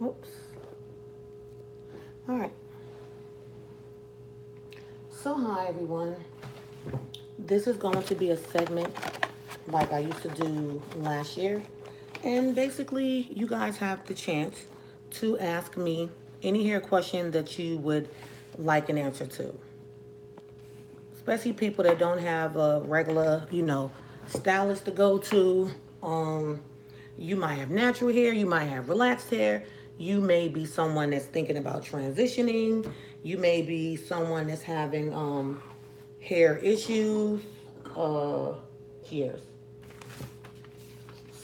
Oops. All right. So, hi everyone. This is going to be a segment like I used to do last year. And basically, you guys have the chance to ask me any hair question that you would like an answer to. Especially people that don't have a regular, stylist to go to. Um, you might have natural hair, you might have relaxed hair, you may be someone that's thinking about transitioning, you may be someone that's having hair issues. Uh, Cheers.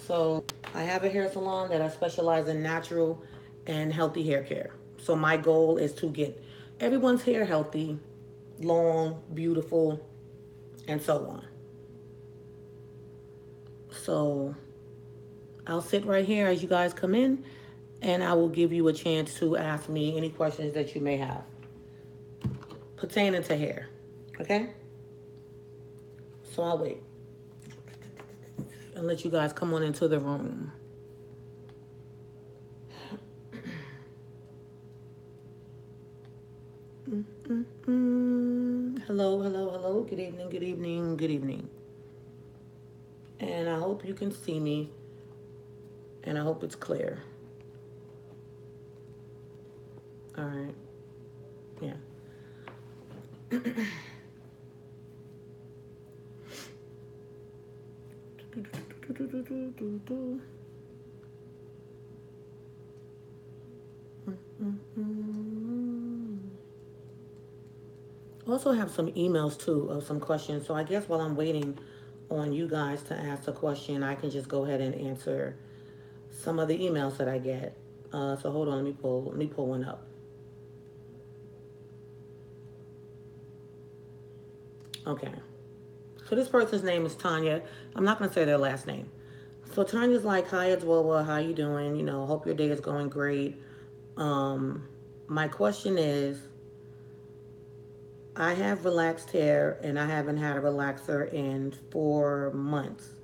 So I have a hair salon that I specialize in natural and healthy hair care. So my goal is to get everyone's hair healthy, long, beautiful, and so on. So I'll sit right here as you guys come in, and I will give you a chance to ask me any questions that you may have pertaining to hair. Okay? So I'll wait and let you guys come on into the room. Hello, hello, hello. Good evening, good evening, good evening. And I hope you can see me, and I hope it's clear. All right. Yeah. Also have some emails too of some questions. So I guess while I'm waiting on you guys to ask a question, I can just go ahead and answer some of the emails that I get. So hold on, let me pull one up. Okay. So this person's name is Tanya. I'm not gonna say their last name. So Tanya's like, "Hi, Adwoa, how you doing? Hope your day is going great. Um, my question is, I have relaxed hair and I haven't had a relaxer in 4 months.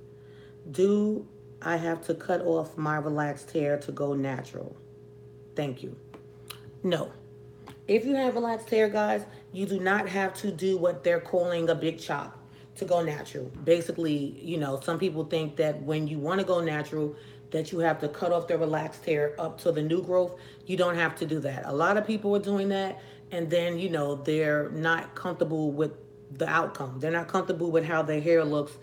Do I have to cut off my relaxed hair to go natural? Thank you." No. If you have relaxed hair, guys, you do not have to do what they're calling a big chop to go natural. Basically, some people think that when you want to go natural, that you have to cut off the relaxed hair up to the new growth. You don't have to do that. A lot of people are doing that, and then, they're not comfortable with the outcome. They're not comfortable with how their hair looks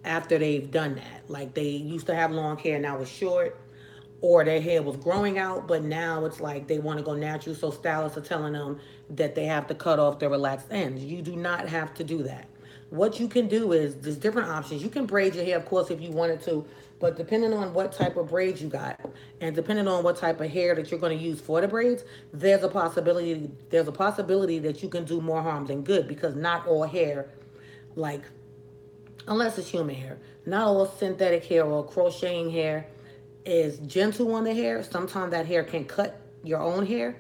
after they've done that. Like they used to have long hair, now it's short, or their hair was growing out, but now it's like they want to go natural. So stylists are telling them that they have to cut off their relaxed ends. You do not have to do that. What you can do is there's different options. You can braid your hair, of course, if you wanted to, but depending on what type of braids you got, and depending on what type of hair that you're going to use for the braids, there's a possibility that you can do more harm than good, because not all hair, like, unless it's human hair, not all synthetic hair or crocheting hair is gentle on the hair. Sometimes that hair can cut your own hair,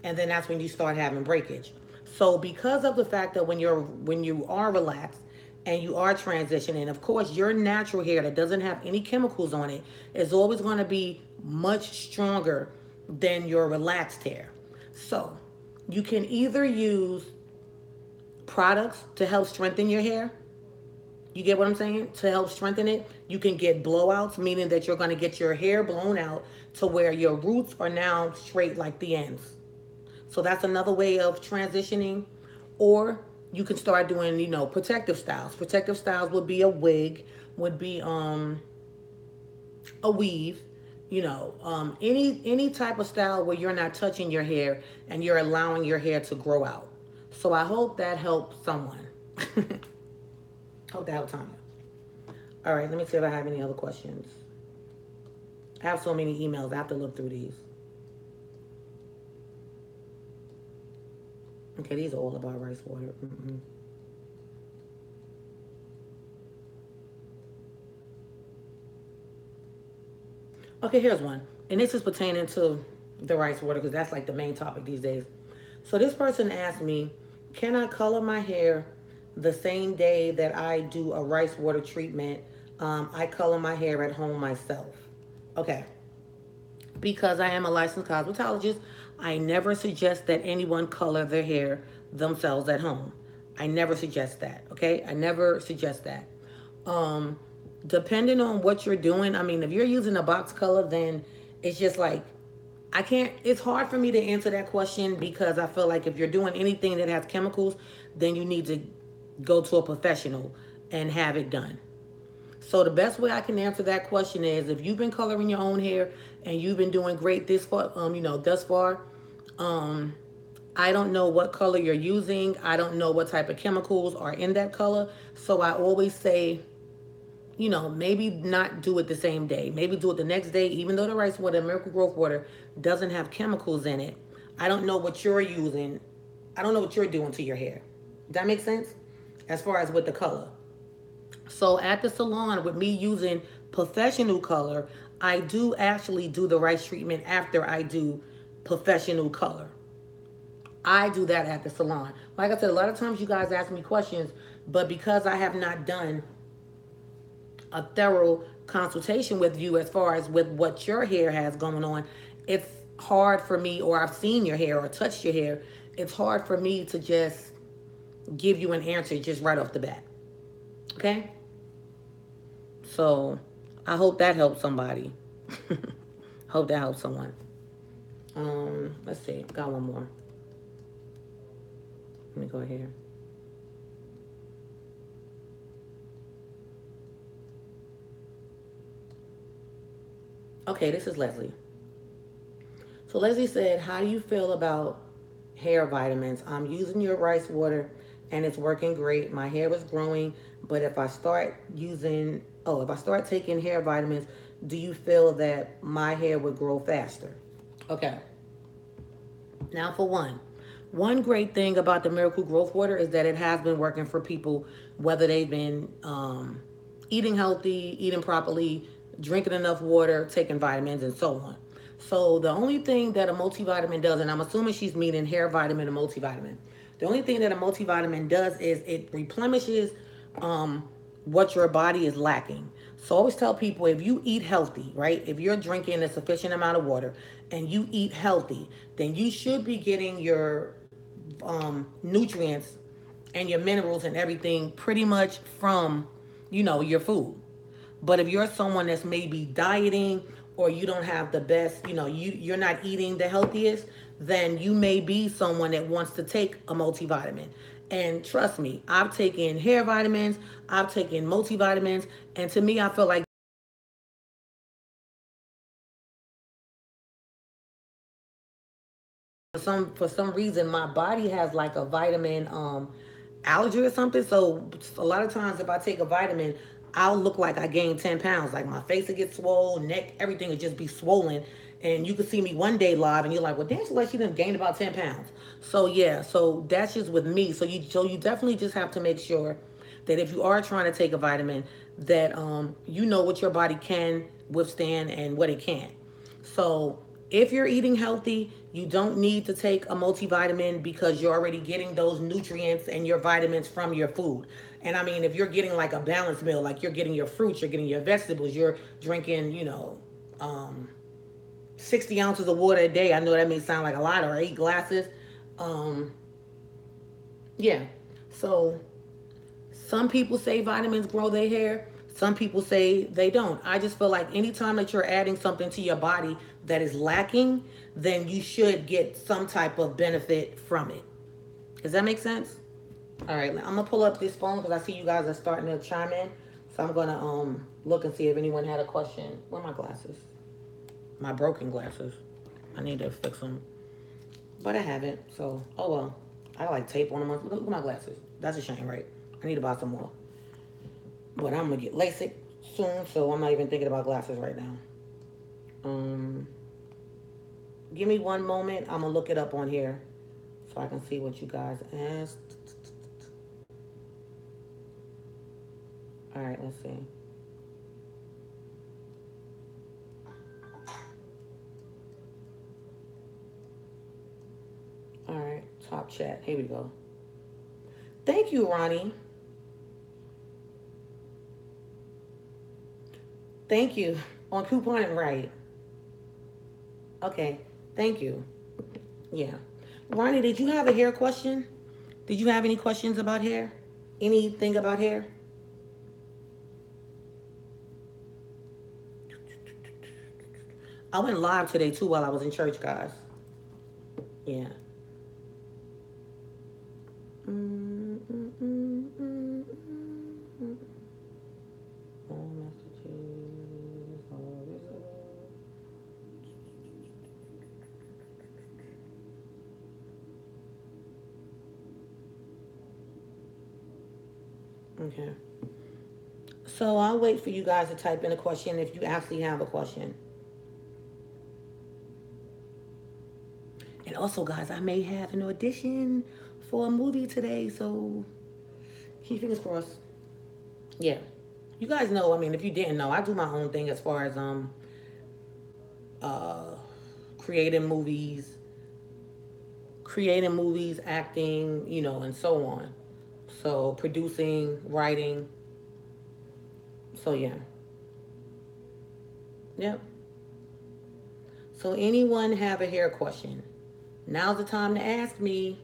and then that's when you start having breakage. So because of the fact that when you are relaxed and you are transitioning, of course your natural hair that doesn't have any chemicals on it is always going to be much stronger than your relaxed hair. So you can either use products to help strengthen your hair. You get what I'm saying? To help strengthen it, you can get blowouts, meaning that you're going to get your hair blown out to where your roots are now straight like the ends. So that's another way of transitioning. Or you can start doing, protective styles. Protective styles would be a wig, would be a weave, any type of style where you're not touching your hair and you're allowing your hair to grow out. So I hope that helps someone. Hope that helps Tanya. All right, let me see if I have any other questions. I have so many emails. I have to look through these. Okay, these are all about rice water. Okay, here's one. And this is pertaining to the rice water because that's like the main topic these days. So this person asked me, can I color my hair the same day that I do a rice water treatment? I color my hair at home myself. Okay. Because I am a licensed cosmetologist, I never suggest that anyone color their hair themselves at home. I never suggest that, okay? I never suggest that. Um, Depending on what you're doing, I mean, if you're using a box color, then it's just like, I can't, it's hard for me to answer that question because I feel like if you're doing anything that has chemicals, then you need to go to a professional and have it done. So the best way I can answer that question is if you've been coloring your own hair and you've been doing great this far, thus far, um, I don't know what color you're using. I don't know what type of chemicals are in that color. So I always say, maybe not do it the same day. Maybe do it the next day, even though the rice water, Miracle Growth Water, doesn't have chemicals in it. I don't know what you're using. I don't know what you're doing to your hair. Does that make sense? As far as with the color. So at the salon, with me using professional color, I do actually do the rice treatment after I do professional color. I do that at the salon. Like I said, a lot of times you guys ask me questions, but because I have not done a thorough consultation with you as far as with what your hair has going on, it's hard for me, or I've seen your hair or touched your hair, it's hard for me to just give you an answer just right off the bat. Okay? So I hope that helps somebody. Hope that helps someone. Let's see. Got one more. Let me go here. Okay, this is Leslie. So Leslie said, how do you feel about hair vitamins? I'm using your rice water and it's working great. My hair is growing, but if I start taking hair vitamins, do you feel that my hair would grow faster? Okay. Now for one great thing about the Miracle Growth Water is that it has been working for people, whether they've been eating healthy, eating properly, drinking enough water, taking vitamins, and so on. So the only thing that a multivitamin does, and I'm assuming she's meaning hair vitamin and multivitamin, the only thing that a multivitamin does is it replenishes what your body is lacking. So I always tell people, if you eat healthy, right? If you're drinking a sufficient amount of water and you eat healthy, then you should be getting your nutrients and your minerals and everything pretty much from, your food. But if you're someone that's maybe dieting or you don't have the best, you're not eating the healthiest, then you may be someone that wants to take a multivitamin. And trust me, I've taken hair vitamins, I've taken multivitamins, and to me, I feel like for some reason my body has like a vitamin allergy or something. So a lot of times if I take a vitamin, I'll look like I gained 10 pounds. Like my face will get swollen, neck, everything will just be swollen. And you could see me one day live and you're like, well, damn, she like she done gained about 10 pounds. So yeah, so that's just with me. So you definitely just have to make sure that if you are trying to take a vitamin, that you know what your body can withstand and what it can't. So if you're eating healthy, you don't need to take a multivitamin because you're already getting those nutrients and your vitamins from your food. And I mean, if you're getting like a balanced meal, like you're getting your fruits, you're getting your vegetables, you're drinking, 60 ounces of water a day. I know that may sound like a lot, or 8 glasses. Um, yeah. So some people say vitamins grow their hair. Some people say they don't. I just feel like anytime that you're adding something to your body that is lacking, then you should get some type of benefit from it. Does that make sense? All right, I'm gonna pull up this phone because I see you guys are starting to chime in. So I'm gonna look and see if anyone had a question. Where are my glasses? My broken glasses. I need to fix them, but I haven't. So oh well. I like tape on them. Look at my glasses. That's a shame, right? I need to buy some more. But I'm gonna get LASIK soon, so I'm not even thinking about glasses right now. Um, Give me one moment. I'm gonna look it up on here so I can see what you guys asked. All right, let's see. All right, top chat. Here we go. Thank you, Ronnie. Thank you. On couponing, right. Okay, thank you. Yeah. Ronnie, did you have a hair question? Did you have any questions about hair? Anything about hair? I went live today too while I was in church, guys. Yeah. Mm, mm, mm, mm, mm. All messages, all okay. So I'll wait for you guys to type in a question if you actually have a question. And also, guys, I may have an audition for a movie today, so keep fingers crossed. Yeah. You guys know, I mean, if you didn't know, I do my own thing as far as uh creating movies, acting, and so on. So producing, writing. So yeah. Yep. So anyone have a hair question? Now's the time to ask me.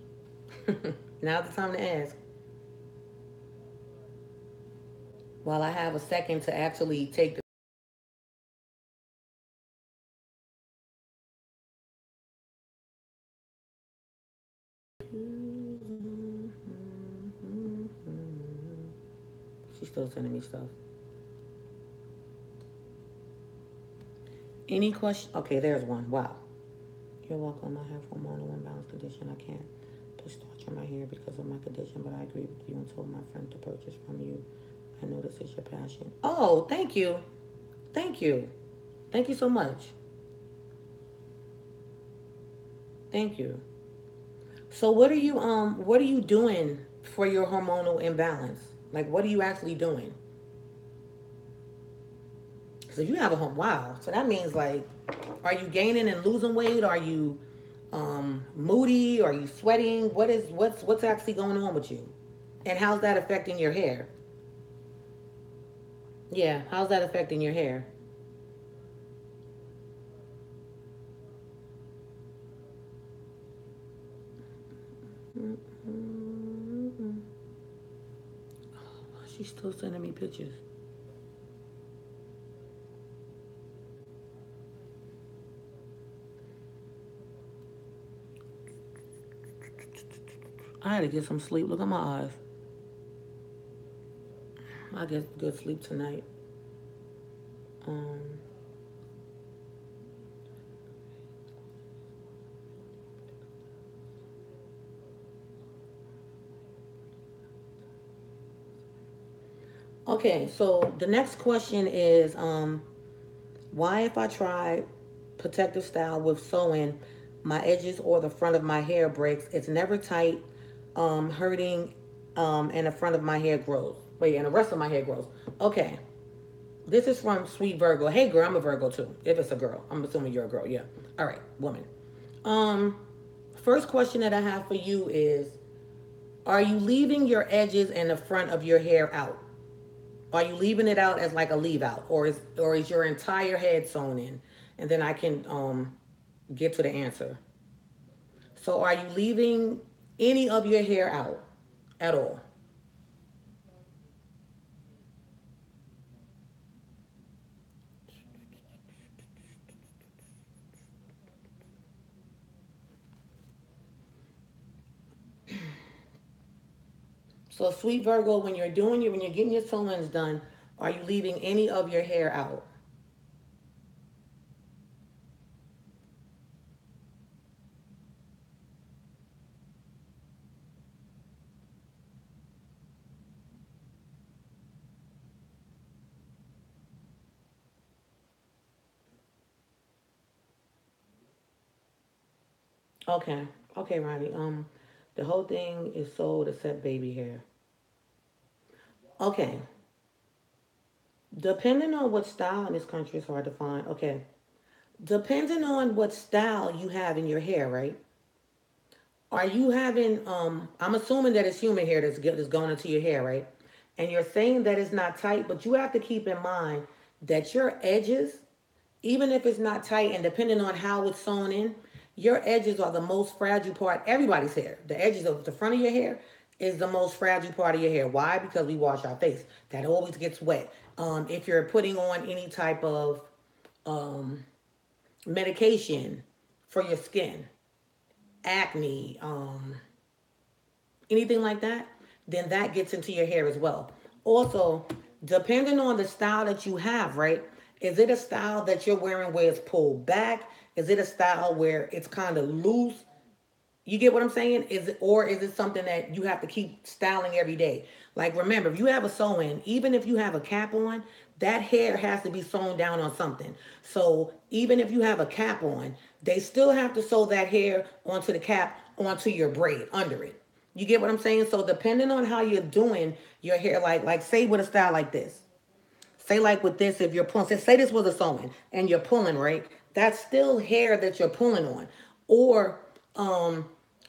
Now's the time to ask. While I have a second to actually take the she's still sending me stuff. Any question? Okay, there's one. Wow. You're welcome. I have hormonal imbalance condition. I can't put starch in my hair because of my condition, but I agree with you and told my friend to purchase from you. I know this is your passion. Oh, thank you. Thank you. Thank you so much. Thank you. So what are you doing for your hormonal imbalance? Like what are you actually doing? So you have a home wow. So that means like are you gaining and losing weight? Are you moody? Are you sweating? What's actually going on with you? And how's that affecting your hair? Yeah, how's that affecting your hair? She's still sending me pictures. I had to get some sleep. Look at my eyes. I get good sleep tonight. Um, okay, so the next question is why if I try protective style with sewing, my edges or the front of my hair breaks. It's never tight, hurting, and the front of my hair grows. Wait, and the rest of my hair grows. Okay. This is from Sweet Virgo. Hey girl, I'm a Virgo too. If it's a girl. I'm assuming you're a girl, yeah. All right, woman. Um, First question that I have for you is are you leaving your edges and the front of your hair out? Are you leaving it out as like a leave out? Or is your entire head sewn in? And then I can get to the answer. So are you leaving any of your hair out at all? So sweet Virgo, when you're getting your sew-ins done, are you leaving any of your hair out? Okay. Okay, Ronnie. The whole thing is sold except baby hair. Okay. Depending on what style in this country is hard to find. Okay. Depending on what style you have in your hair, right? Are you having I'm assuming that it's human hair that's going into your hair, right? And you're saying that it's not tight, but you have to keep in mind that your edges even if it's not tight and depending on how it's sewn in, your edges are the most fragile part. Everybody's hair, the edges of the front of your hair is the most fragile part of your hair. Why? Because we wash our face. That always gets wet. If you're putting on any type of um, medication for your skin, acne, anything like that, then that gets into your hair as well. Also, depending on the style that you have, right? Is it a style that you're wearing where it's pulled back? Is it a style where it's kind of loose? You get what I'm saying? Is it something that you have to keep styling every day? Like remember, if you have a sew-in, even if you have a cap on, that hair has to be sewn down on something. So even if you have a cap on, they still have to sew that hair onto the cap, onto your braid, under it. You get what I'm saying? So depending on how you're doing your hair, like say with a style like this. Say like with this, if you're pulling, say this was a sewing and you're pulling, right? That's still hair that you're pulling on. Or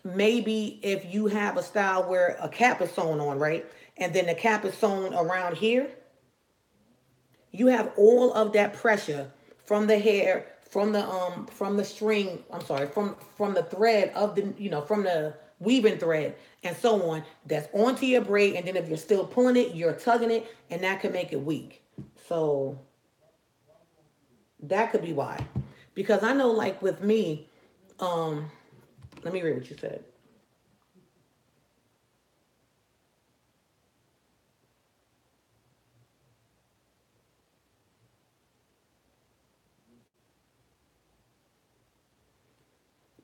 maybe if you have a style where a cap is sewn on, right? And then the cap is sewn around here, you have all of that pressure from the hair, from the string, I'm sorry, from the thread of the, from the weaving thread and so on, that's onto your braid. And then if you're still pulling it, you're tugging it, and that could make it weak. So that could be why. Because I know like with me, um, let me read what you said.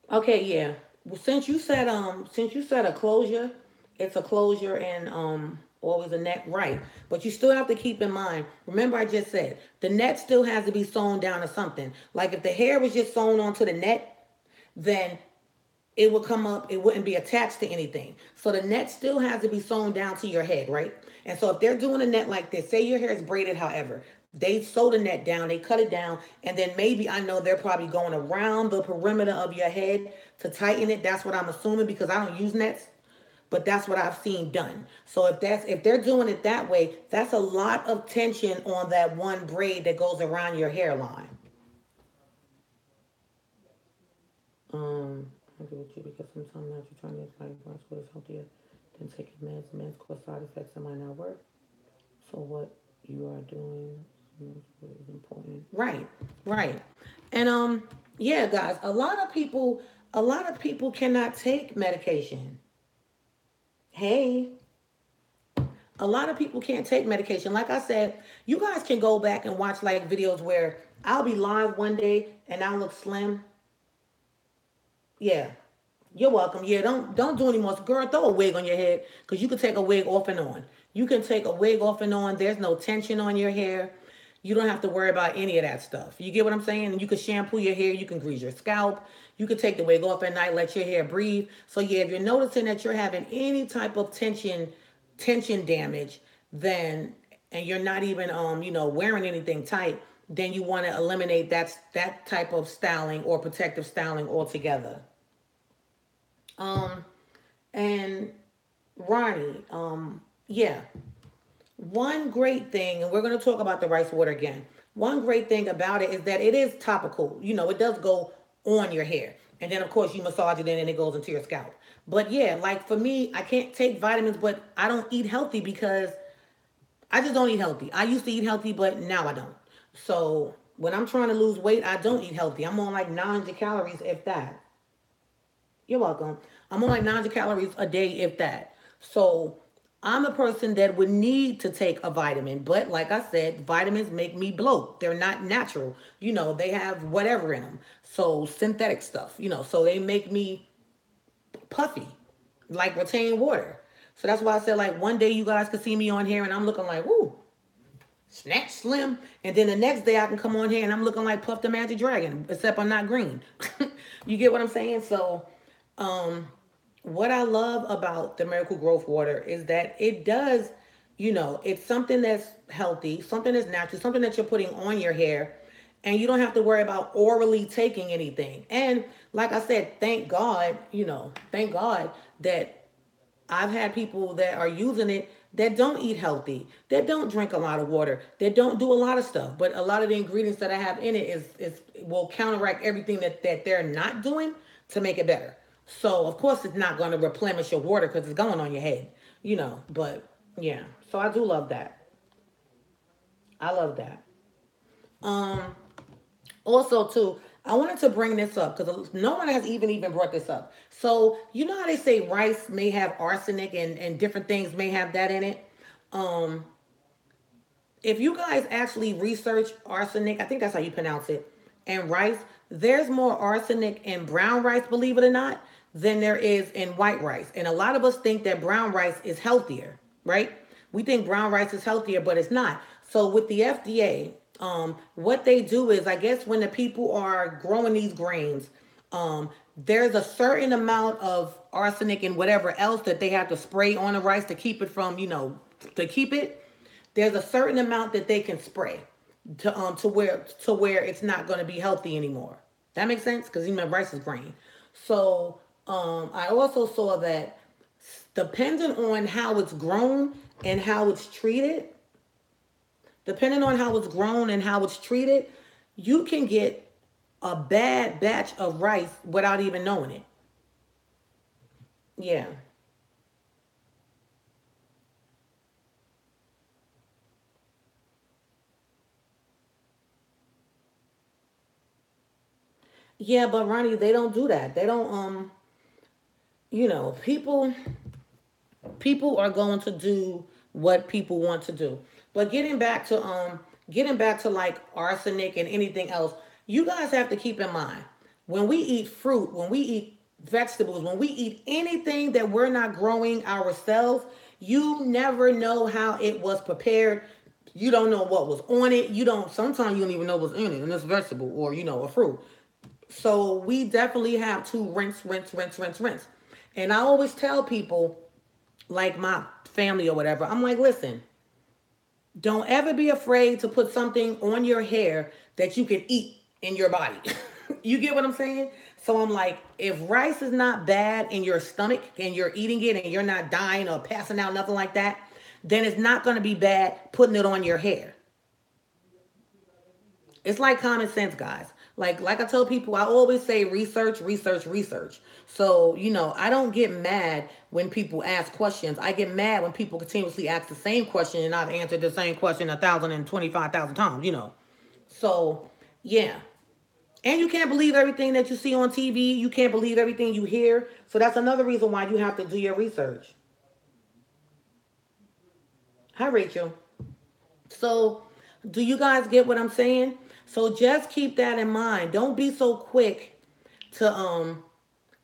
Okay, yeah. Well, since you said a closure, it's a closure and always a net, right? But you still have to keep in mind. Remember, I just said the net still has to be sewn down to something. Like if the hair was just sewn onto the net, then it would come up, it wouldn't be attached to anything. So the net still has to be sewn down to your head, right? And so if they're doing a net like this, say your hair is braided, however, they sew the net down, they cut it down, and then maybe I know they're probably going around the perimeter of your head to tighten it. That's what I'm assuming because I don't use nets, but that's what I've seen done. So if they're doing it that way, that's a lot of tension on that one braid that goes around your hairline. I agree with you because sometimes now you're trying to explain what's what is healthier than taking meds. Meds cause side effects that might not work. So what you are doing is important. Right, right. And yeah, guys, a lot of people cannot take medication. Hey, a lot of people can't take medication. Like I said, you guys can go back and watch like videos where I'll be live one day and I'll look slim. Yeah, you're welcome. Yeah, don't do any more. Girl, throw a wig on your head because you can take a wig off and on. You can take a wig off and on. There's no tension on your hair. You don't have to worry about any of that stuff. You get what I'm saying? And you can shampoo your hair. You can grease your scalp. You can take the wig off at night. Let your hair breathe. So yeah, if you're noticing that you're having any type of tension damage, then and you're not even wearing anything tight, then you want to eliminate that type of styling or protective styling altogether. Um, and Ronnie, yeah, one great thing, and we're going to talk about the rice water again. One great thing about it is that it is topical. It does go on your hair. And then, of course, you massage it in and it goes into your scalp. But yeah, like for me, I can't take vitamins, but I don't eat healthy because I just don't eat healthy. I used to eat healthy, but now I don't. So when I'm trying to lose weight, I don't eat healthy. I'm on like 900 calories, if that. You're welcome. I'm on like 900 calories a day, if that. So I'm a person that would need to take a vitamin. But like I said, vitamins make me bloat. They're not natural. They have whatever in them. So synthetic stuff, so they make me puffy, like retaining water. So that's why I said like one day you guys could see me on here and I'm looking like, woo, snatch slim. And then the next day I can come on here and I'm looking like Puff the Magic Dragon, except I'm not green. You get what I'm saying? So um, what I love about the Miracle Growth Water is that it does, it's something that's healthy, something that's natural, something that you're putting on your hair, and you don't have to worry about orally taking anything. And like I said, thank God that I've had people that are using it that don't eat healthy, that don't drink a lot of water, that don't do a lot of stuff. But a lot of the ingredients that I have in it is will counteract everything that they're not doing to make it better. So of course it's not going to replenish your water because it's going on your head, you know. But yeah, so I do love that. I love that. Um, Also, too, I wanted to bring this up because no one has even brought this up. So you know how they say rice may have arsenic and different things may have that in it. Um, if you guys actually research arsenic, I think that's how you pronounce it, and rice, there's more arsenic in brown rice, believe it or not, than there is in white rice. And a lot of us think that brown rice is healthier, right? We think brown rice is healthier, but it's not. So with the FDA, what they do is, I guess when the people are growing these grains, there's a certain amount of arsenic and whatever else that they have to spray on the rice to keep it from, to keep it. There's a certain amount that they can spray to where it's not going to be healthy anymore. That makes sense because rice is grain. So I also saw that depending on how it's grown and how it's treated, depending on how it's grown and how it's treated, you can get a bad batch of rice without even knowing it. Yeah. Yeah, but Ronnie, they don't do that. They don't people are going to do what people want to do. But getting back to like arsenic and anything else, you guys have to keep in mind when we eat fruit, when we eat vegetables, when we eat anything that we're not growing ourselves, you never know how it was prepared. You don't know what was on it. You don't Sometimes you don't even know what's in it, in this vegetable or a fruit. So we definitely have to rinse, rinse, rinse, rinse, rinse. And I always tell people, like my family or whatever, I'm like, listen, don't ever be afraid to put something on your hair that you can eat in your body. You get what I'm saying? So I'm like, if rice is not bad in your stomach and you're eating it and you're not dying or passing out, nothing like that, then it's not going to be bad putting it on your hair. It's like common sense, guys. Like I tell people, I always say research, research, research. So, I don't get mad when people ask questions. I get mad when people continuously ask the same question and I've answered the same question 1,025,000 times, So, yeah. And you can't believe everything that you see on TV. You can't believe everything you hear. So that's another reason why you have to do your research. Hi, Rachel. So, do you guys get what I'm saying? So just keep that in mind. Don't be so quick to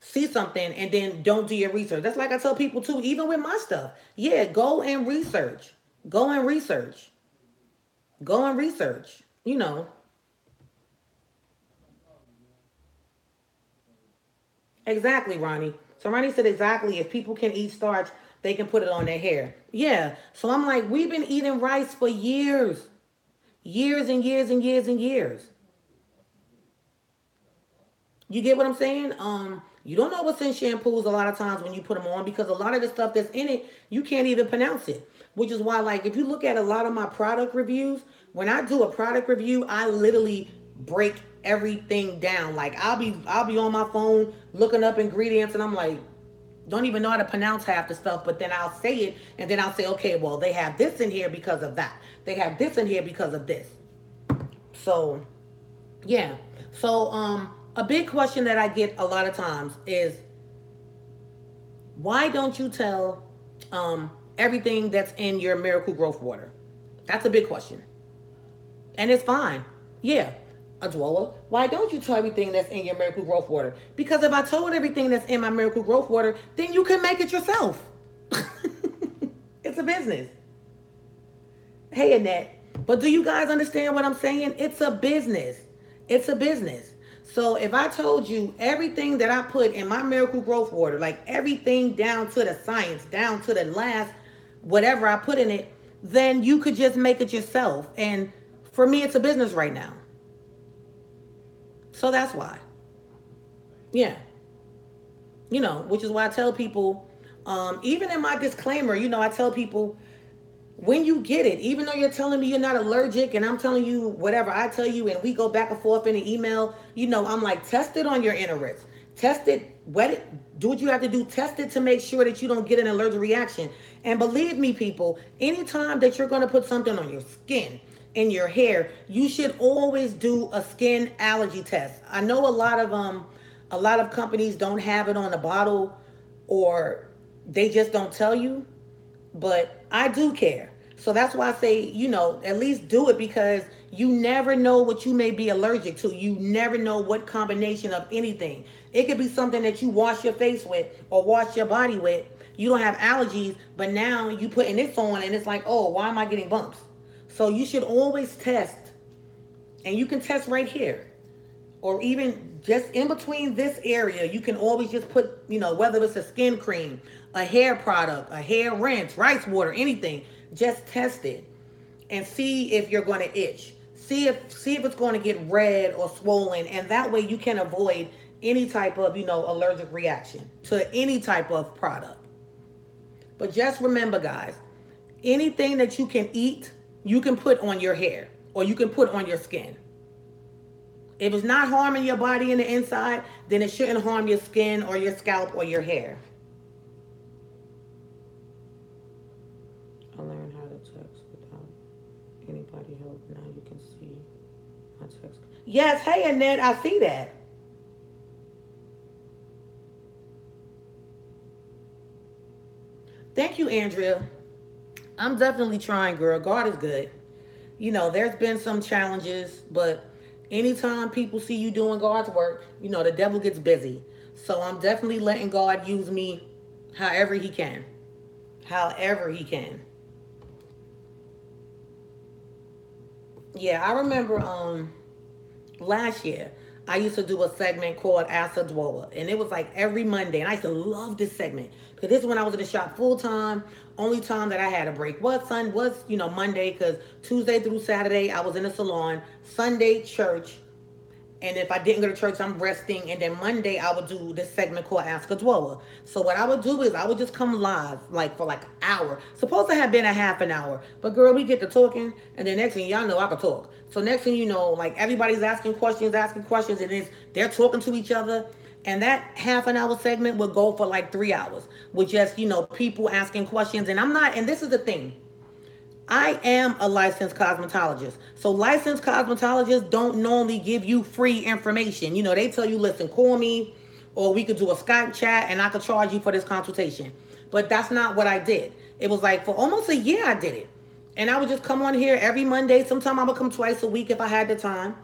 see something and then don't do your research. That's like I tell people too, even with my stuff. Yeah, go and research. Go and research. Go and research. Exactly, Ronnie. So Ronnie said exactly, if people can eat starch, they can put it on their hair. Yeah. So I'm like, we've been eating rice for years. Years and years and years and years. You get what I'm saying? You don't know what's in shampoos a lot of times when you put them on because a lot of the stuff that's in it, you can't even pronounce it. Which is why, like, if you look at a lot of my product reviews, when I do a product review, I literally break everything down. Like, I'll be on my phone looking up ingredients, and I'm like, don't even know how to pronounce half the stuff, but then I'll say it, and then I'll say, okay, well, they have this in here because of that. They have this in here because of this. So, yeah. So, a big question that I get a lot of times is, why don't you tell everything that's in your Miracle Growth Water? That's a big question. And it's fine. Yeah. Adwoa, why don't you tell everything that's in your Miracle Growth Water? Because if I told everything that's in my Miracle Growth Water, then you can make it yourself. It's a business. Hey, Annette. But do you guys understand what I'm saying? It's a business. It's a business. So if I told you everything that I put in my Miracle Growth Water, like everything down to the science, down to the last whatever I put in it, then you could just make it yourself. And for me, it's a business right now. So that's why. Yeah. Which is why I tell people, even in my disclaimer, I tell people, When you get it, even though you're telling me you're not allergic and I'm telling you whatever I tell you and we go back and forth in an email, I'm like, test it on your inner wrist. Test it, wet it, do what you have to do. Test it to make sure that you don't get an allergic reaction. And believe me, people, anytime that you're going to put something on your skin, in your hair, you should always do a skin allergy test. I know a lot of companies don't have it on the bottle or they just don't tell you, but I do care. So that's why I say, at least do it because you never know what you may be allergic to. You never know what combination of anything. It could be something that you wash your face with or wash your body with. You don't have allergies, but now you putting this on and it's like, oh, why am I getting bumps? So you should always test, and you can test right here or even just in between this area, you can always just put, whether it's a skin cream, a hair product, a hair rinse, rice water, anything, just test it and see if you're going to itch. See if it's going to get red or swollen, and that way you can avoid any type of, allergic reaction to any type of product. But just remember, guys, anything that you can eat, you can put on your hair or you can put on your skin. If it's not harming your body in the inside, then it shouldn't harm your skin or your scalp or your hair. I learned how to text without anybody help. Now you can see my text. Yes, hey Annette, I see that. Thank you, Andrea. I'm definitely trying, girl. God is good. There's been some challenges, but anytime people see you doing God's work, the devil gets busy. So I'm definitely letting God use me however he can. However he can. Yeah, I remember last year I used to do a segment called Ask Adwoa, and it was like every Monday, and I used to love this segment because this is when I was in the shop full time. Only time that I had a break was Monday, because Tuesday through Saturday I was in the salon, Sunday church, and if I didn't go to church, I'm resting. And then Monday, I would do this segment called Ask a Dweller. So what I would do is I would just come live, like for like an hour. Supposed to have been a half an hour. But girl, we get to talking. And then next thing y'all know, I could talk. So next thing you know, like everybody's asking questions. And they're talking to each other. And that half an hour segment would go for like 3 hours with just, people asking questions. And this is the thing. I am a licensed cosmetologist. So licensed cosmetologists don't normally give you free information. They tell you, listen, call me or we could do a Skype chat and I could charge you for this consultation. But that's not what I did. It was like for almost a year I did it. And I would just come on here every Monday. Sometimes I would come twice a week if I had the time.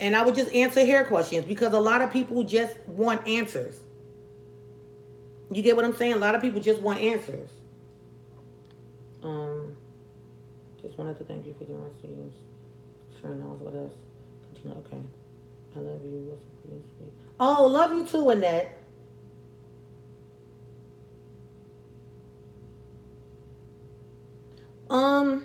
And I would just answer hair questions because a lot of people just want answers. You get what I'm saying? A lot of people just want answers. Um... Just wanted to thank you for your messages. Sharing those with us. Okay. I love you. Oh, love you too, Annette. Um,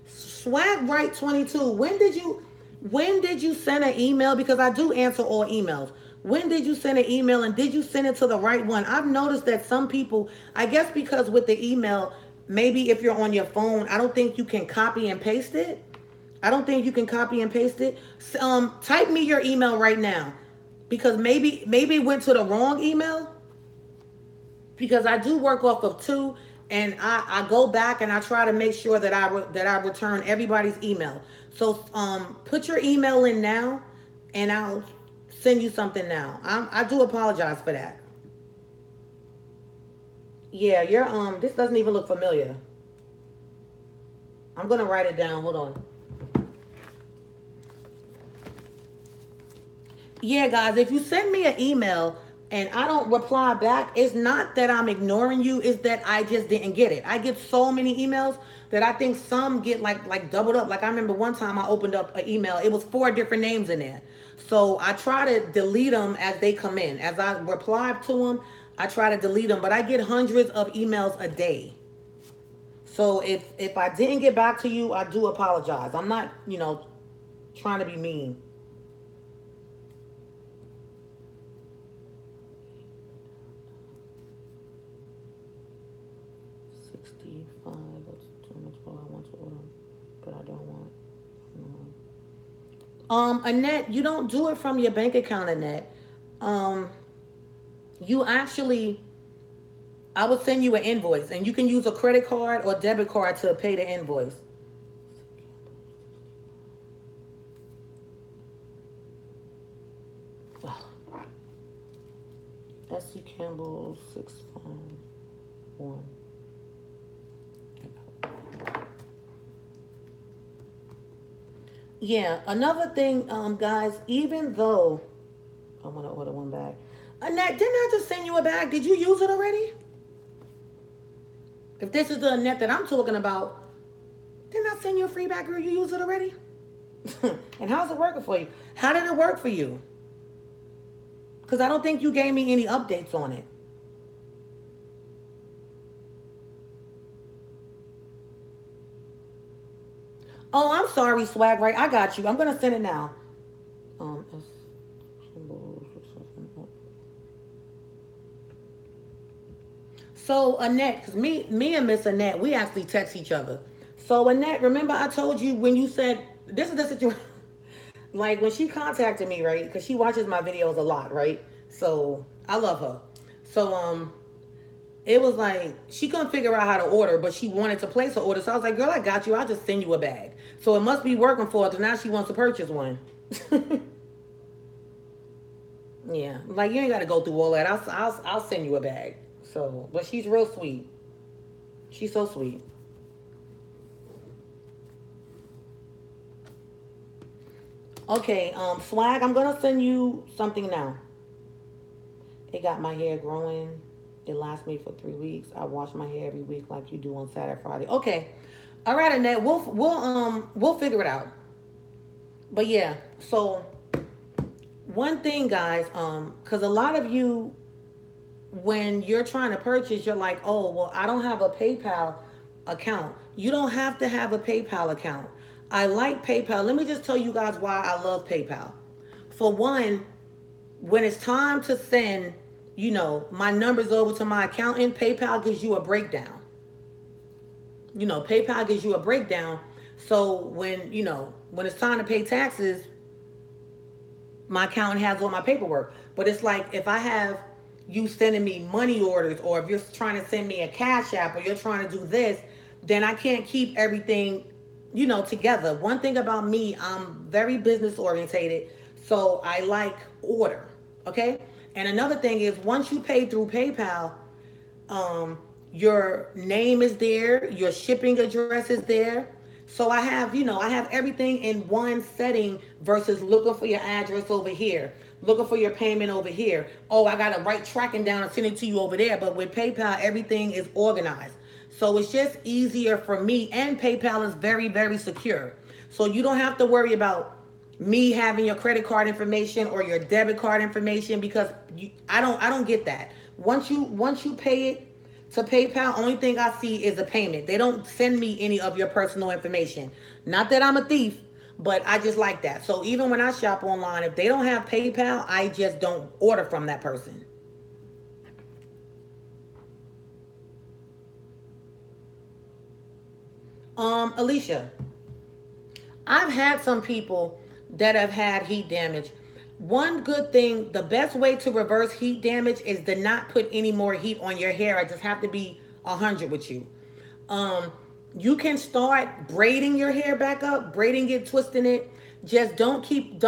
Swag Right 22. When did you send an email? Because I do answer all emails. When did you send an email and did you send it to the right one? I've noticed that some people, I guess because with the email, maybe if you're on your phone, I don't think you can copy and paste it. I don't think you can copy and paste it. Type me your email right now because maybe it went to the wrong email because I do work off of two, and I go back and I try to make sure that I return everybody's email. So put your email in now, and I'll send you something now. I do apologize for that. Yeah, your this doesn't even look familiar. I'm gonna write it down. Hold on. Yeah, guys, if you send me an email and I don't reply back, it's not that I'm ignoring you, it's that I just didn't get it. I get so many emails that I think some get like doubled up. Like I remember one time I opened up an email, it was 4 different names in there. So I try to delete them as they come in. As I reply to them, I try to delete them, but I get hundreds of emails a day. So if I didn't get back to you, I do apologize. I'm not, trying to be mean. 65. all I want to order, but I don't want. Annette, you don't do it from your bank account, Annette. Um, you actually, I would send you an invoice, and you can use a credit card or debit card to pay the invoice. S.C. Campbell 651. Yeah, another thing, guys, even though I want to order one bag. Annette, didn't I just send you a bag? Did you use it already? If this is the Annette that I'm talking about, didn't I send you a free bag, girl? You use it already? And how's it working for you? How did it work for you? Because I don't think you gave me any updates on it. Oh, I'm sorry, Swag, right? I got you. I'm going to send it now. Um, So Annette, because me and Miss Annette, we actually text each other. So Annette, remember I told you when you said this is the situation, like when she contacted me, right? Because she watches my videos a lot, right? So I love her. So it was like she couldn't figure out how to order, but she wanted to place her order. So I was like, girl, I got you. I'll just send you a bag. So it must be working for her. So now she wants to purchase one. Yeah, like you ain't got to go through all that. I'll send you a bag. So, but she's real sweet. She's so sweet. Okay, Swag, I'm gonna send you something now. It got my hair growing. It lasts me for 3 weeks. I wash my hair every week like you do on Saturday, Friday. Okay. All right, Annette. We'll figure it out. But yeah, so one thing, guys, because a lot of you, when you're trying to purchase, you're like, oh, well, I don't have a PayPal account. You don't have to have a PayPal account. I like PayPal. Let me just tell you guys why I love PayPal. For one, when it's time to send, my numbers over to my accountant, PayPal gives you a breakdown. PayPal gives you a breakdown. So when it's time to pay taxes, my accountant has all my paperwork. But it's like if I have you sending me money orders, or if you're trying to send me a cash app, or you're trying to do this, then I can't keep everything, together. One thing about me, I'm very business orientated, so I like order. Okay. And another thing is once you pay through PayPal, your name is there, your shipping address is there. So I have everything in one setting versus looking for your address over here, looking for your payment over here. Oh, I got to write tracking down and send it to you over there. But with PayPal, everything is organized. So it's just easier for me, and PayPal is very, very secure. So you don't have to worry about me having your credit card information or your debit card information, because I don't get that. Once you pay it to PayPal, only thing I see is a payment. They don't send me any of your personal information. Not that I'm a thief, but I just like that. So even when I shop online, if they don't have PayPal, I just don't order from that person. Alicia, I've had some people that have had heat damage. One good thing, the best way to reverse heat damage is to not put any more heat on your hair. I just have to be 100 with you. Um, you can start braiding your hair back up, braiding it, twisting it. Just don't keep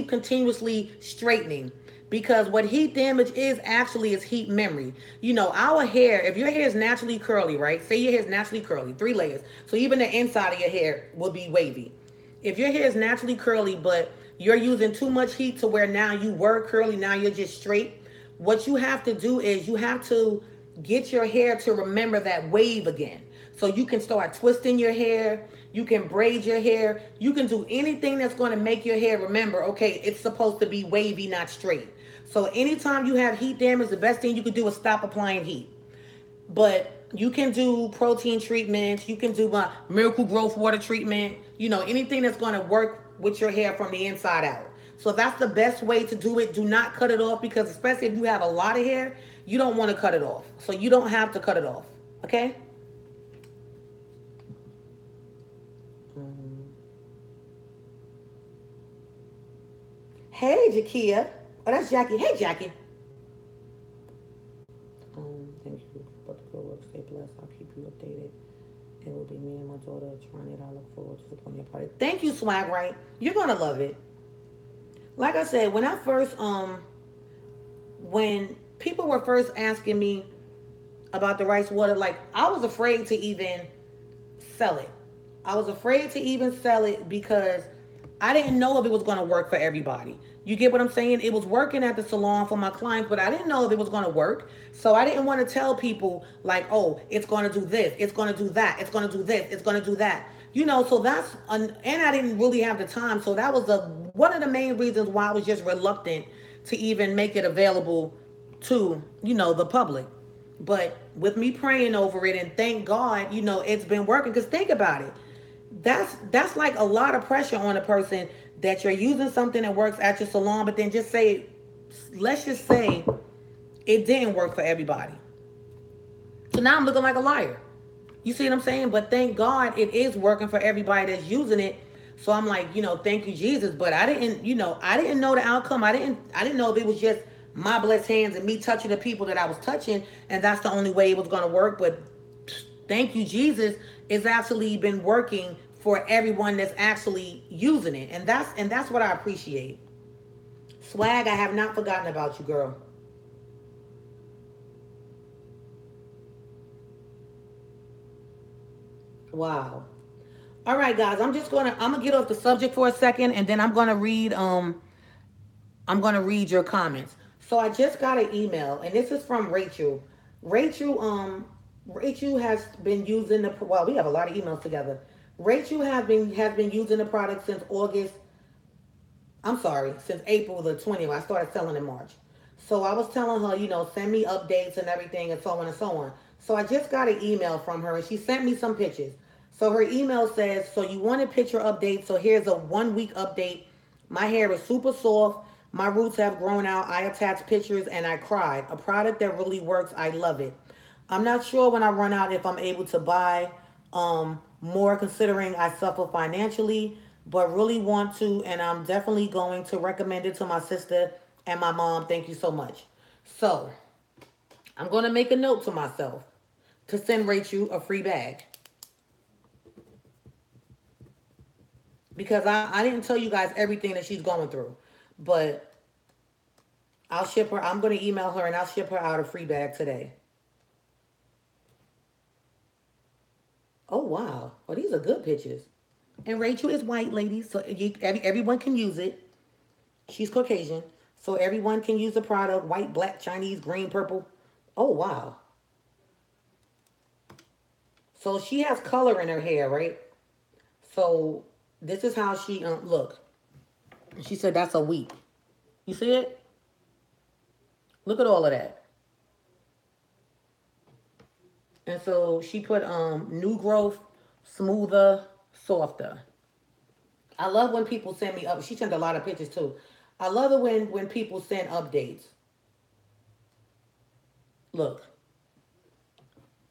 continuously straightening, because what heat damage is actually is heat memory. Our hair, if your hair is naturally curly, right? Say your hair is naturally curly, 3 layers. So even the inside of your hair will be wavy. If your hair is naturally curly, but you're using too much heat to where now you were curly, now you're just straight, what you have to do is you have to get your hair to remember that wave again. So you can start twisting your hair, you can braid your hair, you can do anything that's going to make your hair remember, okay, it's supposed to be wavy, not straight. So anytime you have heat damage, the best thing you can do is stop applying heat. But you can do protein treatments. You can do my miracle growth water treatment. Anything that's going to work with your hair from the inside out. So that's the best way to do it. Do not cut it off, because especially if you have a lot of hair, you don't want to cut it off. So you don't have to cut it off. Okay? Hey, Jakia. Oh, that's Jackie. Hey, Jackie. Thank you. But the good work. Stay blessed. I'll keep you updated. It will be me and my daughter trying it. I look forward to supporting your party. Thank you, Swag Right. You're gonna love it. Like I said, when I first when people were first asking me about the rice water, like I was afraid to even sell it. I was afraid to even sell it because I didn't know if it was going to work for everybody. You get what I'm saying? It was working at the salon for my clients, but I didn't know if it was going to work. So I didn't want to tell people like, oh, it's going to do this, it's going to do that, it's going to do this, it's going to do that. So and I didn't really have the time. So that was one of the main reasons why I was just reluctant to even make it available to, the public. But with me praying over it and thank God, it's been working. Because think about it. That's like a lot of pressure on a person that you're using something that works at your salon, but then let's just say it didn't work for everybody. So now I'm looking like a liar. You see what I'm saying? But thank God it is working for everybody that's using it. So I'm like, thank you, Jesus. But I didn't know the outcome. I didn't know if it was just my blessed hands and me touching the people that I was touching, and that's the only way it was gonna work. But thank you, Jesus, it's actually been working for everyone that's actually using it. And that's what I appreciate. Swag, I have not forgotten about you, girl. Wow. All right, guys. I'm gonna get off the subject for a second, and then I'm gonna read your comments. So I just got an email, and this is from Rachel. Rachel has been using we have a lot of emails together. Rachel has been using the product since August. I'm sorry, since April the 20th. I started selling in March. So I was telling her, send me updates and everything and so on and so on. So I just got an email from her and she sent me some pictures. So her email says, so you wanted picture update. So here's a 1 week update. My hair is super soft. My roots have grown out. I attached pictures and I cried. A product that really works. I love it. I'm not sure when I run out if I'm able to buy more considering I suffer financially, but really want to, and I'm definitely going to recommend it to my sister and my mom. Thank you so much. So I'm going to make a note to myself to send Rachel a free bag because I didn't tell you guys everything that she's going through, but I'll ship her. I'm going to email her and I'll ship her out a free bag today. Oh, wow. Well, these are good pictures. And Rachel is white, ladies, so everyone can use it. She's Caucasian, so everyone can use the product. White, black, Chinese, green, purple. Oh, wow. So she has color in her hair, right? So this is how she look. She said that's a week. You see it? Look at all of that. And so she put new growth, smoother, softer. I love when people send me up. She sent a lot of pictures too. I love it when people send updates. Look.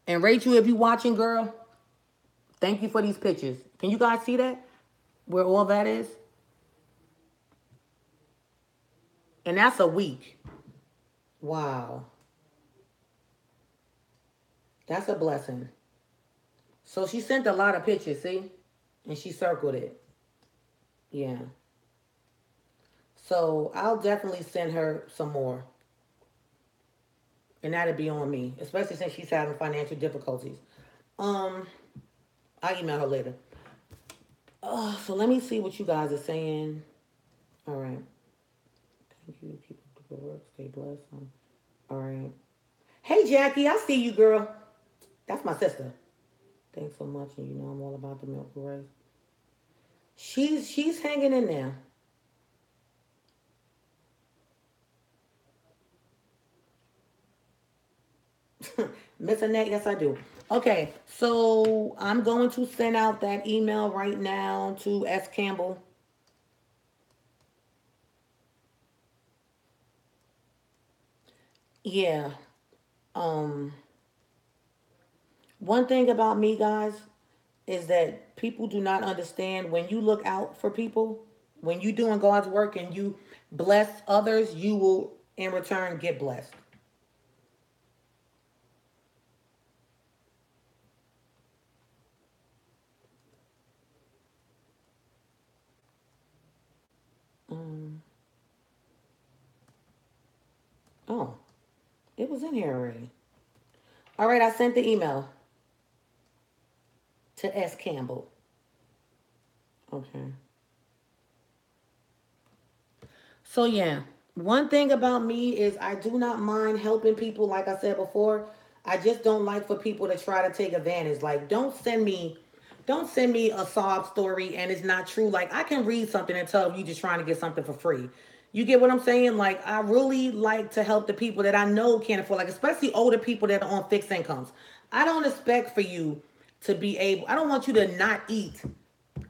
And Rachel, if you watching, girl, thank you for these pictures. Can you guys see that? Where all that is? And that's a week. Wow. That's a blessing. So she sent a lot of pictures, see? And she circled it. Yeah. So I'll definitely send her some more. And that'll be on me, especially since she's having financial difficulties. Um, I'll email her later. So let me see what you guys are saying. All right. Thank you. Keep up the good work. Stay blessed. All right. Hey, Jackie, I see you, girl. That's my sister. Thanks so much. And you know I'm all about the milk rice. She's hanging in there. Miss Annette, yes I do. Okay, so I'm going to send out that email right now to S. Campbell. Yeah. Um, One thing about me, guys, is that people do not understand when you look out for people, when you doing God's work and bless others, you will in return get blessed. Um, oh, it was in here already. All right, I sent the email to S. Campbell. Okay. So yeah, one thing about me is I do not mind helping people. Like I said before, I just don't like for people to try to take advantage. Like, don't send me a sob story and it's not true. Like, I can read something and tell you just trying to get something for free. You get what I'm saying? Like, I really like to help the people that I know can't afford, like especially older people that are on fixed incomes. I don't expect for you to be able. I don't want you to not eat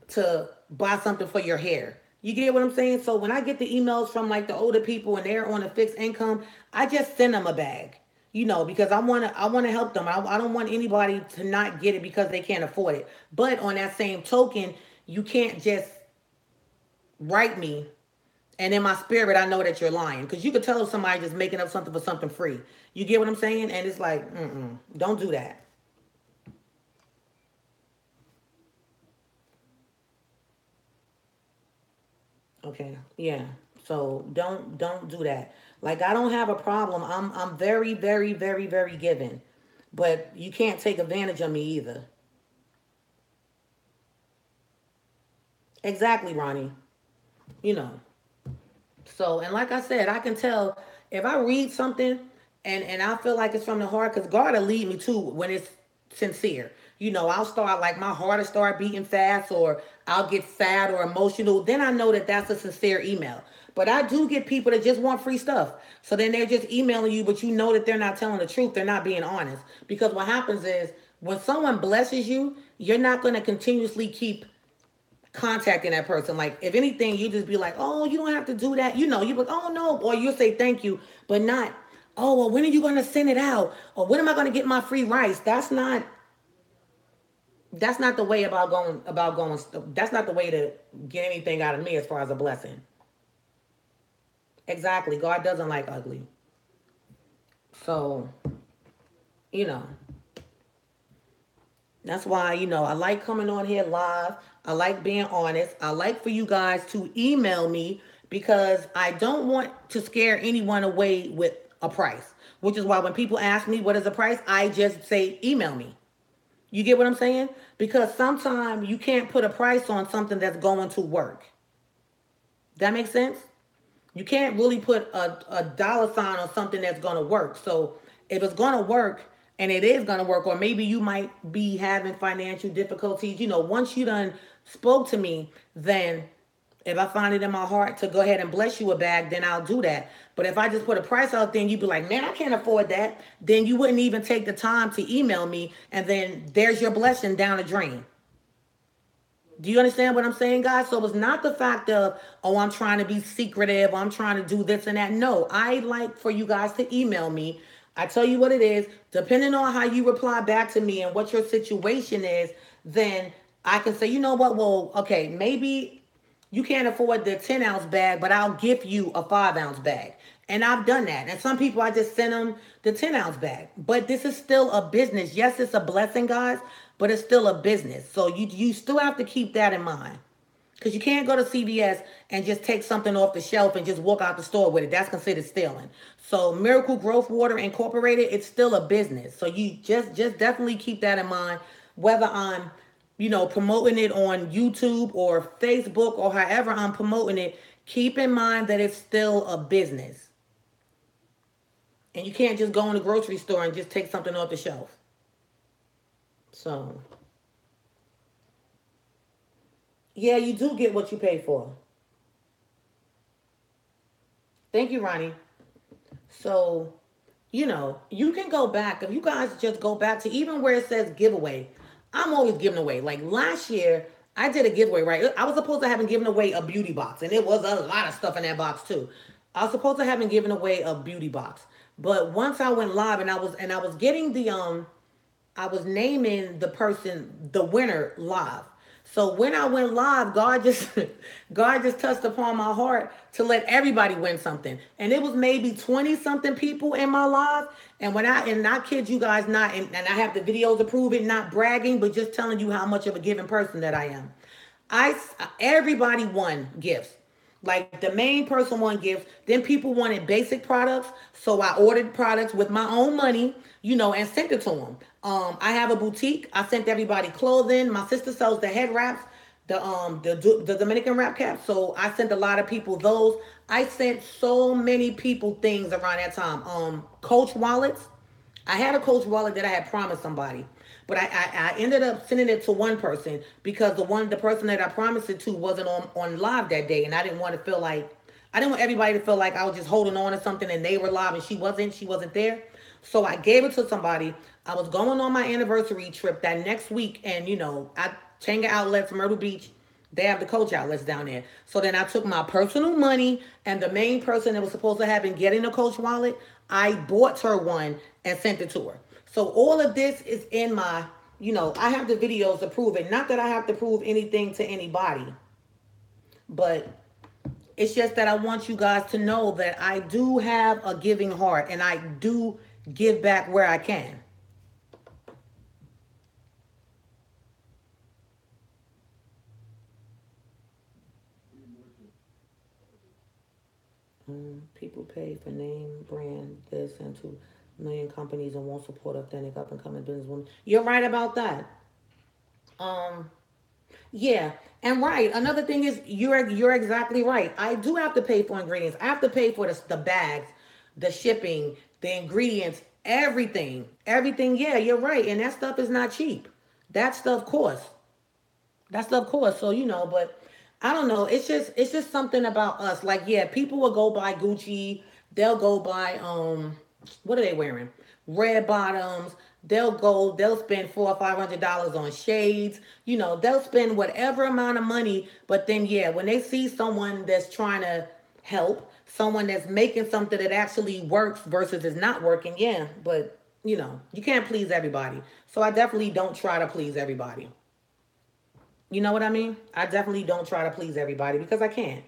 to buy something for your hair. You get what I'm saying? So when I get the emails from like the older people and they're on a fixed income, I just send them a bag. Because I want to help them. I don't want anybody to not get it because they can't afford it. But on that same token, you can't just write me and in my spirit I know that you're lying, because you could tell if somebody just making up something for something free. You get what I'm saying? And it's like, don't do that. Okay. Yeah. So don't do that. Like, I don't have a problem. I'm very, very, very, very giving. But you can't take advantage of me either. Exactly, Ronnie. You know. So, and like I said, I can tell if I read something and I feel like it's from the heart, because God will lead me to when it's sincere. I'll start, like, my heart will start beating fast, or I'll get sad or emotional. Then I know that that's a sincere email. But I do get people that just want free stuff. So then they're just emailing you, but you know that they're not telling the truth. They're not being honest. Because what happens is when someone blesses you, you're not going to continuously keep contacting that person. Like, if anything, you just be like, oh, you don't have to do that. You be like, oh no, or you'll say thank you, but not, oh, well, when are you going to send it out? Or when am I going to get my free rice? That's not the way about going. That's not the way to get anything out of me as far as a blessing. Exactly. God doesn't like ugly. So, you know, that's why, I like coming on here live. I like being honest. I like for you guys to email me because I don't want to scare anyone away with a price, which is why when people ask me what is the price, I just say email me. You get what I'm saying? Because sometimes you can't put a price on something that's going to work. That makes sense? You can't really put a dollar sign on something that's going to work. So if it's going to work and it is going to work, or maybe you might be having financial difficulties, once you done spoke to me, then if I find it in my heart to go ahead and bless you a bag, then I'll do that. But if I just put a price out there and you'd be like, man, I can't afford that, then you wouldn't even take the time to email me. And then there's your blessing down the drain. Do you understand what I'm saying, guys? So it's not the fact of, oh, I'm trying to be secretive, I'm trying to do this and that. No, I like for you guys to email me. I tell you what it is. Depending on how you reply back to me and what your situation is, then I can say, you know what? Well, okay, maybe you can't afford the 10-ounce bag, but I'll give you a 5-ounce bag. And I've done that. And some people, I just send them the 10-ounce bag. But this is still a business. Yes, it's a blessing, guys, but it's still a business. So you still have to keep that in mind. Because you can't go to CVS and just take something off the shelf and just walk out the store with it. That's considered stealing. So Miracle Growth Water Incorporated, it's still a business. So you just definitely keep that in mind. Whether I'm, promoting it on YouTube or Facebook or however I'm promoting it, keep in mind that it's still a business. And you can't just go in the grocery store and just take something off the shelf. So, yeah, you do get what you pay for. Thank you, Ronnie. So, you can go back. If you guys just go back to even where it says giveaway, I'm always giving away. Like last year, I did a giveaway, right? I was supposed to have given away a beauty box, and it was a lot of stuff in that box too. I was supposed to have given away a beauty box, but once I went live and I was getting the I was naming the person the winner live. So when I went live, God just God just touched upon my heart to let everybody win something. And it was maybe 20 something people in my live. And when I kid you guys not, and I have the videos to prove it, not bragging, but just telling you how much of a giving person that I am. I Everybody won gifts. Like the main person won gifts. Then people wanted basic products, so I ordered products with my own money, and sent it to them. I have a boutique. I sent everybody clothing. My sister sells the head wraps, the Dominican wrap caps. So I sent a lot of people those. I sent so many people things around that time. Coach wallets. I had a Coach wallet that I had promised somebody, but I ended up sending it to one person because the person that I promised it to wasn't on live that day, and I didn't want everybody to feel like I was just holding on to something and they were live and she wasn't there. So I gave it to somebody. I was going on my anniversary trip that next week, and I Changa Outlets, Myrtle Beach. They have the Coach outlets down there. So then I took my personal money, and the main person that was supposed to have been getting the Coach wallet, I bought her one and sent it to her. So all of this is in my, I have the videos to prove it. Not that I have to prove anything to anybody, but it's just that I want you guys to know that I do have a giving heart, and I do give back where I can. People pay for name, brand, this, and to million companies and won't support authentic up and coming businesswomen. You're right about that. Um, yeah, and right. Another thing is you're exactly right. I do have to pay for ingredients. I have to pay for the bags, the shipping, the ingredients, everything. Yeah, you're right, and that stuff is not cheap. That stuff costs. That's of course. So but I don't know. It's just something about us. Like, yeah, people will go buy Gucci. They'll go buy what are they wearing? Red bottoms. They'll spend $400 or $500 on shades. They'll spend whatever amount of money. But then yeah, when they see someone that's trying to help, someone that's making something that actually works versus is not working, yeah. But you can't please everybody. So I definitely don't try to please everybody. You know what I mean? I definitely don't try to please everybody because I can't.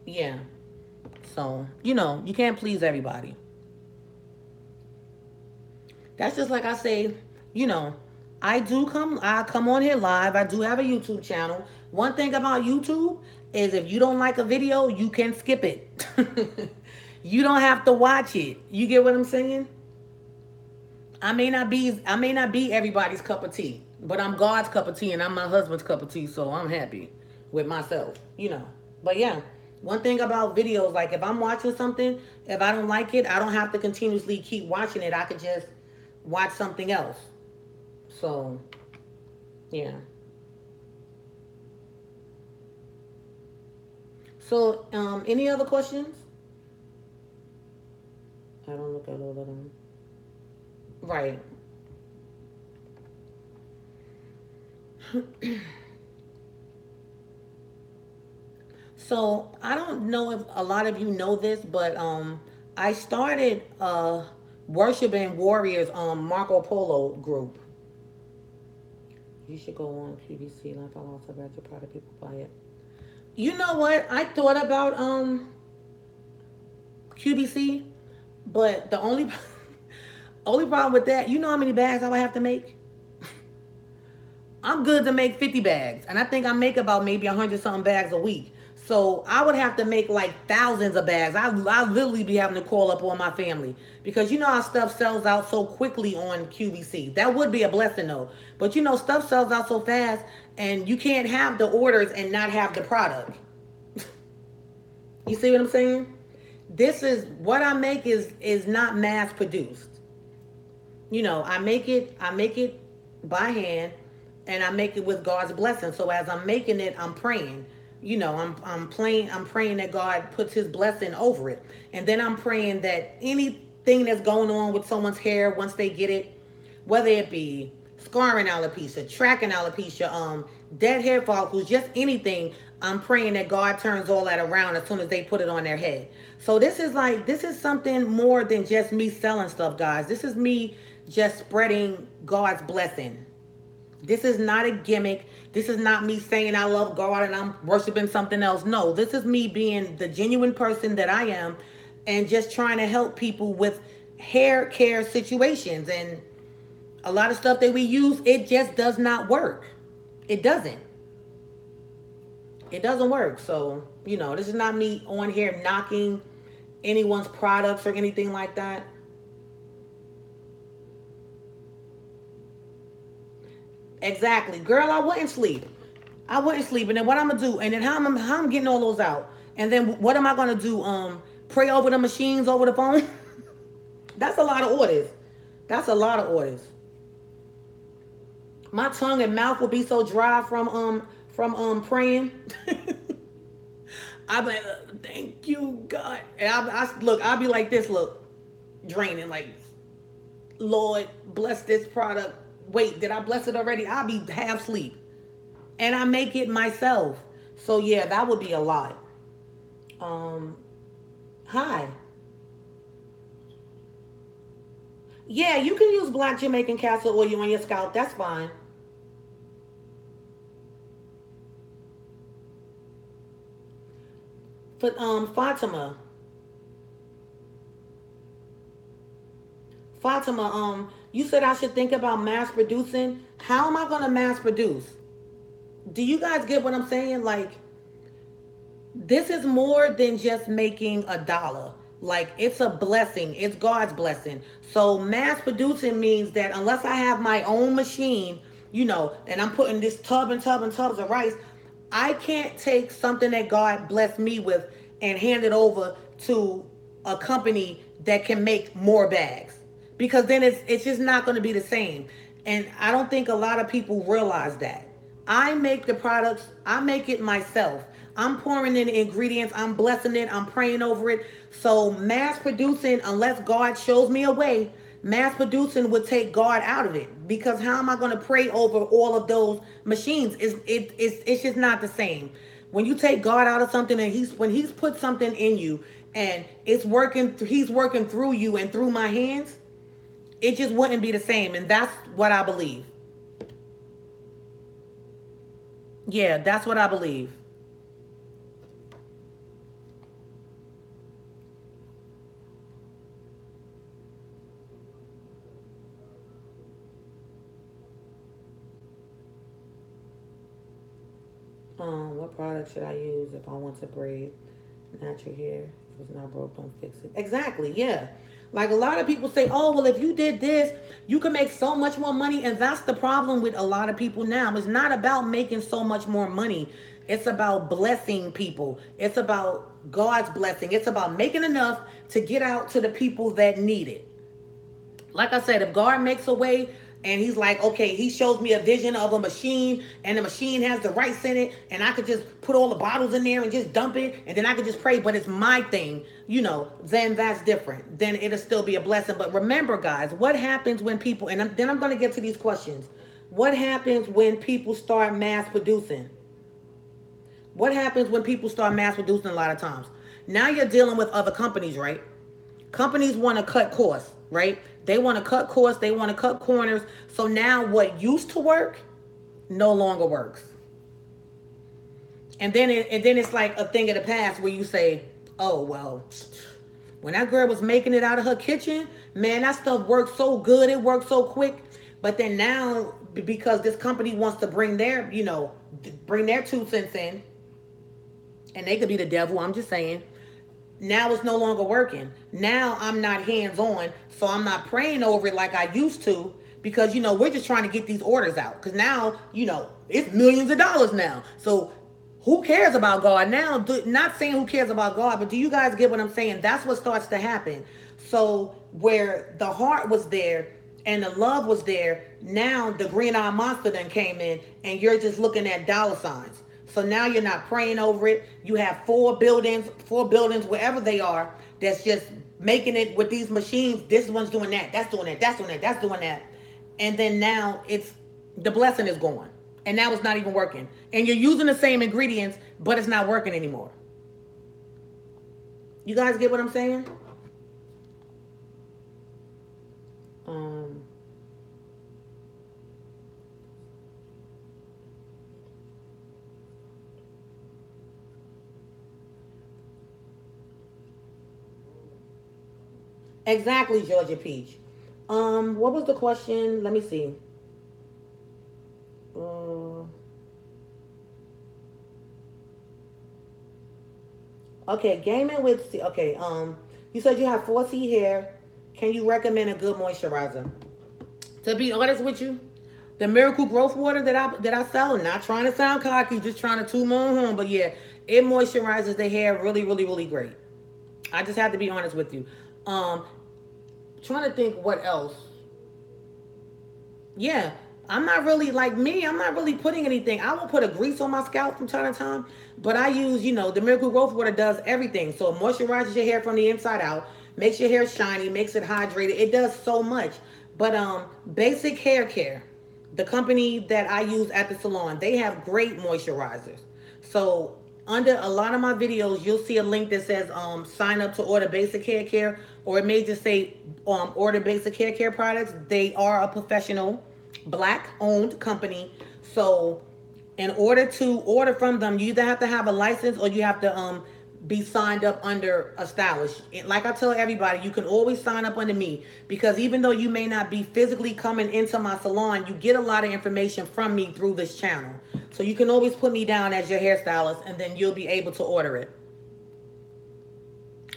Yeah. So, you can't please everybody. That's just like I say, you know, I come on here live. I do have a YouTube channel. One thing about YouTube is if you don't like a video, you can skip it. You don't have to watch it. You get what I'm saying? I may not be everybody's cup of tea, but I'm God's cup of tea and I'm my husband's cup of tea, so I'm happy with myself. But yeah, one thing about videos, like if I'm watching something, if I don't like it, I don't have to continuously keep watching it. I could just watch something else. So, yeah. So, any other questions? I don't look at all of them. Right. So I don't know if a lot of you know this, but I started worshiping warriors Marco Polo group. You should go on QVC. Like I also read your product, people buy it. You know what? I thought about QVC, but the only only problem with that, you know how many bags I would have to make? I'm good to make 50 bags, and I think I make about maybe 100 something bags a week. So I would have to make like thousands of bags. I literally be having to call up on my family because you know how stuff sells out so quickly on QVC. That would be a blessing though. But stuff sells out so fast, and you can't have the orders and not have the product. You see what I'm saying? This is what I make is not mass produced. I make it by hand, and I make it with God's blessing. So as I'm making it, I'm praying. I'm praying that God puts his blessing over it. And then I'm praying that anything that's going on with someone's hair once they get it, whether it be scarring alopecia, tracking alopecia, dead hair follicles, just anything, I'm praying that God turns all that around as soon as they put it on their head. So this is something more than just me selling stuff, guys. This is me just spreading God's blessing. This is not a gimmick. This is not me saying I love God and I'm worshiping something else. No, this is me being the genuine person that I am and just trying to help people with hair care situations. And a lot of stuff that we use, it just does not work. It doesn't. It doesn't work. So, this is not me on here knocking anyone's products or anything like that. Exactly. Girl, I wouldn't sleep. I wouldn't sleep. And then what I'm going to do, and then how I'm getting all those out. And then what am I going to do? Pray over the machines over the phone? That's a lot of orders. That's a lot of orders. My tongue and mouth will be so dry from praying. I'm like, thank you, God. And I'll be like this, look, draining, like, Lord, bless this product. Wait, did I bless it already? I'll be half asleep. And I make it myself. So yeah, that would be a lot. Hi. Yeah, you can use black Jamaican castor oil on your scalp. That's fine. But Fatima, you said I should think about mass producing. How am I gonna mass produce? Do you guys get what I'm saying? Like, this is more than just making a dollar. Like, it's a blessing. It's God's blessing. So mass producing means that unless I have my own machine, and I'm putting this tub and tubs of rice, I can't take something that God blessed me with and hand it over to a company that can make more bags. Because then it's just not going to be the same. And I don't think a lot of people realize that. I make the products. I make it myself. I'm pouring in the ingredients. I'm blessing it. I'm praying over it. So mass producing, unless God shows me a way, mass producing would take God out of it. Because how am I going to pray over all of those machines? It's just not the same. When you take God out of something and when he's put something in you and it's working, he's working through you and through my hands, it just wouldn't be the same. And that's what I believe. Yeah, that's what I believe. What product should I use if I want to braid natural hair? If it's not broke, don't fix it. Exactly, yeah. Like a lot of people say, oh, well, if you did this, you can make so much more money. And that's the problem with a lot of people now. It's not about making so much more money. It's about blessing people. It's about God's blessing. It's about making enough to get out to the people that need it. Like I said, if God makes a way and he's like, okay, he shows me a vision of a machine and the machine has the rice in it and I could just put all the bottles in there and just dump it and then I could just pray, but it's my thing, then that's different. Then it'll still be a blessing. But remember, guys, what happens when people, and then I'm going to get to these questions. What happens when people start mass producing? What happens when people start mass producing a lot of times? Now you're dealing with other companies, right? Companies want to cut costs, right? They want to cut costs. They want to cut corners. So now what used to work no longer works. And then it's like a thing of the past where you say, oh, well, when that girl was making it out of her kitchen, man, that stuff worked so good. It worked so quick. But then now, because this company wants to bring their 2 cents in, and they could be the devil, I'm just saying, now it's no longer working. Now I'm not hands-on, so I'm not praying over it like I used to, because, we're just trying to get these orders out. Because now, it's millions of dollars now. So who cares about God? Now, not saying who cares about God, but do you guys get what I'm saying? That's what starts to happen. So where the heart was there and the love was there, now the green-eyed monster then came in and you're just looking at dollar signs. So now you're not praying over it. You have four buildings, wherever they are, that's just making it with these machines. This one's doing that. That's doing that. That's doing that. That's doing that. And then now the blessing is gone. and now it's not even working. And you're using the same ingredients, but it's not working anymore. You guys get what I'm saying? Um, exactly, Georgia Peach. What was the question? Let me see. Uh, okay, gaming with okay. You said you have 4C hair. Can you recommend a good moisturizer? To be honest with you, the Miracle Growth Water that I sell, not trying to sound cocky, just trying to toot my own horn, but yeah, it moisturizes the hair really, really, really great. I just have to be honest with you. Um, Trying to think what else. Yeah, I'm not really like me. I'm not really putting anything. I will put a grease on my scalp from time to time, but I use, the Miracle Growth Water does everything. So it moisturizes your hair from the inside out, makes your hair shiny, makes it hydrated. It does so much. But Basic Hair Care, the company that I use at the salon, they have great moisturizers. So under a lot of my videos, you'll see a link that says sign up to order Basic Hair Care, or it may just say order Basic Hair Care products. They are a professional, black owned company. So in order to order from them, you either have to have a license or you have to be signed up under a stylist. Like I tell everybody, you can always sign up under me, because even though you may not be physically coming into my salon, you get a lot of information from me through this channel. So you can always put me down as your hairstylist, and then you'll be able to order it.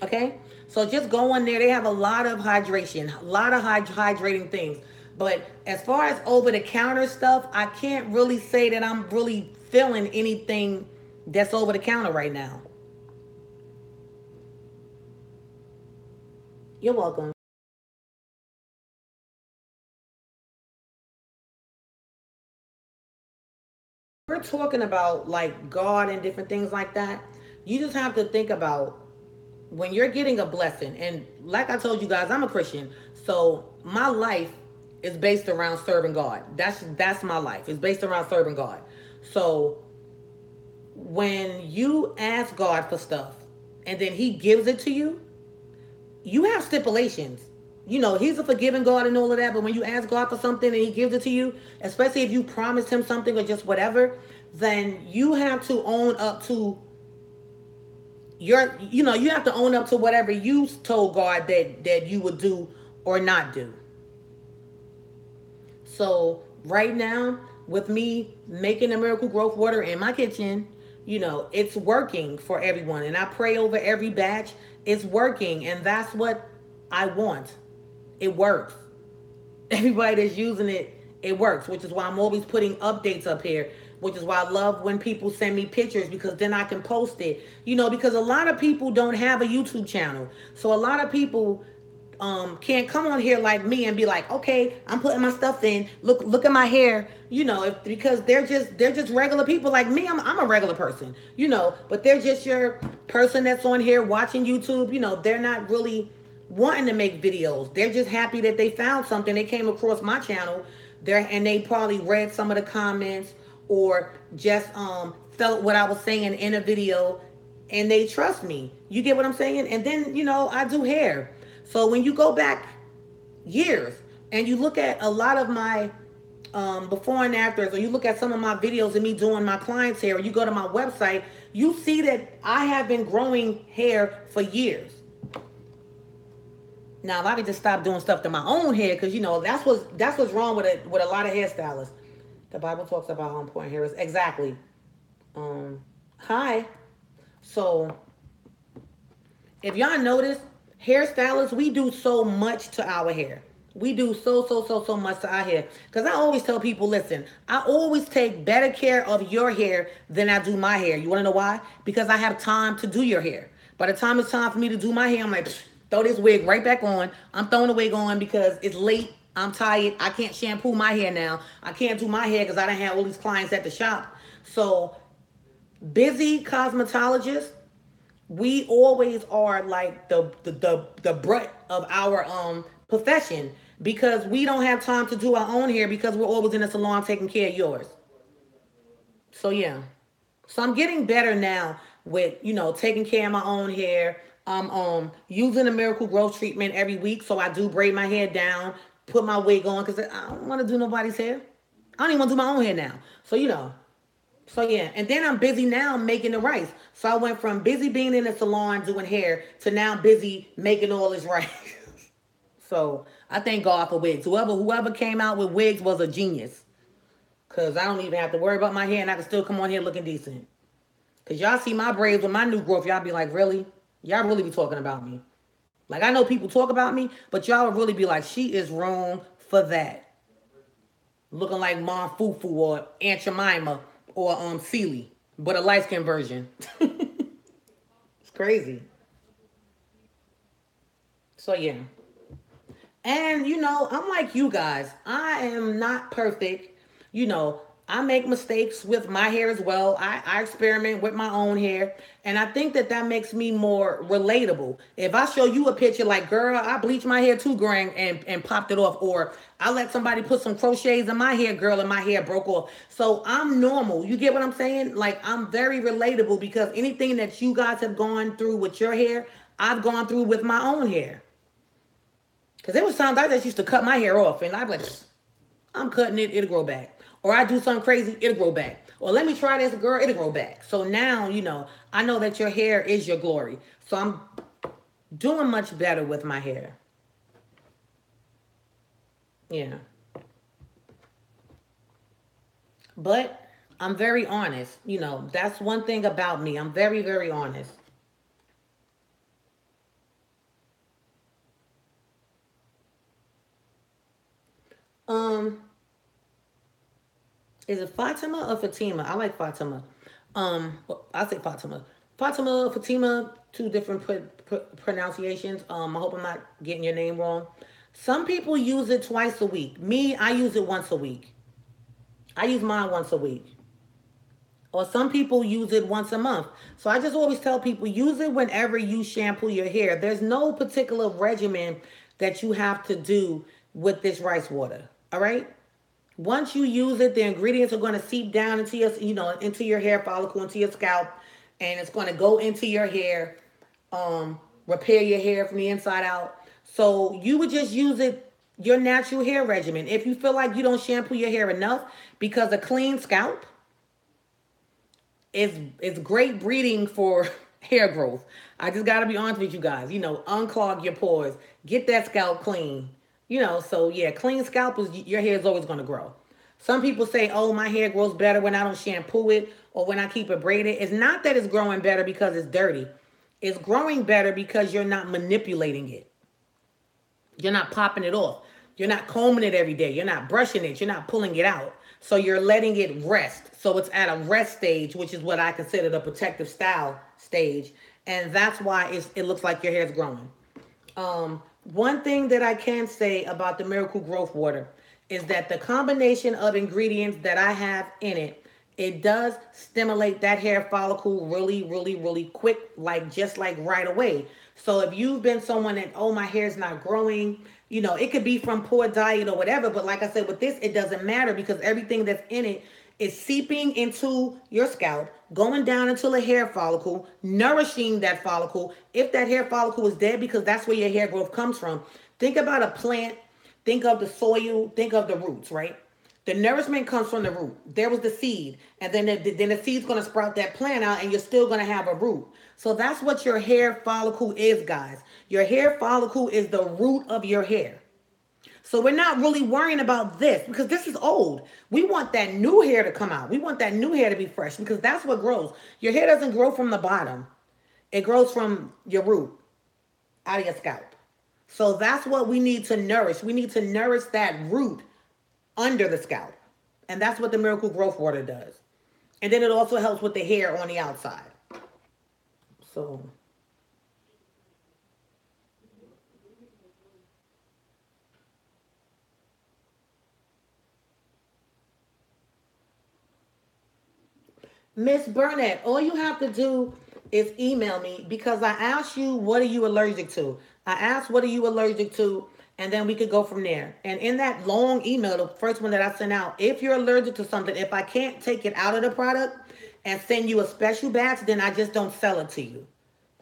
Okay? So just go on there. They have a lot of hydration, a lot of hydrating things. But as far as over-the-counter stuff, I can't really say that I'm really feeling anything that's over-the-counter right now. You're welcome. We're talking about like God and different things like that. You just have to think about when you're getting a blessing. And like I told you guys, I'm a Christian. So my life is based around serving God. That's my life. It's based around serving God. So when you ask God for stuff and then he gives it to you, you have stipulations. He's a forgiving God and all of that, but when you ask God for something and he gives it to you, especially if you promised him something or just whatever, then you have to own up to you have to own up to whatever you told God that you would do or not do. So right now, with me making the Miracle Growth Water in my kitchen, it's working for everyone. And I pray over every batch. It's working. And that's what I want. It works. Everybody that's using it, it works, which is why I'm always putting updates up here, which is why I love when people send me pictures, because then I can post it. Because a lot of people don't have a YouTube channel. So a lot of people can't come on here like me and be like, okay, I'm putting my stuff in. Look at my hair, because they're just regular people like me. I'm a regular person, but they're just your person that's on here watching YouTube. They're not really wanting to make videos. They're just happy that they found something. They came across my channel there and they probably read some of the comments or just felt what I was saying in a video, and they trust me. You get what I'm saying? And then, I do hair. So when you go back years and you look at a lot of my before and afters, or you look at some of my videos of me doing my clients' hair, or you go to my website, you see that I have been growing hair for years. Now, if I could just stop doing stuff to my own hair, because that's what's wrong with a lot of hairstylists. The Bible talks about how important hair is. Exactly. Hi. So if y'all notice, hairstylists, we do so much to our hair. We do so much to our hair. Because I always tell people, listen, I always take better care of your hair than I do my hair. You want to know why? Because I have time to do your hair. By the time it's time for me to do my hair, I'm like, throw this wig right back on. I'm throwing the wig on because it's late. I'm tired. I can't shampoo my hair now. I can't do my hair because I done had all these clients at the shop. So busy cosmetologists, we always are like the brunt of our profession, because we don't have time to do our own hair because we're always in the salon taking care of yours. So yeah. So I'm getting better now with, taking care of my own hair. I'm using the Miracle Growth treatment every week. So I do braid my hair down, put my wig on because I don't want to do nobody's hair. I don't even want to do my own hair now. So so yeah. And then I'm busy now making the rice. So I went from busy being in the salon doing hair to now busy making all this rice. So I thank God for wigs. Whoever came out with wigs was a genius. Cause I don't even have to worry about my hair and I can still come on here looking decent. Cause y'all see my braids with my new growth, y'all be like, really? Y'all really be talking about me. Like I know people talk about me, but y'all would really be like, she is wrong for that. Looking like Mom Fufu or Aunt Jemima or Sealy, but a light skin version. It's crazy. So yeah. And I'm like you guys. I am not perfect. You know, I make mistakes with my hair as well. I experiment with my own hair. And I think that that makes me more relatable. If I show you a picture like, girl, I bleached my hair too, grand, and popped it off. Or I let somebody put some crochets in my hair, girl, and my hair broke off. So I'm normal. You get what I'm saying? Like, I'm very relatable because anything that you guys have gone through with your hair, I've gone through with my own hair. Because there was times I just used to cut my hair off and I'd be like, I'm cutting it, it'll grow back. Or I do something crazy, it'll grow back. Or let me try this, girl, it'll grow back. So now, I know that your hair is your glory. So I'm doing much better with my hair. Yeah. But I'm very honest. That's one thing about me. I'm very, very honest. Um, Is it Fatima or Fatima? I like Fatima. Well, I say Fatima. Fatima, Fatima, two different pronunciations. I hope I'm not getting your name wrong. Some people use it twice a week. Me, I use it once a week. I use mine once a week. Or some people use it once a month. So I just always tell people use it whenever you shampoo your hair. There's no particular regimen that you have to do with this rice water. All right? Once you use it, the ingredients are going to seep down into into your hair follicle, into your scalp, and it's going to go into your hair, repair your hair from the inside out. So you would just use it your natural hair regimen. If you feel like you don't shampoo your hair enough, because a clean scalp is great breeding for hair growth. I just got to be honest with you guys. Unclog your pores, get that scalp clean. So yeah, clean scalp is your hair is always going to grow. Some people say, "Oh, my hair grows better when I don't shampoo it or when I keep it braided." It's not that it's growing better because it's dirty. It's growing better because you're not manipulating it. You're not popping it off. You're not combing it every day. You're not brushing it. You're not pulling it out. So you're letting it rest. So it's at a rest stage, which is what I consider the protective style stage. And that's why it looks like your hair is growing. One thing that I can say about the Miracle Growth Water is that the combination of ingredients that I have in it, it does stimulate that hair follicle really, really, really quick, like just like right away. So if you've been someone that, oh, my hair's not growing, it could be from poor diet or whatever. But like I said, with this, it doesn't matter because everything that's in it is seeping into your scalp, going down into the hair follicle, nourishing that follicle. If that hair follicle is dead, because that's where your hair growth comes from. Think about a plant. Think of the soil. Think of the roots, right? The nourishment comes from the root. There was the seed. And then the seed's going to sprout that plant out and you're still going to have a root. So that's what your hair follicle is, guys. Your hair follicle is the root of your hair. So we're not really worrying about this because this is old. We want that new hair to come out. We want that new hair to be fresh because that's what grows. Your hair doesn't grow from the bottom. It grows from your root, out of your scalp. So that's what we need to nourish. We need to nourish that root under the scalp. And that's what the Miracle Growth Water does. And then it also helps with the hair on the outside. So Miss Burnett, all you have to do is email me because I asked you, what are you allergic to? I asked, what are you allergic to? and then we could go from there. And in that long email, the first one that I sent out, if you're allergic to something, if I can't take it out of the product and send you a special batch, then I just don't sell it to you.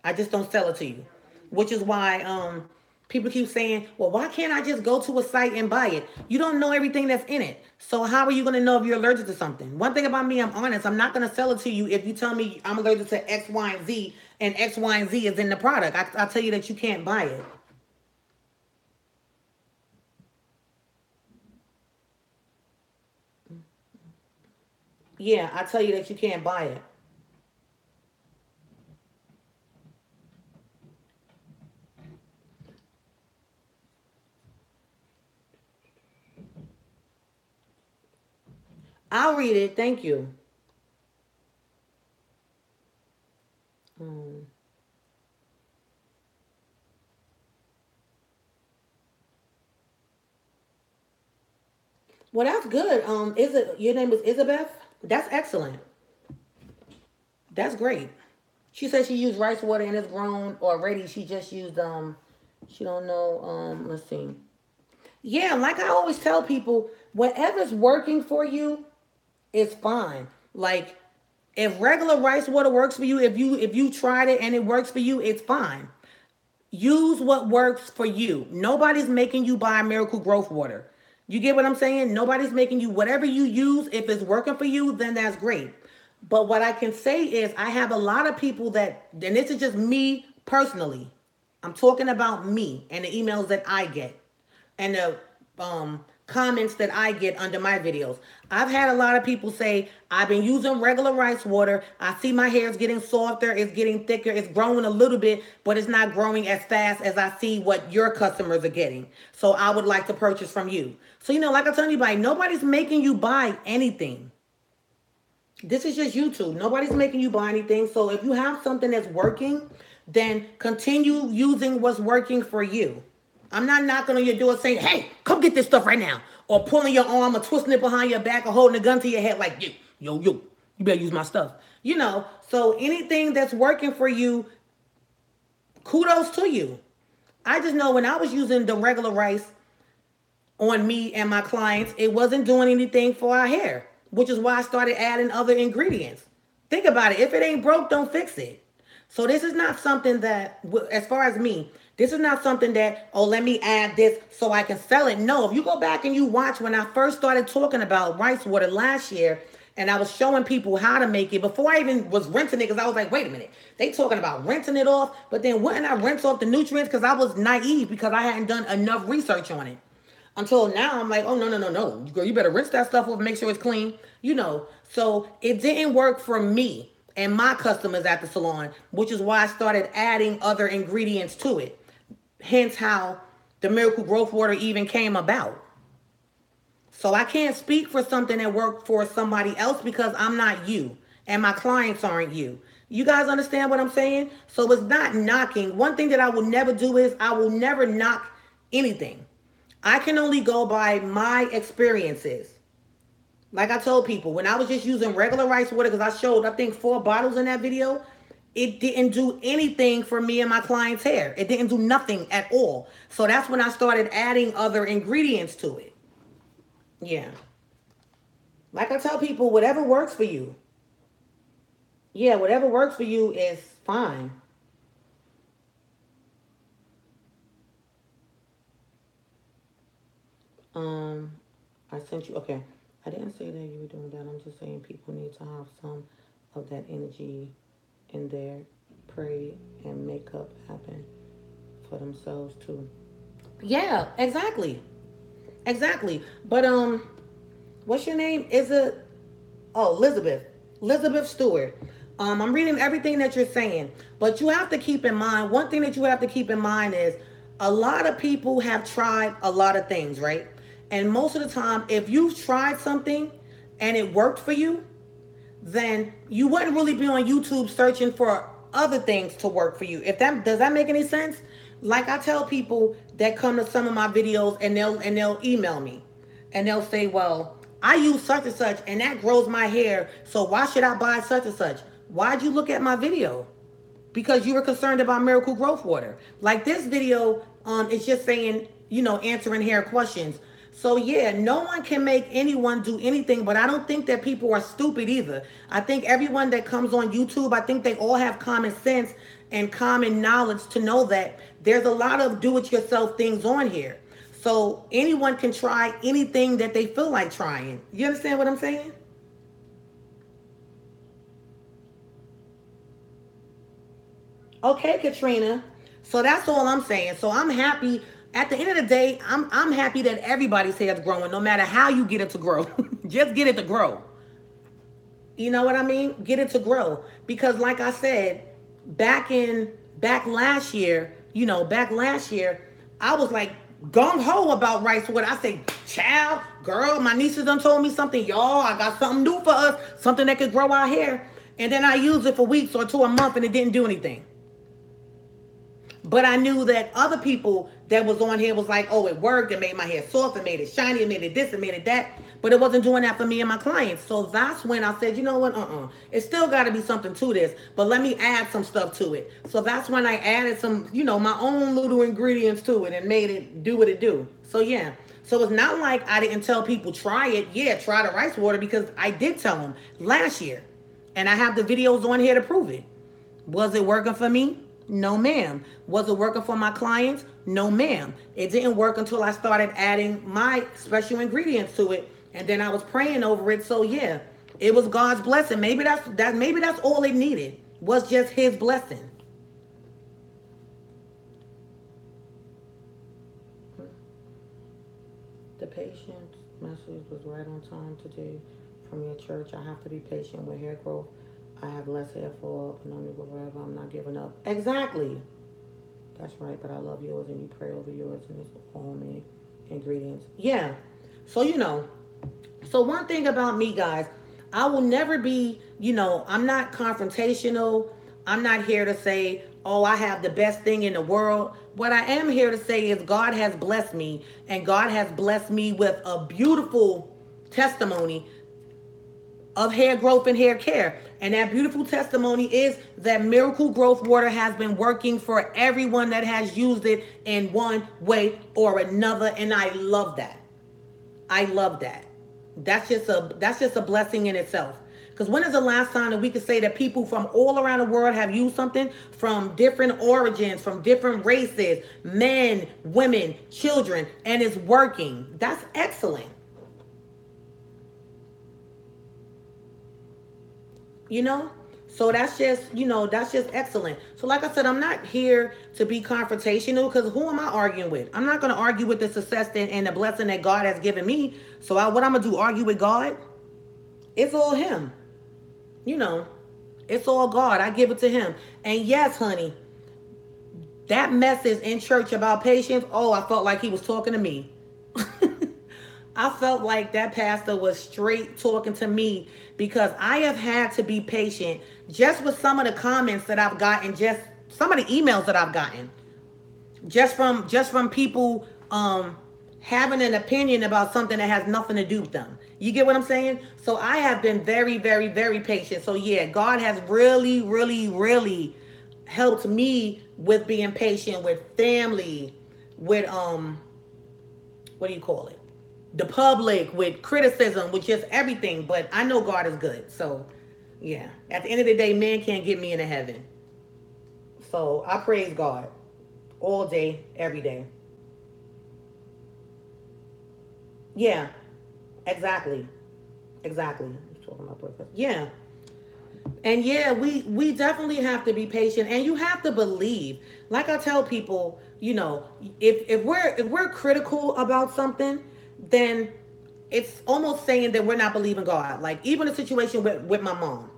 I just don't sell it to you. Which is why people keep saying, well, why can't I just go to a site and buy it? You don't know everything that's in it. So how are you going to know if you're allergic to something? One thing about me, I'm honest. I'm not going to sell it to you if you tell me I'm allergic to X, Y, and Z, and X, Y, and Z is in the product. I'll tell you that you can't buy it. Yeah, I tell you that you can't buy it. I'll read it. Thank you. Um, well, that's good. Is it your name is Isabeth? That's excellent. That's great. She said she used rice water and it's grown already. She just used she don't know, let's see. Yeah, like I always tell people, whatever's working for you is fine. Like if regular rice water works for you, if you tried it and it works for you, it's fine. Use what works for you. Nobody's making you buy Miracle Growth Water. You get what I'm saying? Nobody's making you, whatever you use, if it's working for you, then that's great. But what I can say is I have a lot of people that, and this is just me personally. I'm talking about me and the emails that I get and the comments that I get under my videos. I've had a lot of people say, I've been using regular rice water. I see my hair is getting softer. It's getting thicker. It's growing a little bit, but it's not growing as fast as I see what your customers are getting. So I would like to purchase from you. So, like I tell anybody, nobody's making you buy anything. This is just YouTube. Nobody's making you buy anything. So if you have something that's working, then continue using what's working for you. I'm not knocking on your door saying, hey, come get this stuff right now. Or pulling your arm or twisting it behind your back or holding a gun to your head like, yo, you better use my stuff. So anything that's working for you, kudos to you. I just know when I was using the regular rice on me and my clients, it wasn't doing anything for our hair, which is why I started adding other ingredients. Think about it. If it ain't broke, don't fix it. So this is not something that, as far as me, this is not something that, oh, let me add this so I can sell it. No, if you go back and you watch when I first started talking about rice water last year, and I was showing people how to make it before I even was rinsing it, because I was like, wait a minute, they talking about rinsing it off, but then wouldn't I rinse off the nutrients? Because I was naive because I hadn't done enough research on it. Until now, I'm like, oh, no. Girl, you better rinse that stuff off and make sure it's clean. So it didn't work for me and my customers at the salon, which is why I started adding other ingredients to it. Hence how the Miracle Growth Water even came about. So I can't speak for something that worked for somebody else because I'm not you and my clients aren't you. You guys understand what I'm saying? So it's not knocking. One thing that I will never do is I will never knock anything. I can only go by my experiences. Like I told people, when I was just using regular rice water, because I showed, I think, 4 bottles in that video, it didn't do anything for me and my client's hair. It didn't do nothing at all. So that's when I started adding other ingredients to it. Yeah. Like I tell people, whatever works for you. Yeah, whatever works for you is fine. Um, I sent you, okay. I didn't say that you were doing that. I'm just saying people need to have some of that energy in their pray and makeup happen for themselves too. Yeah, exactly. Exactly. But what's your name? Is it Elizabeth. Elizabeth Stewart. I'm reading everything that you're saying. But you have to keep in mind, one thing that you have to keep in mind is a lot of people have tried a lot of things, right? And most of the time, if you've tried something and it worked for you, then you wouldn't really be on YouTube searching for other things to work for you. If that does that make any sense? Like I tell people that come to some of my videos and they'll email me and they'll say, well, I use such and such and that grows my hair, so why should I buy such and such? Why'd you look at my video? Because you were concerned about Miracle Growth Water. Like this video, it's just saying answering hair questions. So yeah, no one can make anyone do anything, but I don't think that people are stupid either. I think everyone that comes on YouTube, I think they all have common sense and common knowledge to know that there's a lot of do-it-yourself things on here. So anyone can try anything that they feel like trying. You understand what I'm saying? Okay, Katrina. So that's all I'm saying. So I'm happy. At the end of the day, I'm happy that everybody's hair is growing, no matter how you get it to grow. Just get it to grow. You know what I mean? Get it to grow. Because like I said, back last year, I was like gung ho about rice water. I say, child, girl, my nieces done told me something, y'all. I got something new for us, something that could grow our hair. And then I used it for weeks or to a month and it didn't do anything. But I knew that other people that was on here was like, oh, it worked. It made my hair soft. It made it shiny. It made it this. It made it that. But it wasn't doing that for me and my clients. So that's when I said, you know what? It still got to be something to this. But let me add some stuff to it. So that's when I added some, my own little ingredients to it and made it do what it do. So yeah. So it's not like I didn't tell people, try it. Yeah, try the rice water, because I did tell them last year. And I have the videos on here to prove it. Was it working for me? No, ma'am. Was it working for my clients? No, ma'am. It didn't work until I started adding my special ingredients to it, and then I was praying over it. So yeah, it was God's blessing. Maybe that's all it needed, was just His blessing. The patient message was right on time today from your church. I have to be patient with hair growth. I have less hair fall, and I'm not giving up. Exactly. That's right, but I love yours and you pray over yours and it's all me ingredients. Yeah. So, so one thing about me, guys, I will never be, I'm not confrontational. I'm not here to say, oh, I have the best thing in the world. What I am here to say is God has blessed me, and God has blessed me with a beautiful testimony of hair growth and hair care. And that beautiful testimony is that Miracle Growth Water has been working for everyone that has used it in one way or another. And I love that. I love that. That's just a blessing in itself. Because when is the last time that we could say that people from all around the world have used something from different origins, from different races, men, women, children, and it's working? That's excellent. So that's just excellent. So like I said, I'm not here to be confrontational, because who am I arguing with? I'm not going to argue with the success and the blessing that God has given me. So what I'm going to do, argue with God? It's all Him. It's all God. I give it to Him. And yes, honey, that message in church about patience, oh, I felt like he was talking to me. I felt like that pastor was straight talking to me, because I have had to be patient just with some of the comments that I've gotten, just some of the emails that I've gotten, just from people having an opinion about something that has nothing to do with them. You get what I'm saying? So I have been very, very, very patient. So yeah, God has really, really, really helped me with being patient with family, with what do you call it? The public, with criticism, with just everything. But I know God is good. So yeah, at the end of the day, man can't get me into heaven. So I praise God all day, every day. Yeah, exactly. Exactly. I'm talking about breakfast. Yeah. And yeah, we definitely have to be patient, and you have to believe. Like I tell people, if we're critical about something, then it's almost saying that we're not believing God. Like even a situation with my mom.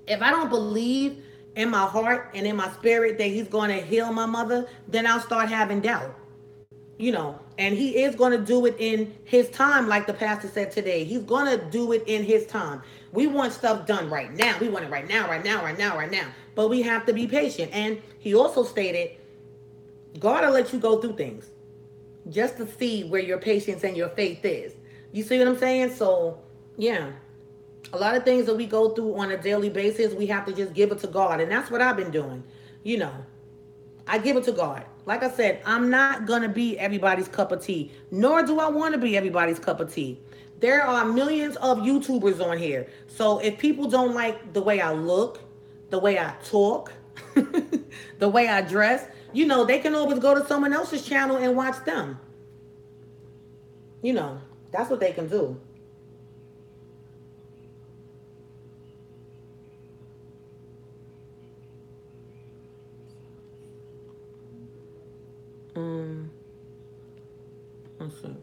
If I don't believe in my heart and in my spirit that He's going to heal my mother, then I'll start having doubt. And He is going to do it in His time, like the pastor said today. He's going to do it in His time. We want stuff done right now. We want it right now, right now, right now, right now. But we have to be patient. And He also stated, God will let you go through things just to see where your patience and your faith is. You see what I'm saying? So, yeah. A lot of things that we go through on a daily basis, we have to just give it to God. And that's what I've been doing. I give it to God. like I said, I'm not going to be everybody's cup of tea, nor do I want to be everybody's cup of tea. There are millions of YouTubers on here. So if people don't like the way I look, the way I talk, the way I dress, you know, they can always go to someone else's channel and watch them. You know, that's what they can do. Um, let's see.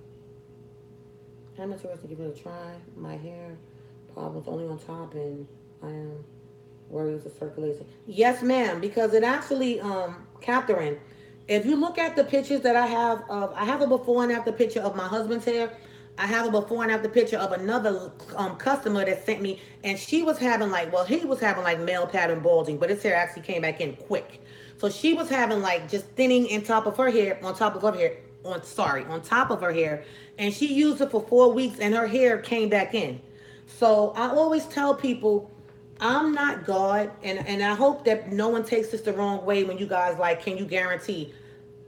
I'm interested to give it a try. My hair problems only on top, and I am worries of circulation. Yes, ma'am, because it actually, Catherine, if you look at the pictures that I have a before and after picture of my husband's hair. I have a before and after picture of another customer that sent me, and she was having like, well, he was having like male pattern balding, but his hair actually came back in quick. So she was having like just thinning in top of her hair, on top of her hair, on top of her hair, and she used it for 4 weeks, and her hair came back in. So I always tell people I'm not God, and I hope that no one takes this the wrong way when you guys like, can you guarantee?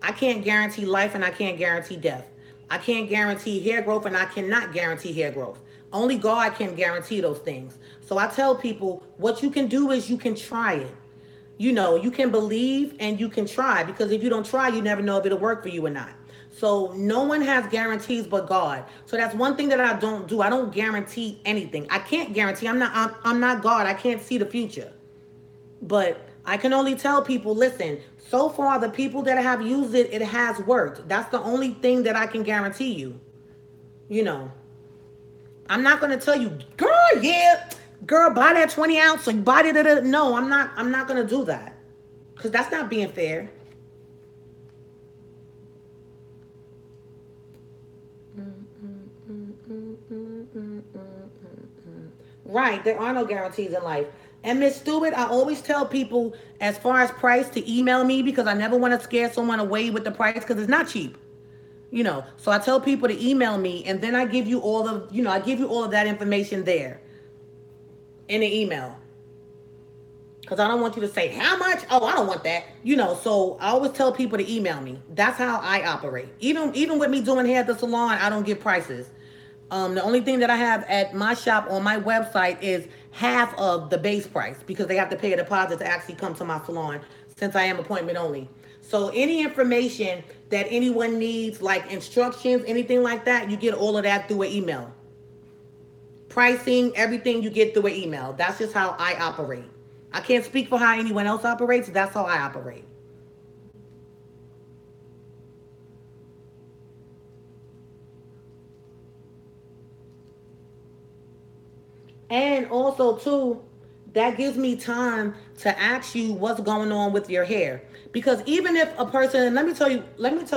I can't guarantee life and I can't guarantee death. I can't guarantee hair growth and I cannot guarantee hair growth. Only God can guarantee those things. So I tell people what you can do is you can try it. You know, you can believe and you can try, because if you don't try, you never know if it'll work for you or not. So no one has guarantees but God. So that's one thing that I don't do. I don't guarantee anything. I can't guarantee. I'm not God. I can't see the future. But I can only tell people, listen, so far the people that have used it, it has worked. That's the only thing that I can guarantee you. You know, I'm not going to tell you, girl, yeah, girl, buy that 20 ounce or buy that. No, I'm not going to do that, because that's not being fair. Right, there are no guarantees in life. And Miss Stewart, I always tell people, as far as price, to email me, because I never want to scare someone away with the price, because it's not cheap. You know, so I tell people to email me, and then I give you all of, I give you all of that information there in the email. Because I don't want you to say, how much? Oh, I don't want that. You know, so I always tell people to email me. That's how I operate. Even with me doing hair at the salon, I don't give prices. The only thing that I have at my shop on my website is half of the base price, because they have to pay a deposit to actually come to my salon, since I am appointment only. So any information that anyone needs, like instructions, anything like that, you get all of that through an email. Pricing, everything you get through an email. That's just how I operate. I can't speak for how anyone else operates. That's how I operate. And also too, that gives me time to ask you what's going on with your hair. Because even if a person, let me tell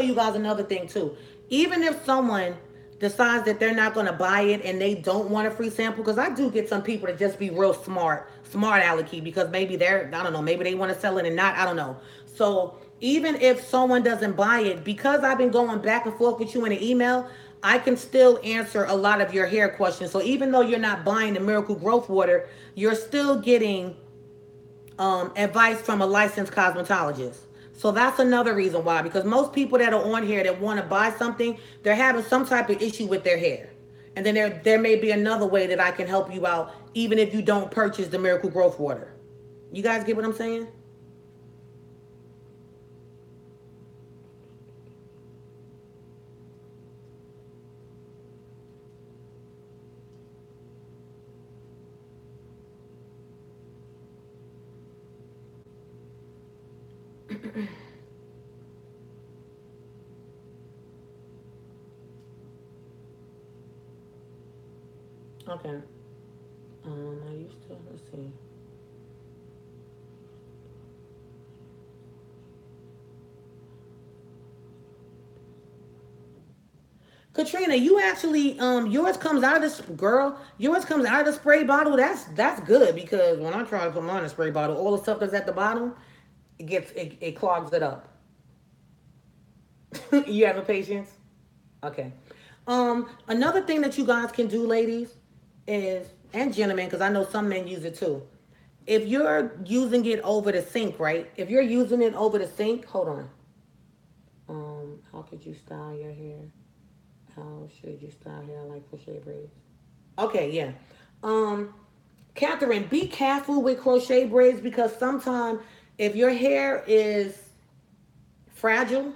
you guys another thing too. Even if someone decides that they're not going to buy it and they don't want a free sample, because I do get some people to just be real smart alecky, because maybe I don't know, maybe they want to sell it and not, I don't know. So even if someone doesn't buy it, because I've been going back and forth with you in an email, I can still answer a lot of your hair questions. So even though you're not buying the Miracle Growth Water, you're still getting advice from a licensed cosmetologist. So that's another reason why, because most people that are on here that want to buy something, they're having some type of issue with their hair. And then there may be another way that I can help you out, even if you don't purchase the Miracle Growth Water. You guys get what I'm saying? Okay. I used to, let's see. Katrina, you actually, yours comes out of this, girl, yours comes out of the spray bottle. That's good, because when I try to put mine in a spray bottle, all the stuff that's at the bottom, it clogs it up. You have a patience? Okay. Another thing that you guys can do, ladies, is, and gentlemen, because I know some men use it too. If you're using it over the sink, right? If you're using it over the sink, hold on. How could you style your hair? How should you style hair like crochet braids? Okay, yeah. Um, Catherine, be careful with crochet braids because sometimes if your hair is fragile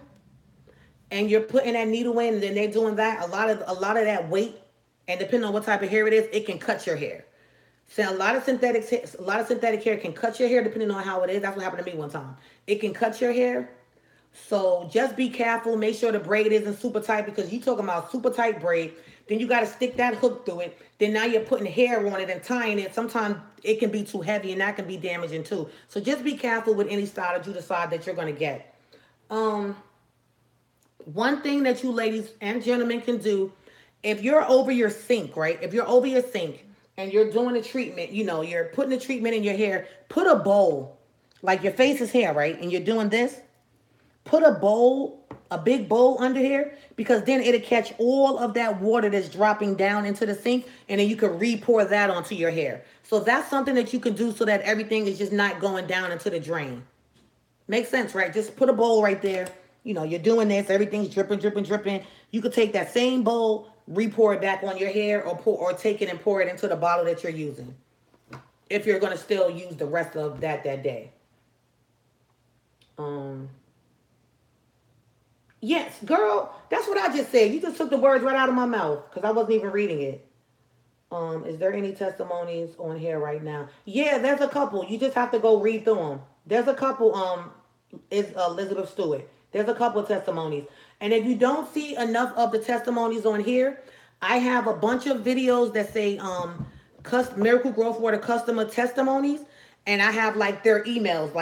and you're putting that needle in and then they're doing that, a lot of that weight, and depending on what type of hair it is, it can cut your hair. So a lot of synthetic hair can cut your hair depending on how it is. That's what happened to me one time. It can cut your hair. So just be careful. Make sure the braid isn't super tight because you talking about super tight braid. Then you got to stick that hook through it. Then now you're putting hair on it and tying it. Sometimes it can be too heavy and that can be damaging too. So just be careful with any style that you decide that you're going to get. Um, One thing that you ladies and gentlemen can do, if you're over your sink, right? If you're over your sink and you're doing a treatment, you're putting a treatment in your hair, put a bowl, like your face is hair, right? And you're doing this, put a big bowl under here, because then it'll catch all of that water that's dropping down into the sink, and then you can re-pour that onto your hair. So that's something that you can do so that everything is just not going down into the drain. Makes sense, right? Just put a bowl right there. You're doing this, everything's dripping, dripping, dripping. You could take that same bowl, re-pour it back on your hair, or take it and pour it into the bottle that you're using, if you're going to still use the rest of that day. Yes, girl, that's what I just said. You just took the words right out of my mouth because I wasn't even reading it. Is there any testimonies on here right now? Yeah, there's a couple. You just have to go read through them. There's a couple. Is Elizabeth Stewart. There's a couple of testimonies. And if you don't see enough of the testimonies on here, I have a bunch of videos that say Miracle Growth Water customer testimonies, and I have like their emails,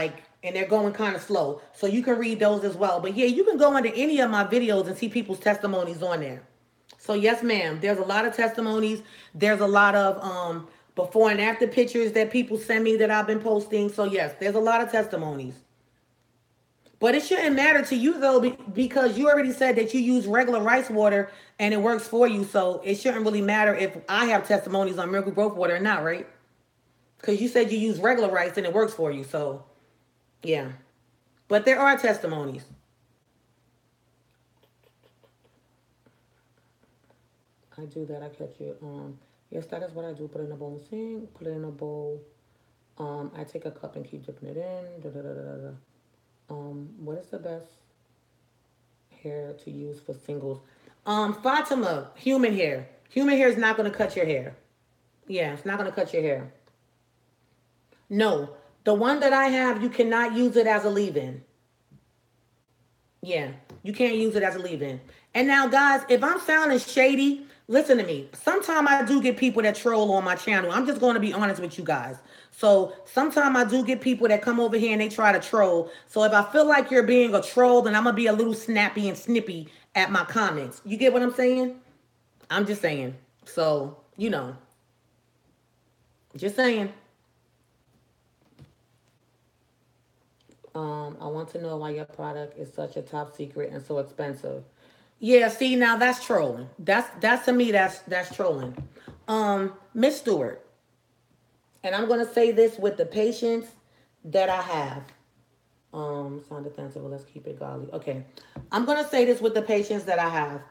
and they're going kind of slow. So you can read those as well. But yeah, you can go into any of my videos and see people's testimonies on there. So yes, ma'am, there's a lot of testimonies. There's a lot of before and after pictures that people send me that I've been posting. So yes, there's a lot of testimonies. But it shouldn't matter to you though, because you already said that you use regular rice water and it works for you. So it shouldn't really matter if I have testimonies on Miracle Growth Water or not, right? Because you said you use regular rice and it works for you. So yeah. But there are testimonies. I do that. I catch it. Yes, that is what I do. Put it in a bowl and sink. Put it in a bowl. I take a cup and keep dipping it in. Da, da, da, da, da. What is the best hair to use for singles? Fatima, human hair. Human hair is not going to cut your hair. Yeah, it's not going to cut your hair. No, the one that I have, you cannot use it as a leave-in. Yeah, you can't use it as a leave-in. And now, guys, if I'm sounding shady, listen to me. Sometimes I do get people that troll on my channel. I'm just going to be honest with you guys. So sometimes I do get people that come over here and they try to troll. So if I feel like you're being a troll, then I'm going to be a little snappy and snippy at my comments. You get what I'm saying? I'm just saying. So, just saying. I want to know why your product is such a top secret and so expensive. Yeah, see, now that's trolling. That's to me, that's trolling. Miss Stewart, and I'm gonna say this with the patience that I have. Sound defensive, but let's keep it godly. Okay. I'm gonna say this with the patience that I have.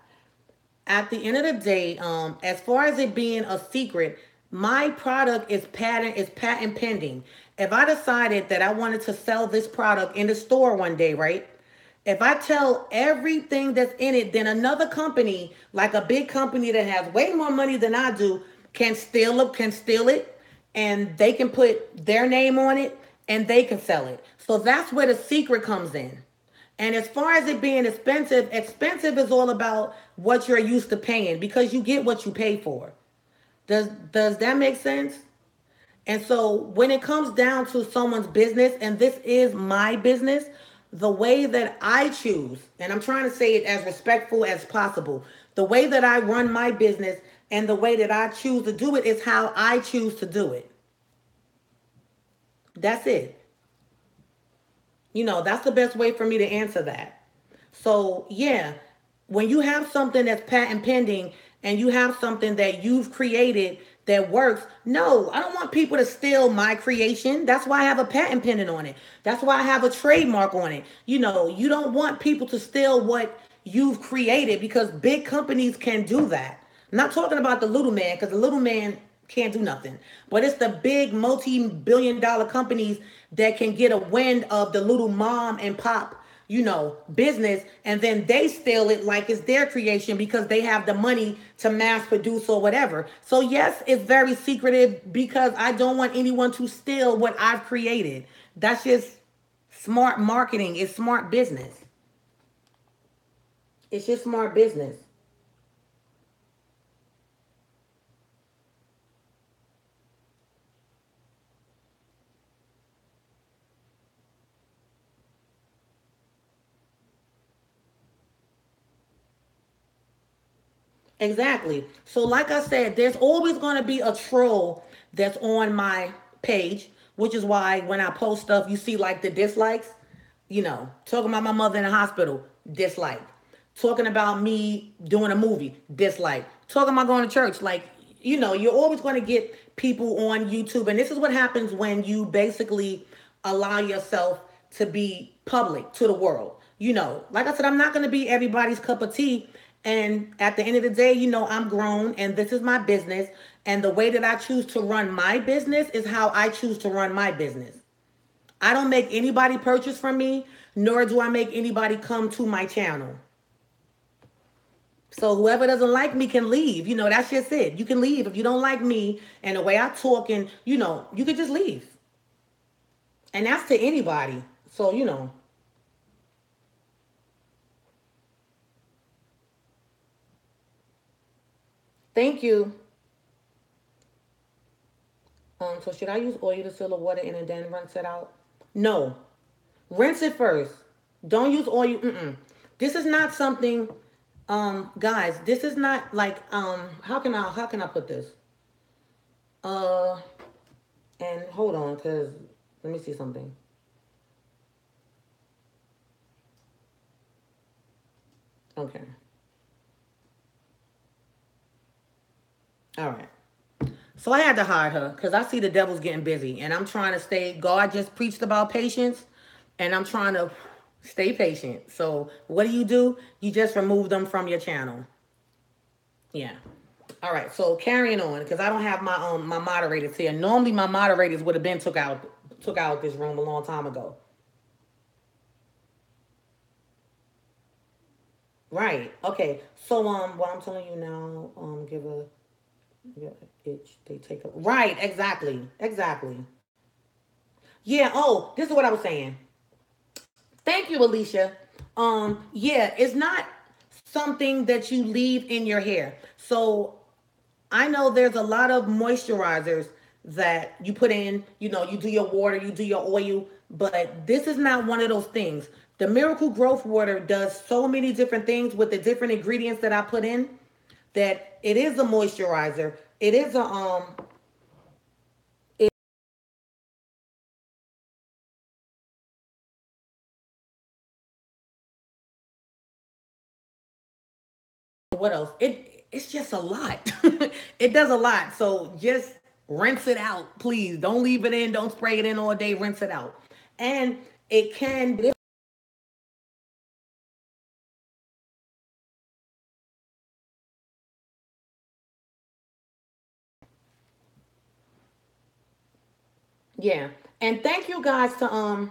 At the end of the day, as far as it being a secret, my product is patent pending. If I decided that I wanted to sell this product in the store one day, right? If I tell everything that's in it, then another company, like a big company that has way more money than I do, can steal it, and they can put their name on it, and they can sell it. So that's where the secret comes in. And as far as it being expensive is all about what you're used to paying, because you get what you pay for. Does that make sense? And so when it comes down to someone's business, and this is my business, the way that I choose, and I'm trying to say it as respectful as possible, the way that I run my business and the way that I choose to do it is how I choose to do it. That's it. That's the best way for me to answer that. So yeah, when you have something that's patent pending and you have something that you've created that works, no, I don't want people to steal my creation. That's why I have a patent pending on it. That's why I have a trademark on it. You don't want people to steal what you've created, because big companies can do that. I'm not talking about the little man, because the little man can't do nothing. But it's the big multi-billion-dollar companies that can get a wind of the little mom and pop, business, and then they steal it like it's their creation because they have the money to mass produce or whatever. So yes, it's very secretive because I don't want anyone to steal what I've created. That's just smart marketing. It's smart business. It's just smart business. Exactly. So, like I said, there's always going to be a troll that's on my page, which is why when I post stuff, you see like the dislikes. Talking about my mother in the hospital, dislike. Talking about me doing a movie, dislike. Talking about going to church, like, you're always going to get people on YouTube. And this is what happens when you basically allow yourself to be public to the world. Like I said, I'm not going to be everybody's cup of tea. And at the end of the day, I'm grown and this is my business. And the way that I choose to run my business is how I choose to run my business. I don't make anybody purchase from me, nor do I make anybody come to my channel. So whoever doesn't like me can leave. That's just it. You can leave if you don't like me and the way I talk, and you could just leave. And that's to anybody. So, thank you. So should I use oil to seal the water in and then rinse it out? No. Rinse it first. Don't use oil. This is not something, guys. This is not like how can I put this? Uh, and hold on, cause let me see something. Okay. All right. So I had to hide her because I see the devil's getting busy, and I'm trying to stay. God just preached about patience, and I'm trying to stay patient. So what do? You just remove them from your channel. Yeah. All right. So carrying on, because I don't have my moderators here. Normally my moderators would have been took out this room a long time ago. Right. Okay. So what I'm telling you now, give a yeah, itch. They take a right. Exactly. Exactly. Yeah. Oh, this is what I was saying. Thank you, Alicia. Yeah, it's not something that you leave in your hair. So I know there's a lot of moisturizers that you put in, you do your water, you do your oil, but this is not one of those things. The Miracle Growth Water does so many different things with the different ingredients that I put in that it is a moisturizer. It is a it, what else? It's just a lot. It does a lot. So just rinse it out, please. Don't leave it in. Don't spray it in all day. Rinse it out. And it can. Yeah. And thank you guys to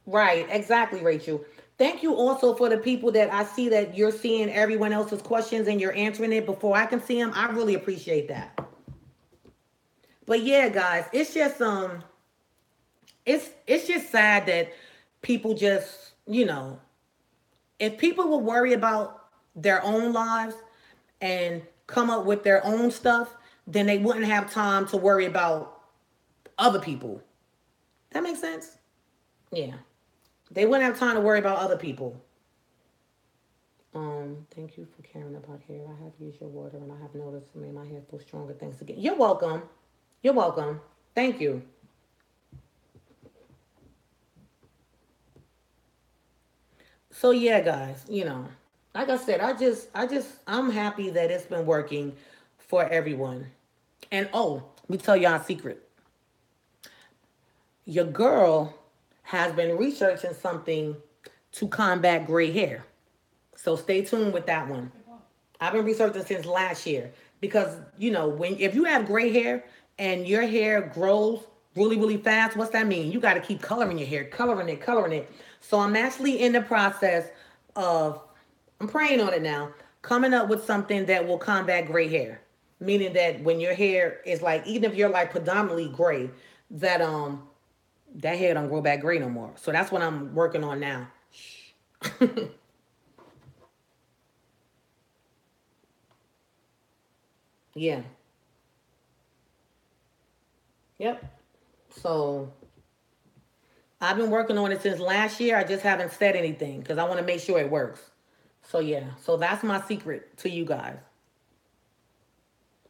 right, exactly, Rachel. Thank you also for the people that I see that you're seeing everyone else's questions and you're answering it before I can see them. I really appreciate that. But yeah, guys, it's just sad that people just, if people would worry about their own lives and come up with their own stuff, then they wouldn't have time to worry about other people. That makes sense? Yeah. They wouldn't have time to worry about other people. Thank you for caring about hair. I have used your water and I have noticed it made my hair feel stronger. Thanks again. You're welcome. You're welcome. Thank you. So yeah, guys, like I said, I'm happy that it's been working for everyone. And oh, let me tell y'all a secret. Your girl has been researching something to combat gray hair. So stay tuned with that one. I've been researching since last year because when if you have gray hair and your hair grows really really fast, what's that mean? You got to keep coloring your hair, coloring it. So I'm actually in the process of I'm praying on it now, coming up with something that will combat gray hair. Meaning that when your hair is like, even if you're like predominantly gray, that that hair don't grow back gray no more. So that's what I'm working on now. Yeah. Yep. So I've been working on it since last year. I just haven't said anything because I want to make sure it works. So yeah. So that's my secret to you guys.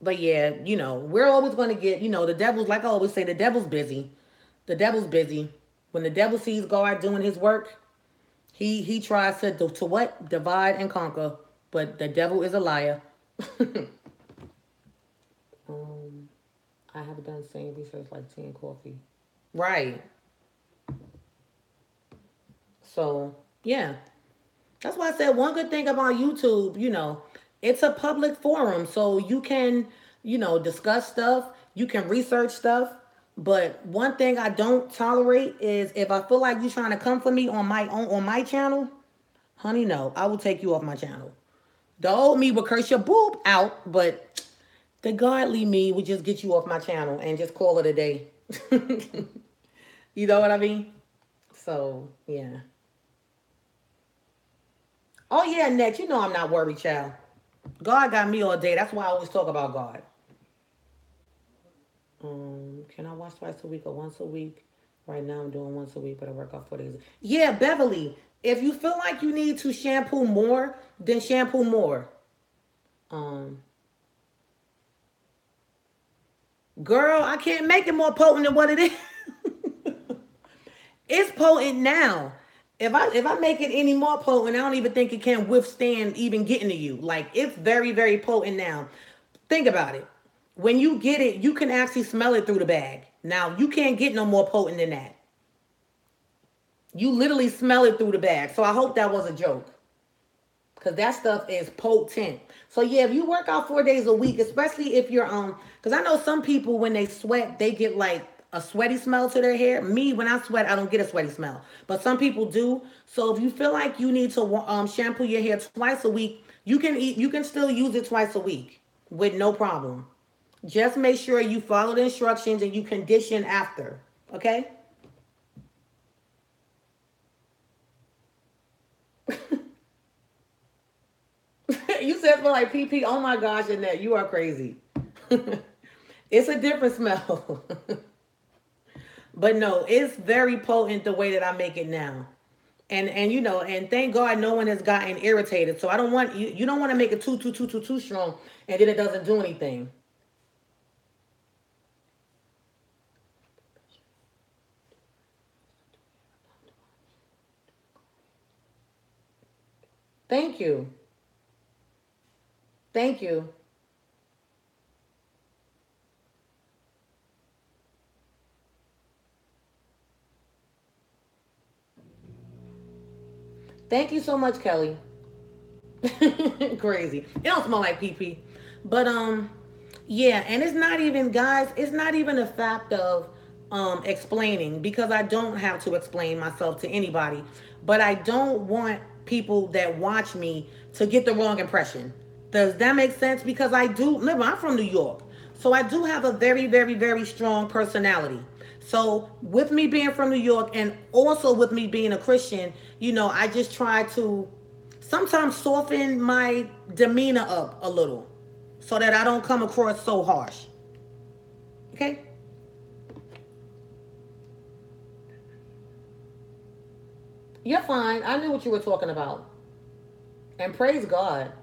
But yeah, we're always going to get, the devil's, like I always say, the devil's busy. The devil's busy. When the devil sees God doing his work, he tries to what? Divide and conquer. But the devil is a liar. um, I have done same research like tea and coffee. Right. So, yeah. That's why I said one good thing about YouTube, it's a public forum. So you can, discuss stuff, you can research stuff. But one thing I don't tolerate is if I feel like you're trying to come for me on my channel, honey, no, I will take you off my channel. The old me would curse your boob out, but the godly me would just get you off my channel and just call it a day. You know what I mean? So, yeah. Oh, yeah, next. I'm not worried, child. God got me all day. That's why I always talk about God. Can I wash twice a week or once a week? Right now I'm doing once a week, but I work out 4 days. Yeah, Beverly. If you feel like you need to shampoo more, then shampoo more. Um, Girl, I can't make it more potent than what it is. It's potent now. If I make it any more potent, I don't even think it can withstand even getting to you. Like it's very, very potent now. Think about it. When you get it, you can actually smell it through the bag. Now you can't get no more potent than that. You literally smell it through the bag. So I hope that was a joke. Because that stuff is potent. So yeah, if you work out 4 days a week, especially if you're because I know some people when they sweat, they get like a sweaty smell to their hair. Me, when I sweat, I don't get a sweaty smell. But some people do. So if you feel like you need to shampoo your hair twice a week, you can still use it twice a week with no problem. Just make sure you follow the instructions and you condition after. Okay? You said smell like pee pee. Oh my gosh, Annette, you are crazy. It's a different smell. But no, it's very potent the way that I make it now. And thank God no one has gotten irritated. So I don't want you don't want to make it too strong and then it doesn't do anything. Thank you. Thank you. Thank you so much, Kelly. Crazy. It don't smell like pee pee. But yeah, and it's not even guys, it's not even a fact of explaining because I don't have to explain myself to anybody. But I don't want people that watch me to get the wrong impression. Does that make sense? Because I do remember I'm from New York. So I do have a very, very, very strong personality. So with me being from New York and also with me being a Christian, I just try to sometimes soften my demeanor up a little so that I don't come across so harsh. Okay? You're fine. I knew what you were talking about. And praise God.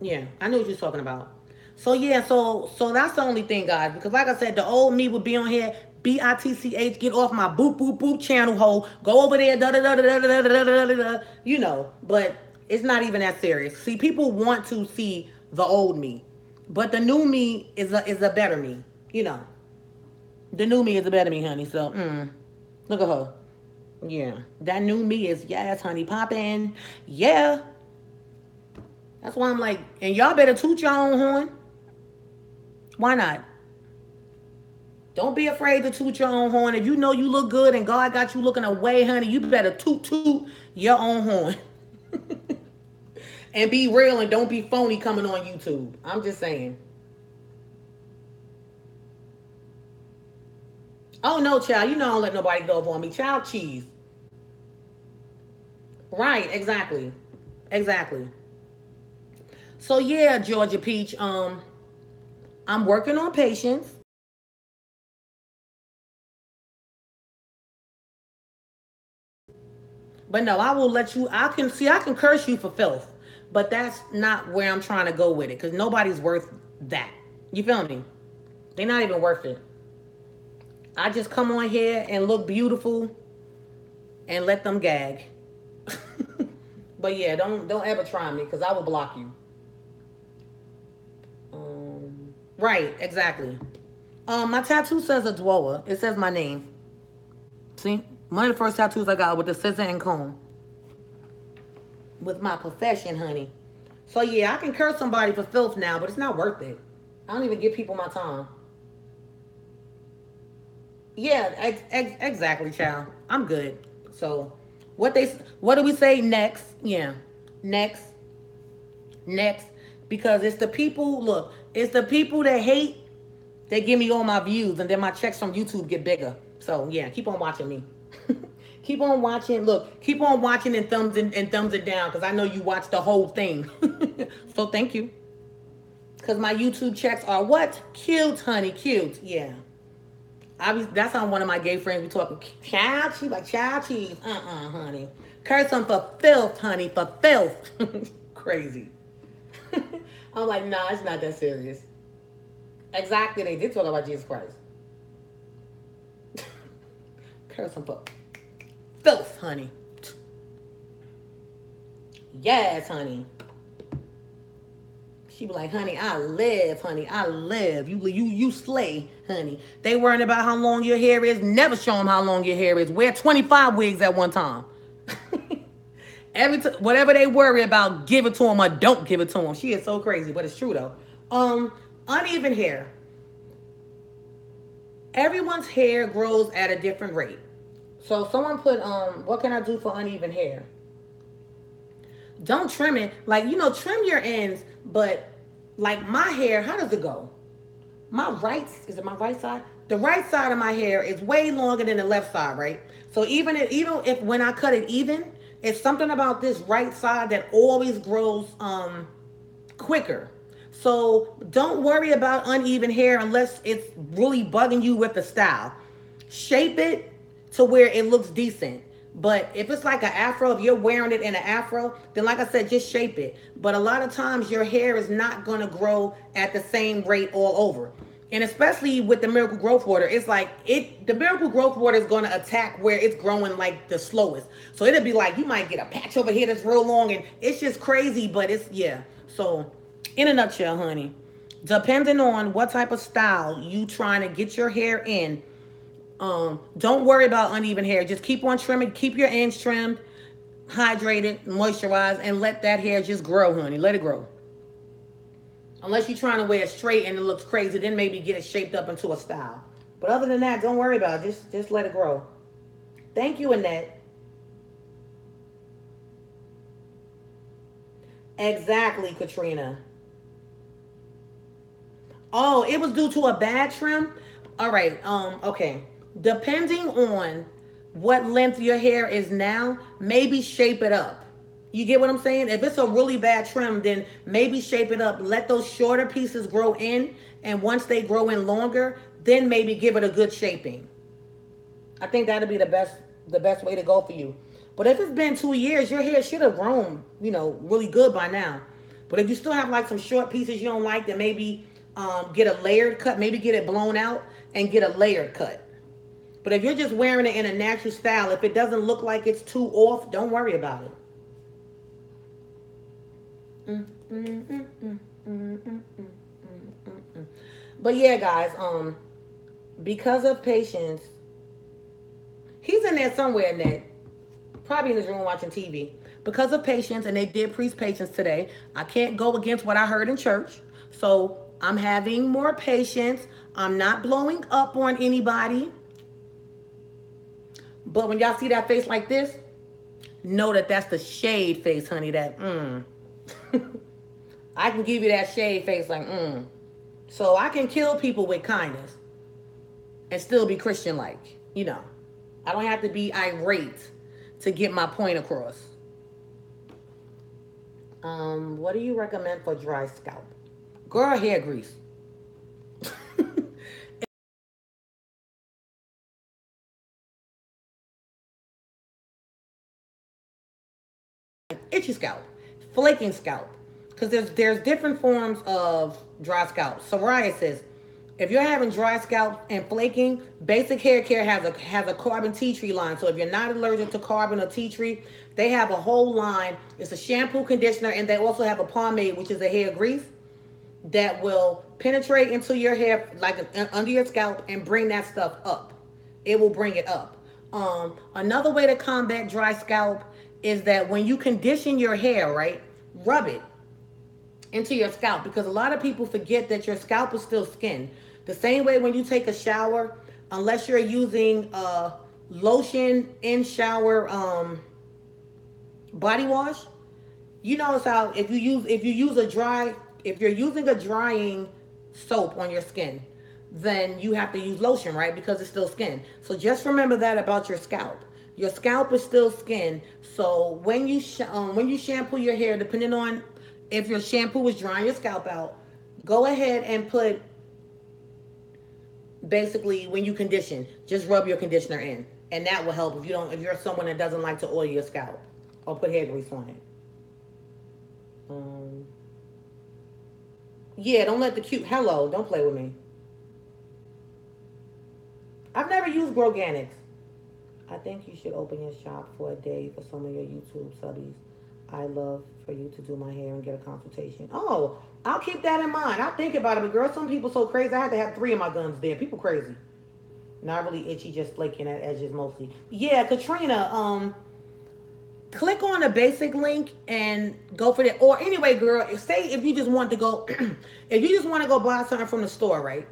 Yeah, I knew what you were talking about. So yeah, so that's the only thing, guys. Because like I said, the old me would be on here, bitch, get off my boop boop boop channel hole. Go over there, da da da da da da da da da da. But it's not even that serious. See, people want to see the old me, but the new me is a better me. You know, the new me is a better me, honey. So look at her. Yeah. That new me is, yes, honey, poppin'. Yeah. That's why I'm like, and y'all better toot your own horn. Why not? Don't be afraid to toot your own horn. If you know you look good and God got you looking away, honey, you better toot your own horn. And be real and don't be phony coming on YouTube. I'm just saying. Oh no, child. You know I don't let nobody go up on me. Child cheese. Right, exactly. Exactly. So yeah, Georgia Peach, I'm working on patience. But no, I will let you. I can curse you for filth, but that's not where I'm trying to go with it because nobody's worth that. You feel me? They're not even worth it. I just come on here and look beautiful and let them gag. But yeah, don't ever try me because I will block you. Right, exactly. My tattoo says Adwoa. It says my name. See, one of the first tattoos I got with the scissor and comb with my profession, honey. So yeah, I can curse somebody for filth now, but it's not worth it. I don't even give people my time. Yeah, exactly, child. I'm good. So, what do we say next? Yeah, next, next, because it's the people. Look, it's the people that hate that give me all my views, and then my checks from YouTube get bigger. So yeah, keep on watching me. Keep on watching. Look, keep on watching and thumbs it down because I know you watch the whole thing. So thank you. Because my YouTube checks are what? Cute, honey, cute. Yeah. That's how one of my gay friends be talking. Child cheese, like child cheese. Honey. Curse them for filth, honey, for filth. Crazy. I'm like, nah, it's not that serious. Exactly, they did talk about Jesus Christ. Curse them for filth, honey. Yes, honey. She be like, honey, I live, honey. I live. You slay, honey. They worrying about how long your hair is. Never show them how long your hair is. Wear 25 wigs at one time. Whatever they worry about, give it to them or don't give it to them. She is so crazy, but it's true though. Uneven hair. Everyone's hair grows at a different rate. So someone put, what can I do for uneven hair? Don't trim it. Like, trim your ends, but like my hair, how does it go? Is it my right side? The right side of my hair is way longer than the left side, right? So even if when I cut it even, it's something about this right side that always grows quicker. So don't worry about uneven hair unless it's really bugging you with the style. Shape it to where it looks decent. But if it's like an afro, if you're wearing it in an afro, then like I said, just shape it. But a lot of times your hair is not going to grow at the same rate all over. And especially with the Miracle Growth Water, it's like the Miracle Growth Water is going to attack where it's growing like the slowest. So it'll be like you might get a patch over here that's real long and it's just crazy, but it's, yeah. So in a nutshell, honey, depending on what type of style you trying to get your hair in, don't worry about uneven hair. Just keep on trimming. Keep your ends trimmed, hydrated, moisturized, and let that hair just grow, honey. Let it grow. Unless you're trying to wear it straight and it looks crazy, then maybe get it shaped up into a style. But other than that, don't worry about it. Just let it grow. Thank you, Annette. Exactly, Katrina. Oh, it was due to a bad trim? All right, okay. Depending on what length your hair is now, maybe shape it up. You get what I'm saying? If it's a really bad trim, then maybe shape it up. Let those shorter pieces grow in, and once they grow in longer, then maybe give it a good shaping. I think that'll be the best way to go for you. But if it's been 2 years, your hair should have grown, really good by now. But if you still have like some short pieces you don't like, then maybe get a layered cut. Maybe get it blown out and get a layered cut. But if you're just wearing it in a natural style, if it doesn't look like it's too off, don't worry about it. But yeah, guys, because of patience, he's in there somewhere, Ned. probably in his room watching TV. Because of patience, and they did preach patience today, I can't go against what I heard in church. So I'm having more patience. I'm not blowing up on anybody. But when y'all see that face like this, know that that's the shade face, honey. That, I can give you that shade face like, So I can kill people with kindness and still be Christian-like. You know, I don't have to be irate to get my point across. What do you recommend for dry scalp? Girl, hair grease. Itchy scalp, flaking scalp, because there's different forms of dry scalp. Psoriasis. If you're having dry scalp and flaking, Basic Hair Care has a carbon tea tree line. So if you're not allergic to carbon or tea tree, they have a whole line. It's a shampoo, conditioner, and they also have a pomade, which is a hair grease that will penetrate into your hair, like under your scalp, and bring that stuff up. It will bring it up. Another way to combat dry scalp is that when you condition your hair, right, rub it into your scalp, because a lot of people forget that your scalp is still skin. The same way when you take a shower, unless you're using lotion in shower body wash, you notice how if you're using a drying soap on your skin, then you have to use lotion, right? Because it's still skin. So just remember that about your scalp. Your scalp is still skin. So when you shampoo your hair, depending on if your shampoo is drying your scalp out, go ahead and put, basically when you condition, just rub your conditioner in, and that will help if you're someone that doesn't like to oil your scalp or put hair grease on it. Yeah, don't let the cute, hello, don't play with me. I've never used Groganics. I think you should open your shop for a day for some of your YouTube subbies. I love for you to do my hair and get a consultation. Oh, I'll keep that in mind. I'll think about it. But girl, some people so crazy. I had to have 3 of my guns there. People crazy. Not really itchy, just flaking at edges mostly. Yeah, Katrina, click on the basic link and go for that. Or anyway, girl, say if you just want to go, if you just want to go buy something from the store, right?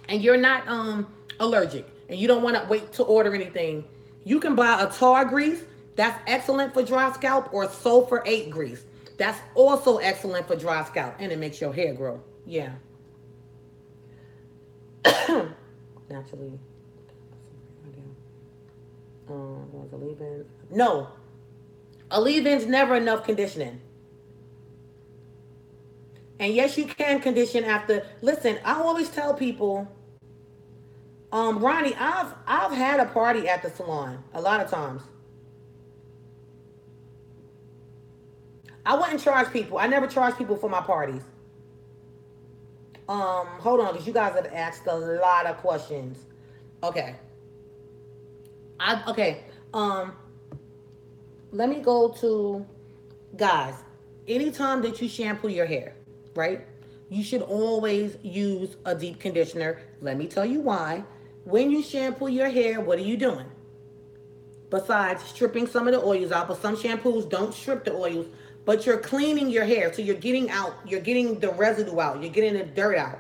And you're not allergic and you don't want to wait to order anything, you can buy a tar grease. That's excellent for dry scalp, or sulfur 8 grease. That's also excellent for dry scalp, and it makes your hair grow. Yeah. Naturally. Was a leave-in? No. A leave-in's never enough conditioning. And yes, you can condition after. Listen, I always tell people, Ronnie, I've had a party at the salon a lot of times. I wouldn't charge people. I never charge people for my parties. Hold on, because you guys have asked a lot of questions. Okay. Okay. Let me go to, guys, anytime that you shampoo your hair, right? You should always use a deep conditioner. Let me tell you why. When you shampoo your hair, what are you doing? Besides stripping some of the oils out, but some shampoos don't strip the oils, but you're cleaning your hair. So you're getting the residue out. You're getting the dirt out.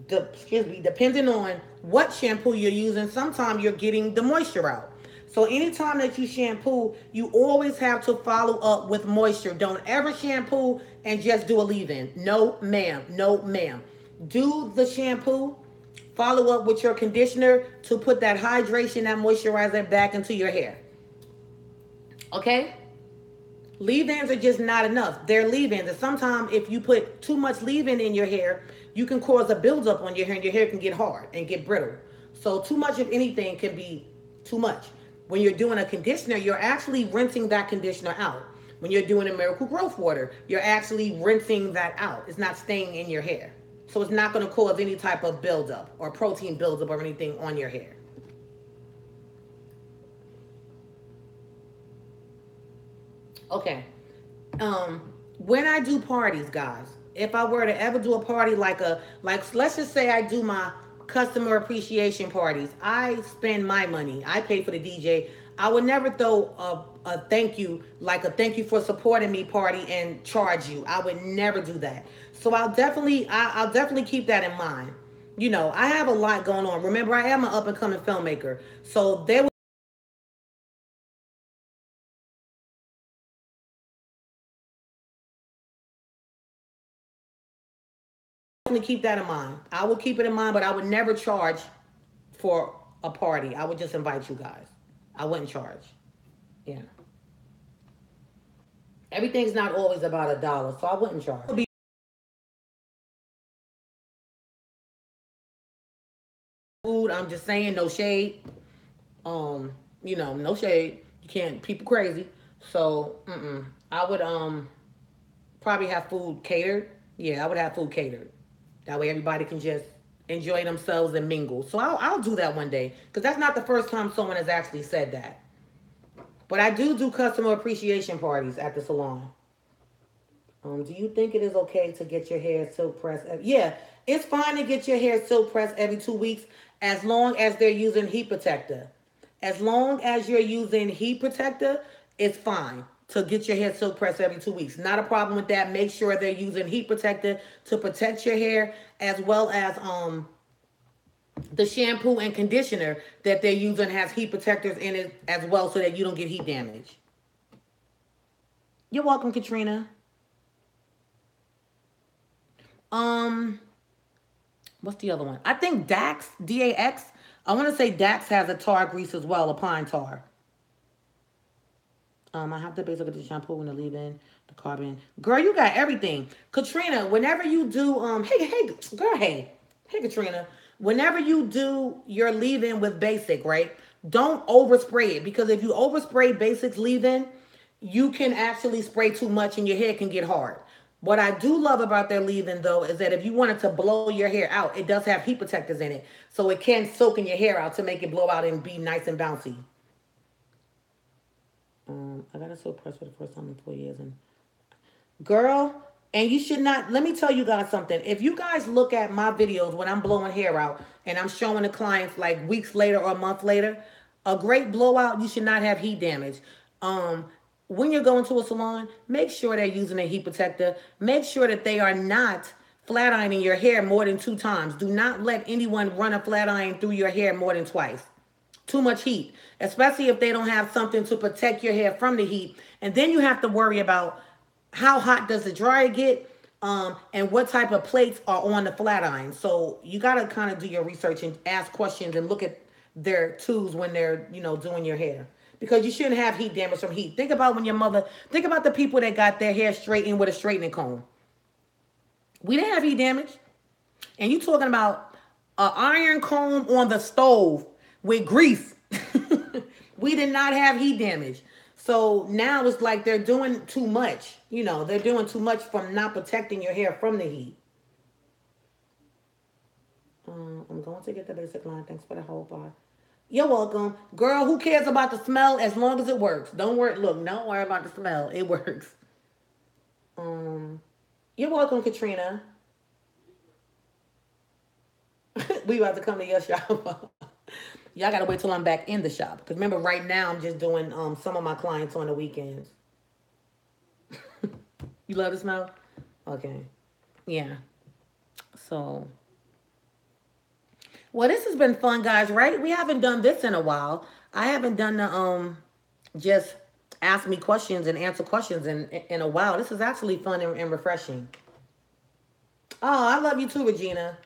Depending on what shampoo you're using, sometimes you're getting the moisture out. So anytime that you shampoo, you always have to follow up with moisture. Don't ever shampoo and just do a leave-in. No, ma'am. No, ma'am. Do the shampoo, follow up with your conditioner to put that hydration, that moisturizer back into your hair. Okay? Leave-ins are just not enough. They're leave-ins. And sometimes if you put too much leave-in in your hair, you can cause a buildup on your hair, and your hair can get hard and get brittle. So too much of anything can be too much. When you're doing a conditioner, you're actually rinsing that conditioner out. When you're doing a Miracle Growth Water, you're actually rinsing that out. It's not staying in your hair. So it's not going to cause any type of buildup or protein buildup or anything on your hair. Okay. When I do parties, guys, if I were to ever do a party like let's just say I do my customer appreciation parties, I spend my money. I pay for the DJ. I would never throw a thank you, like a thank you for supporting me party and charge you. I would never do that. So I'll definitely keep that in mind. You know, I have a lot going on. Remember, I am an up and coming filmmaker. So there will definitely keep that in mind. I will keep it in mind, but I would never charge for a party. I would just invite you guys. I wouldn't charge. Yeah. Everything's not always about a dollar, so I wouldn't charge. Food, I'm just saying, no shade. You know, no shade. You can't people crazy. So, I would probably have food catered. Yeah, I would have food catered. That way everybody can just enjoy themselves and mingle. So I'll do that one day because that's not the first time someone has actually said that. But I do customer appreciation parties at the salon. Do you think it is okay to get your hair silk pressed? Yeah, it's fine to get your hair silk pressed every 2 weeks as long as they're using heat protector. As long as you're using heat protector, it's fine to get your hair silk pressed every 2 weeks. Not a problem with that. Make sure they're using heat protector to protect your hair, as well as the shampoo and conditioner that they're using has heat protectors in it as well, so that you don't get heat damage. You're welcome, Katrina. What's the other one? I think Dax, DAX. I want to say Dax has a tar grease as well, a pine tar. I have the basic of the shampoo and the leave-in, the carbon. Girl, you got everything. Katrina, whenever you do, hey, Katrina. Whenever you do your leave-in with basic, right? Don't overspray it, because if you overspray basics leave-in, you can actually spray too much and your hair can get hard. What I do love about their leave-in, though, is that if you wanted to blow your hair out, it does have heat protectors in it. So it can soak in your hair out to make it blow out and be nice and bouncy. I got a silk press for the first time in 4 years. And girl, and you should not, let me tell you guys something. If you guys look at my videos when I'm blowing hair out and I'm showing the clients like weeks later or a month later, a great blowout, you should not have heat damage. When you're going to a salon, make sure they're using a heat protector. Make sure that they are not flat ironing your hair more than 2 times. Do not let anyone run a flat iron through your hair more than twice. Too much heat, especially if they don't have something to protect your hair from the heat. And then you have to worry about how hot does the dryer get, and what type of plates are on the flat iron. So you got to kind of do your research and ask questions and look at their tools when they're, doing your hair. Because you shouldn't have heat damage from heat. Think about think about the people that got their hair straightened with a straightening comb. We didn't have heat damage. And you talking about an iron comb on the stove with grease. We did not have heat damage. So now it's like they're doing too much. They're doing too much from not protecting your hair from the heat. I'm going to get the basic line. Thanks for the whole bar. You're welcome. Girl, who cares about the smell as long as it works? Don't worry. Look, don't worry about the smell. It works. You're welcome, Katrina. We about to come to your shop. Y'all got to wait till I'm back in the shop. Because remember, right now, I'm just doing some of my clients on the weekends. You love the smell? Okay. Yeah. So, well, this has been fun, guys, right? We haven't done this in a while. I haven't done the just ask me questions and answer questions in a while. This is actually fun and refreshing. Oh, I love you too, Regina.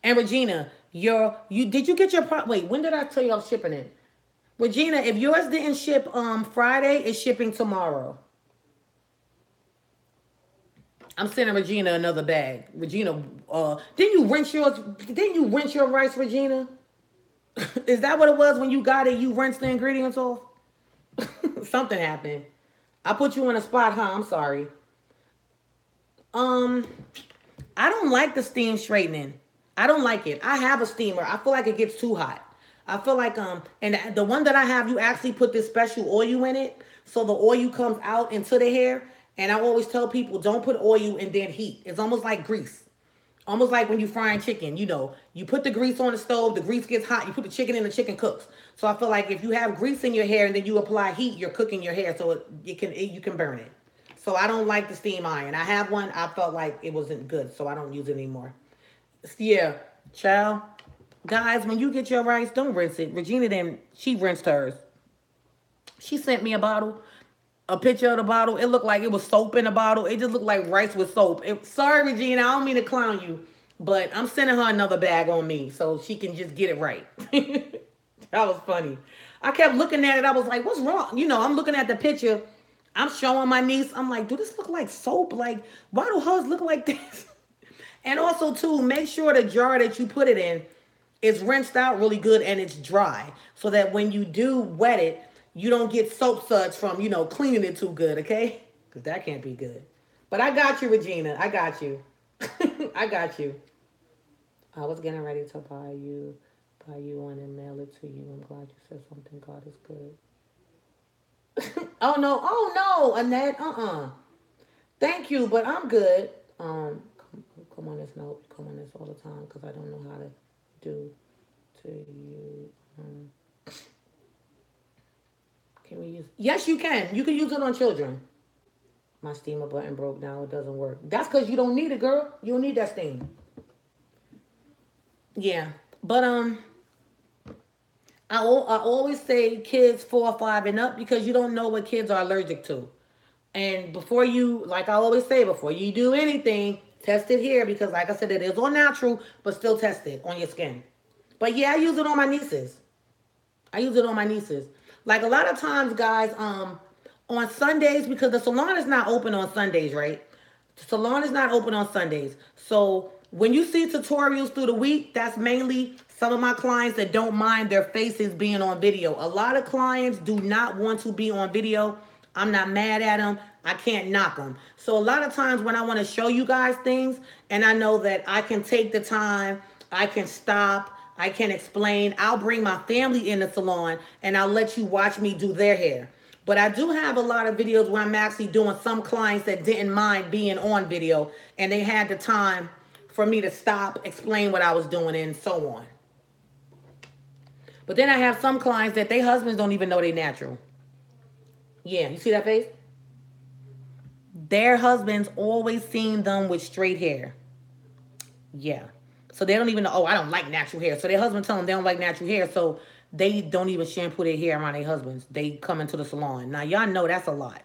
And Regina, did you get your wait, when did I tell you I was shipping it? Regina, if yours didn't ship Friday, it's shipping tomorrow. I'm sending Regina another bag. Regina, didn't you rinse your rice, Regina? Is that what it was when you got it? You rinsed the ingredients off? Something happened. I put you on a spot, huh? I'm sorry. I don't like the steam straightening. I don't like it. I have a steamer. I feel like it gets too hot. I feel like, and the one that I have, you actually put this special oil in it. So the oil comes out into the hair. And I always tell people, don't put oil and then heat. It's almost like grease. Almost like when you frying chicken, you know, you put the grease on the stove, the grease gets hot, you put the chicken in, the chicken cooks. So I feel like if you have grease in your hair and then you apply heat, you're cooking your hair, so you can burn it. So I don't like the steam iron. I have one. I felt like it wasn't good, so I don't use it anymore. Yeah, child. Guys, when you get your rice, don't rinse it. Regina then she rinsed hers. She sent me a picture of the bottle. It looked like it was soap in the bottle. It just looked like rice with soap. Sorry, Regina, I don't mean to clown you, but I'm sending her another bag on me so she can just get it right. That was funny. I kept looking at it. I was like, what's wrong? You know, I'm looking at the picture. I'm showing my niece. I'm like, do this look like soap? Like, why do hers look like this? And also, too, make sure the jar that you put it in is rinsed out really good and it's dry so that when you do wet it, you don't get soap suds from, you know, cleaning it too good, okay? Because that can't be good. But I got you, Regina. I got you. I got you. I was getting ready to buy you one and mail it to you. I'm glad you said something. God is good. Oh no, Annette. Thank you, but I'm good. Come on this note. Come on this all the time because I don't know how to do to you. Can we use? Yes, you can. You can use it on children. My steamer button broke now. It doesn't work. That's because you don't need it, girl. You don't need that steam. Yeah, but I always say kids 4 or 5 and up because you don't know what kids are allergic to. And before you, like I always say, before you do anything, test it here because, like I said, it is all natural, but still test it on your skin. But yeah, I use it on my nieces. Like a lot of times, guys, on Sundays, because the salon is not open on Sundays, right? The salon is not open on Sundays. So when you see tutorials through the week, that's mainly some of my clients that don't mind their faces being on video. A lot of clients do not want to be on video. I'm not mad at them. I can't knock them. So a lot of times when I want to show you guys things and I know that I can take the time, I can stop, I can explain, I'll bring my family in the salon and I'll let you watch me do their hair. But I do have a lot of videos where I'm actually doing some clients that didn't mind being on video and they had the time for me to stop, explain what I was doing and so on. But then I have some clients that their husbands don't even know they're natural. Yeah, you see that face? Their husbands always seen them with straight hair. Yeah. So they don't even know, oh, I don't like natural hair. So their husband tell them they don't like natural hair. So they don't even shampoo their hair around their husbands. They come into the salon. Now, y'all know that's a lot.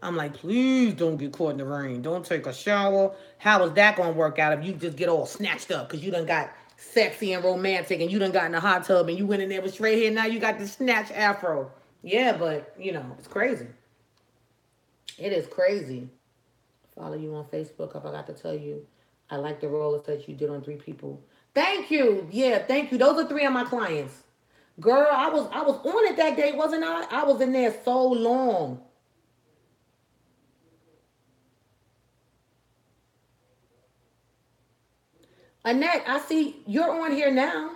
I'm like, please don't get caught in the rain. Don't take a shower. How is that going to work out if you just get all snatched up because you done got sexy and romantic and you done got in the hot tub and you went in there with straight hair. Now you got the snatch afro. Yeah, but, you know, it's crazy. It is crazy. Follow you on Facebook. I forgot to tell you. I like the rollers that you did on 3 people. Thank you. Yeah, thank you. Those are 3 of my clients. Girl, I was on it that day, wasn't I? I was in there so long. Annette, I see you're on here now.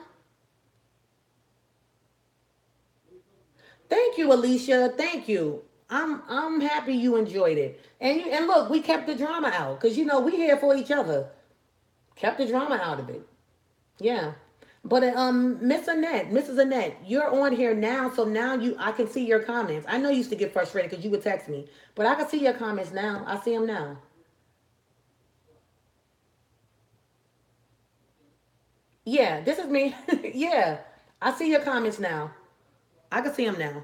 Thank you, Alicia. Thank you. I'm happy you enjoyed it. And look, we kept the drama out because you know we here for each other. Kept the drama out of it. Yeah. But Mrs. Annette, you're on here now, so now I can see your comments. I know you used to get frustrated because you would text me, but I can see your comments now. I see them now. Yeah, this is me. Yeah, I see your comments now. I can see them now.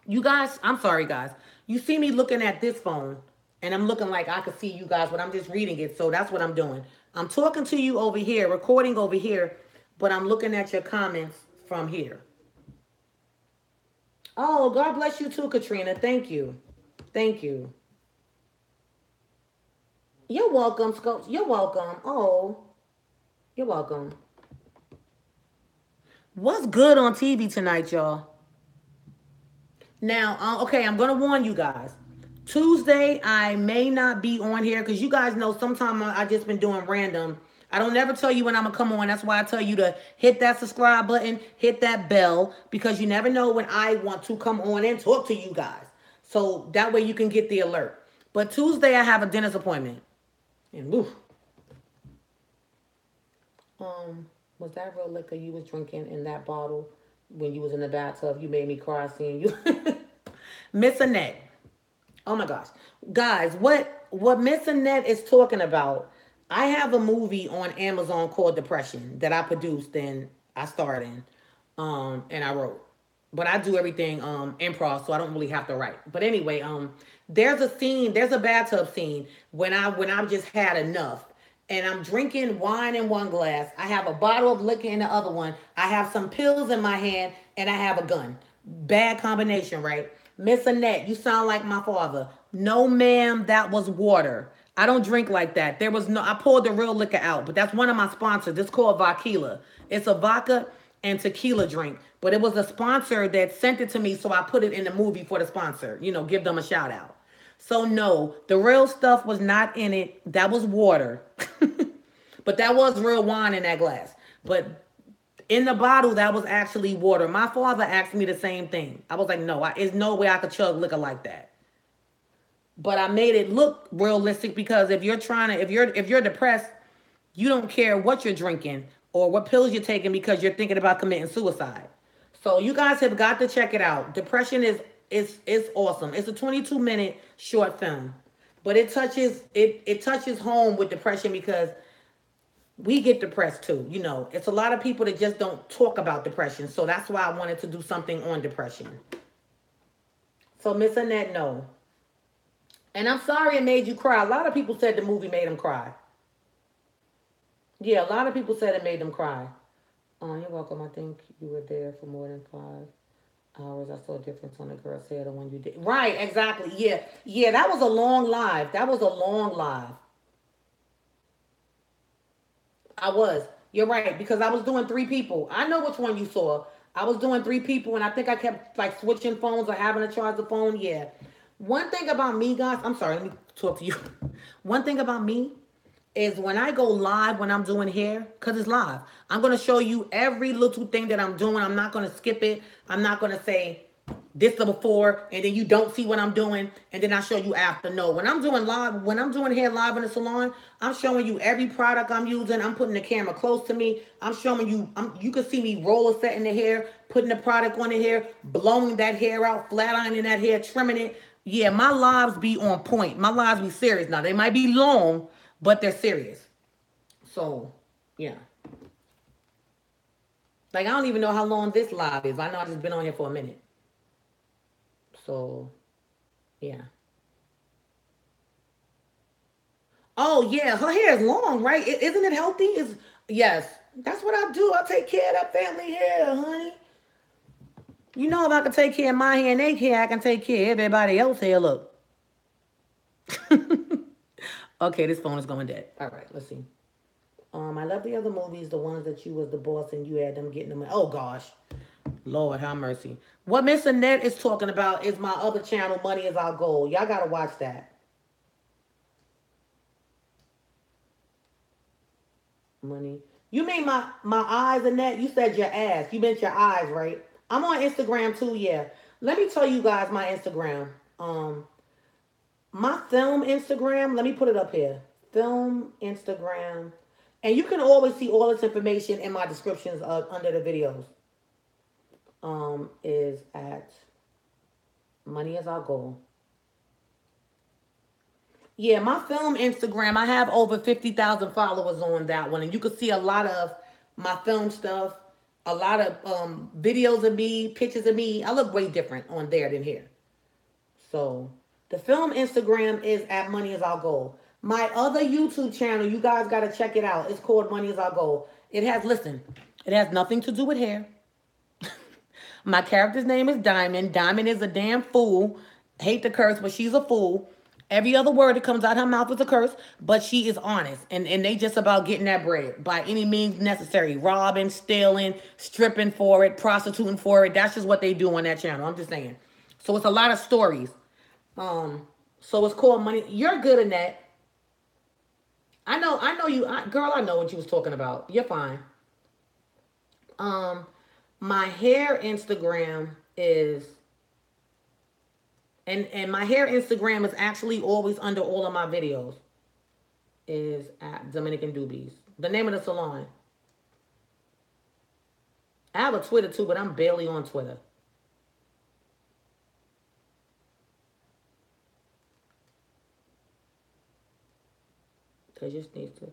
You guys, I'm sorry, guys. You see me looking at this phone, and I'm looking like I can see you guys, but I'm just reading it, so that's what I'm doing. I'm talking to you over here, recording over here, but I'm looking at your comments from here. Oh, God bless you too, Katrina. Thank you. Thank you. You're welcome, Scopes. You're welcome. Oh, you're welcome. What's good on TV tonight, y'all? Now, okay, I'm going to warn you guys. Tuesday, I may not be on here because you guys know sometimes I just been doing random. I don't never tell you when I'm going to come on. That's why I tell you to hit that subscribe button, hit that bell, because you never know when I want to come on and talk to you guys. So that way you can get the alert. But Tuesday, I have a dentist appointment. And woof, Was that real liquor you was drinking in that bottle when you was in the bathtub? You made me cry seeing you. Miss Annette. Oh my gosh. Guys, what Miss Annette is talking about, I have a movie on Amazon called Depression that I produced and I starred in. And I wrote. But I do everything improv, so I don't really have to write. But anyway, there's a scene, there's a bathtub scene when I've just had enough. And I'm drinking wine in one glass. I have a bottle of liquor in the other one. I have some pills in my hand and I have a gun. Bad combination, right? Miss Annette, you sound like my father. No, ma'am, that was water. I don't drink like that. There was no, I poured the real liquor out, but that's one of my sponsors. It's called Vodka. It's a vodka and tequila drink, but it was a sponsor that sent it to me, so I put it in the movie for the sponsor. You know, give them a shout out. So no, the real stuff was not in it. That was water. But that was real wine in that glass. But in the bottle, that was actually water. My father asked me the same thing. I was like, no, there's no way I could chug liquor like that. But I made it look realistic because if you're trying to, if you're depressed, you don't care what you're drinking or what pills you're taking because you're thinking about committing suicide. So you guys have got to check it out. Depression is awesome. It's a 22-minute short film, but it touches home with depression because we get depressed too. You know, it's a lot of people that just don't talk about depression. So that's why I wanted to do something on depression. So Miss Annette, no. And I'm sorry it made you cry. A lot of people said the movie made them cry. Yeah, a lot of people said it made them cry. You're welcome. I think you were there for more than 5 hours. I saw a difference on the girl's hair than when you did. Right, exactly. Yeah, yeah, that was a long live. That was a long live. I was. You're right, because I was doing three people. I know which one you saw. I was doing three people, and I think I kept like switching phones or having to charge the phone. Yeah. One thing about me, guys, I'm sorry, let me talk to you. One thing about me is when I go live when I'm doing hair, because it's live, I'm going to show you every little thing that I'm doing. I'm not going to skip it. I'm not going to say this the before and then you don't see what I'm doing and then I show you after. No, when I'm doing live, when I'm doing hair live in the salon, I'm showing you every product I'm using. I'm putting the camera close to me. I'm showing you, you can see me roller setting the hair, putting the product on the hair, blowing that hair out, flat ironing that hair, trimming it. Yeah, my lives be on point. My lives be serious. Now, they might be long, but they're serious. So, yeah. Like, I don't even know how long this live is. I know I've just been on here for a minute. So, yeah. Oh, yeah. Her hair is long, right? Isn't it healthy? Yes. That's what I do. I take care of that family hair, honey. You know, if I can take care of my hair and their hair, I can take care of everybody else's hair. Look. Okay, this phone is going dead. All right, let's see. I love the other movies, the ones that you was the boss and you had them getting them. Oh gosh, Lord have mercy. What Miss Annette is talking about is my other channel, Money Is Our Goal. Y'all gotta watch that. Money. You mean my eyes, Annette? You said your ass. You meant your eyes, right? I'm on Instagram too. Yeah. Let me tell you guys my Instagram. My film Instagram. Let me put it up here. Film Instagram. And you can always see all this information in my descriptions under the videos. Is at Money Is Our Goal. Yeah, my film Instagram, I have over 50,000 followers on that one. And you can see a lot of my film stuff, a lot of videos of me, pictures of me. I look way different on there than here. So the film Instagram is at Money Is Our Goal. My other YouTube channel, you guys got to check it out. It's called Money Is Our Goal. Listen, it has nothing to do with hair. My character's name is Diamond. Diamond is a damn fool. Hate to curse, but she's a fool. Every other word that comes out her mouth is a curse, but she is honest. And they just about getting that bread by any means necessary. Robbing, stealing, stripping for it, prostituting for it. That's just what they do on that channel. I'm just saying. So it's a lot of stories. So it's called Money. You're good in that. I know you, girl. I know what you was talking about. You're fine. My hair Instagram is, and my hair Instagram is actually always under all of my videos. Is at Dominican Doobies. The name of the salon. I have a Twitter too, but I'm barely on Twitter. They just need to.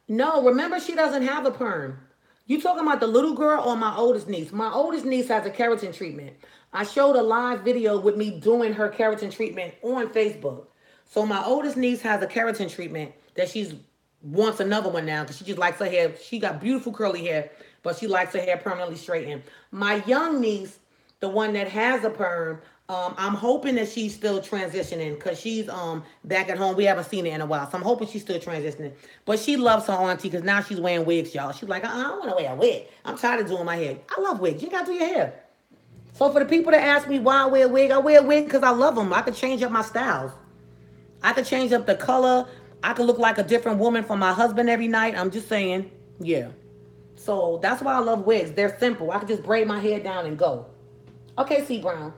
No, remember she doesn't have a perm. You talking about the little girl or my oldest niece? My oldest niece has a keratin treatment. I showed a live video with me doing her keratin treatment on Facebook. So my oldest niece has a keratin treatment that she's wants another one now because she just likes her hair. She got beautiful curly hair, but she likes her hair permanently straightened. My young niece, the one that has a perm, I'm hoping that she's still transitioning because she's back at home. We haven't seen her in a while, so I'm hoping she's still transitioning. But she loves her auntie because now she's wearing wigs, y'all. She's like, I don't want to wear a wig. I'm tired of doing my hair. I love wigs. You gotta do your hair. So for the people that ask me why I wear a wig because I love them. I could change up my styles. I could change up the color. I could look like a different woman for my husband every night. I'm just saying, yeah. So that's why I love wigs. They're simple. I could just braid my hair down and go. Okay, C Brown.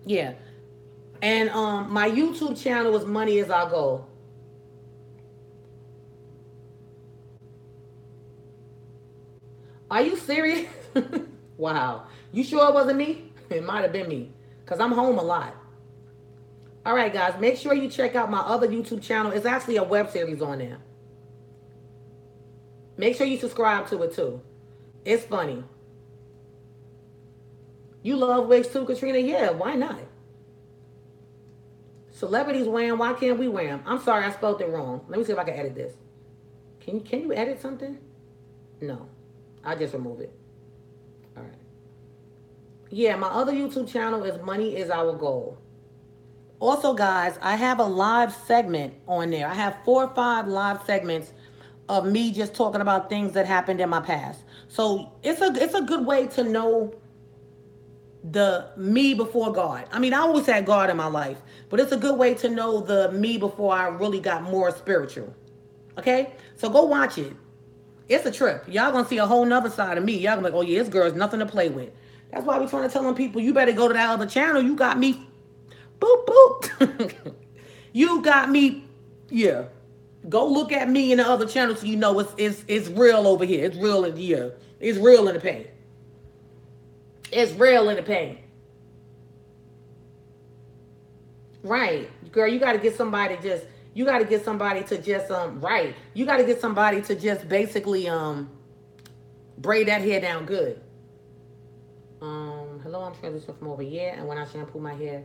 Yeah. And my YouTube channel is Money Is Our Goal. Are you serious? Wow. You sure it wasn't me? It might have been me. Because I'm home a lot. All right, guys. Make sure you check out my other YouTube channel. It's actually a web series on there. Make sure you subscribe to it, too. It's funny. You love wigs, too, Katrina? Yeah, why not? Celebrities wear them. Why can't we wear them? I'm sorry, I spelled it wrong. Let me see if I can edit this. Can you edit something? No. I'll just remove it. All right. Yeah, my other YouTube channel is Money Is Our Goal. Also, guys, I have a live segment on there. I have 4 or 5 live segments of me just talking about things that happened in my past. So it's a good way to know the me before God. I mean, I always had God in my life, but it's a good way to know the me before I really got more spiritual. Okay? So go watch it. It's a trip. Y'all gonna see a whole nother side of me. Y'all gonna be like, oh yeah, this girl's nothing to play with. That's why we trying to tell them people, you better go to that other channel. You got me. Boop, boop. You got me. Yeah. Go look at me in the other channel so you know it's real over here. It's real in here. It's real in the pain. It's real in the pain. Right. Girl, you gotta get somebody just you gotta get somebody to just right. You gotta get somebody to just basically braid that hair down good. Hello, I'm transitioning from over here, and when I shampoo my hair,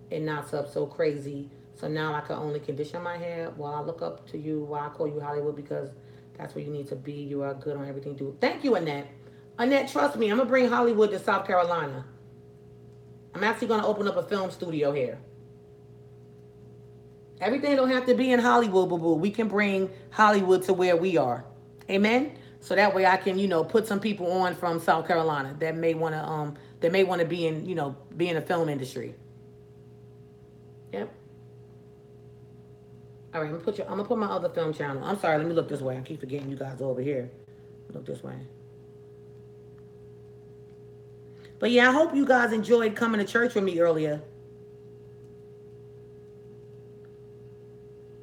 it knots up so crazy. So now I can only condition my hair while I look up to you, while I call you Hollywood, because that's where you need to be. You are good on everything you do. Thank you, Annette. Annette, trust me, I'm going to bring Hollywood to South Carolina. I'm actually going to open up a film studio here. Everything don't have to be in Hollywood, boo-boo. We can bring Hollywood to where we are. Amen? So that way I can, put some people on from South Carolina that may want to be in, be in the film industry. Yep. All right, I'm gonna put my other film channel. I'm sorry, let me look this way. I keep forgetting you guys are over here. Look this way. But yeah, I hope you guys enjoyed coming to church with me earlier.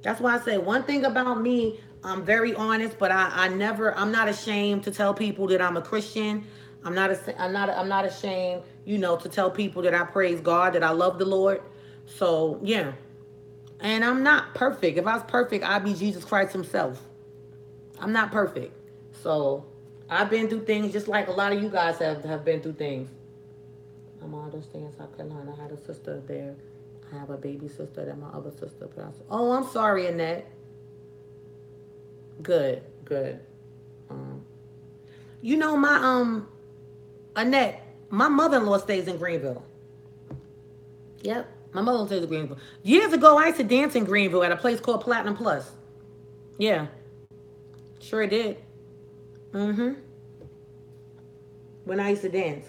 That's why I say one thing about me, I'm very honest, but I'm not ashamed to tell people that I'm a Christian. I'm not ashamed, to tell people that I praise God, that I love the Lord. So, yeah. And I'm not perfect. If I was perfect, I'd be Jesus Christ himself. I'm not perfect. So, I've been through things just like a lot of you guys have been through things. I'm all those things in South Carolina. I had a sister there. I have a baby sister that my other sister passed. Oh, I'm sorry, Annette. Good. Annette, my mother-in-law stays in Greenville. Yep, my mother-in-law stays in Greenville. Years ago, I used to dance in Greenville at a place called Platinum Plus. Yeah, sure did. Mm-hmm. When I used to dance.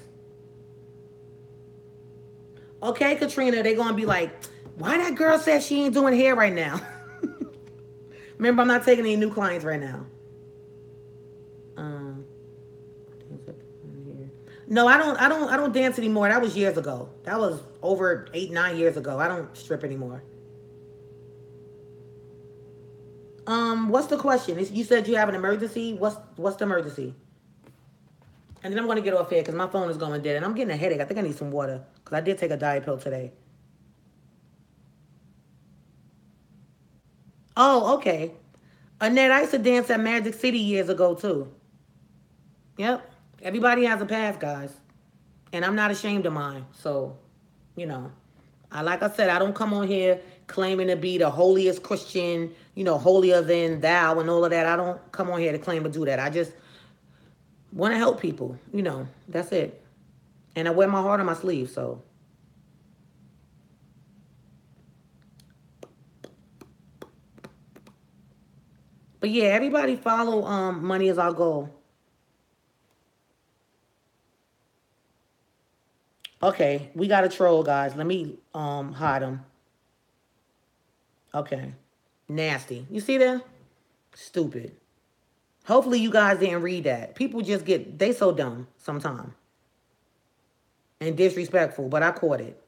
Okay, Katrina, they're going to be like, why that girl said she ain't doing hair right now? Remember, I'm not taking any new clients right now. No, I don't dance anymore. That was years ago. That was over 8-9 years ago. I don't strip anymore. What's the question? You said you have an emergency. What's the emergency? And then I'm going to get off here because my phone is going dead. And I'm getting a headache. I think I need some water because I did take a diet pill today. Oh, okay. Annette, I used to dance at Magic City years ago, too. Yep. Everybody has a past, guys. And I'm not ashamed of mine. So, you know, like I said, I don't come on here claiming to be the holiest Christian, holier than thou and all of that. I don't come on here to claim to do that. I just want to help people, that's it. And I wear my heart on my sleeve, so. But yeah, everybody follow Money Is Our Goal. Okay, we got a troll, guys. Let me hide him. Okay. Nasty. You see that? Stupid. Hopefully you guys didn't read that. People just they so dumb sometimes. And disrespectful, but I caught it.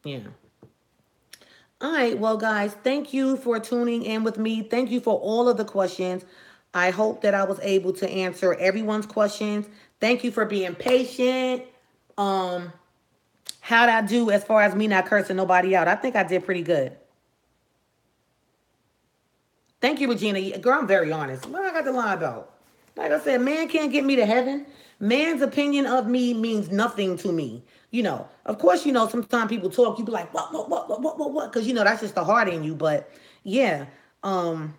Yeah. All right, well, guys, thank you for tuning in with me. Thank you for all of the questions. I hope that I was able to answer everyone's questions. Thank you for being patient. How'd I do as far as me not cursing nobody out? I think I did pretty good. Thank you, Regina. Girl, I'm very honest. What I got to lie about? Like I said, man can't get me to heaven. Man's opinion of me means nothing to me. Of course, sometimes people talk, you be like, what? Because, that's just the heart in you. But, yeah, God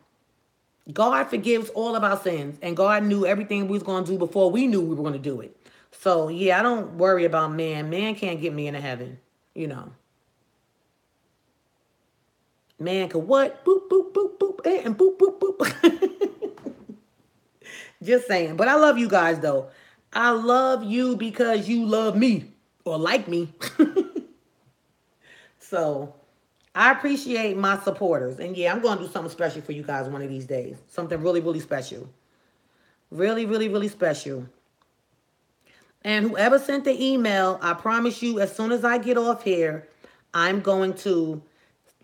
forgives all of our sins. And God knew everything we was going to do before we knew we were going to do it. So, yeah, I don't worry about man. Man can't get me into heaven, Man could what? Boop, boop, boop, boop, and boop, boop, boop. Just saying. But I love you guys, though. I love you because you love me or like me. So I appreciate my supporters. And yeah, I'm going to do something special for you guys one of these days. Something really, really special. Really, really, really special. And whoever sent the email, I promise you, as soon as I get off here, I'm going to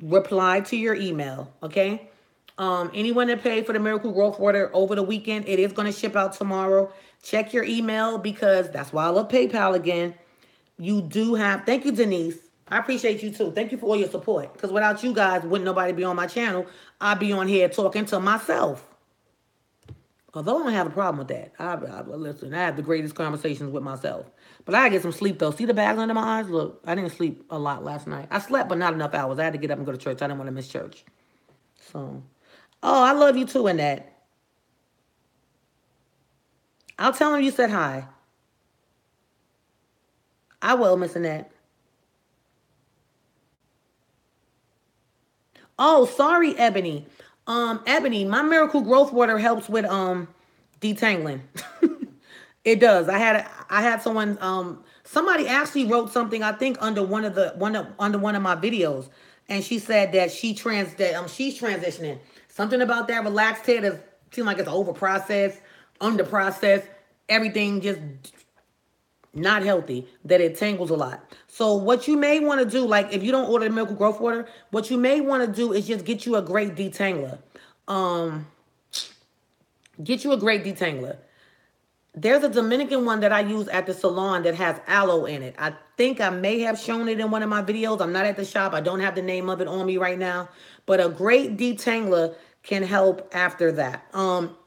reply to your email, okay? Anyone that paid for the Miracle Growth Water over the weekend, it is going to ship out tomorrow. Check your email because that's why I love PayPal again. You do have, thank you, Denise. I appreciate you too. Thank you for all your support. Because without you guys, wouldn't nobody be on my channel. I'd be on here talking to myself. Although I don't have a problem with that. Listen, I have the greatest conversations with myself. But I gotta get some sleep though. See the bags under my eyes? Look, I didn't sleep a lot last night. I slept, but not enough hours. I had to get up and go to church. I didn't want to miss church. So, oh, I love you too, Annette. I'll tell him you said hi. I will, Miss Annette. Oh, sorry, Ebony. Ebony, my Miracle Growth Water helps with detangling. It does. I had someone somebody actually wrote something I think under under one of my videos, and she said that she's transitioning. Something about that relaxed hair that seems like it's over processed, under processed, everything just not healthy, that it tangles a lot. So what you may want to do, like if you don't order the Miracle Growth Water, what you may want to do is just get you a great detangler. Get you a great detangler. There's a Dominican one that I use at the salon that has aloe in it. I think I may have shown it in one of my videos. I'm not at the shop. I don't have the name of it on me right now. But a great detangler can help after that.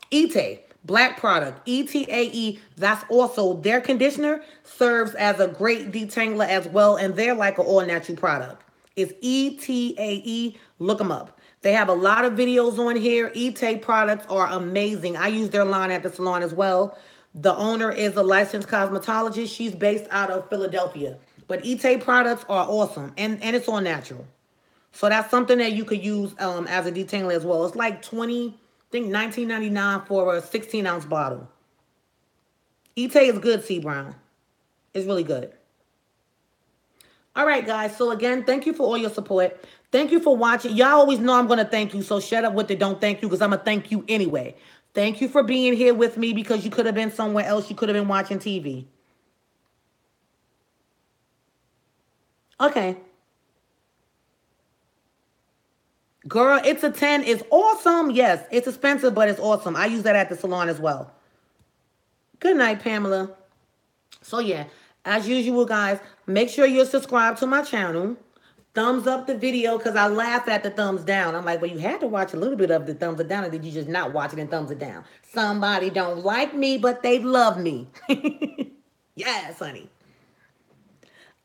Ete, black product, ETAE, that's also their conditioner, serves as a great detangler as well. And they're like an all-natural product. It's ETAE. Look them up. They have a lot of videos on here. Ete products are amazing. I use their line at the salon as well. The owner is a licensed cosmetologist. She's based out of Philadelphia. But Ete products are awesome. And it's all natural. So that's something that you could use as a detangler as well. It's like I think $19.99 for a 16-ounce bottle. Ete is good, C. Brown. It's really good. All right, guys. So again, thank you for all your support. Thank you for watching. Y'all always know I'm going to thank you. So shut up with the don't thank you because I'm going to thank you anyway. Thank you for being here with me because you could have been somewhere else. You could have been watching TV. Okay. Girl, it's a 10. It's awesome. Yes, it's expensive, but it's awesome. I use that at the salon as well. Good night, Pamela. So yeah, as usual, guys, make sure you're subscribed to my channel. Thumbs up the video because I laugh at the thumbs down. I'm like, well, you had to watch a little bit of the thumbs it down, or did you just not watch it and thumbs it down? Somebody don't like me, but they love me. Yes, honey.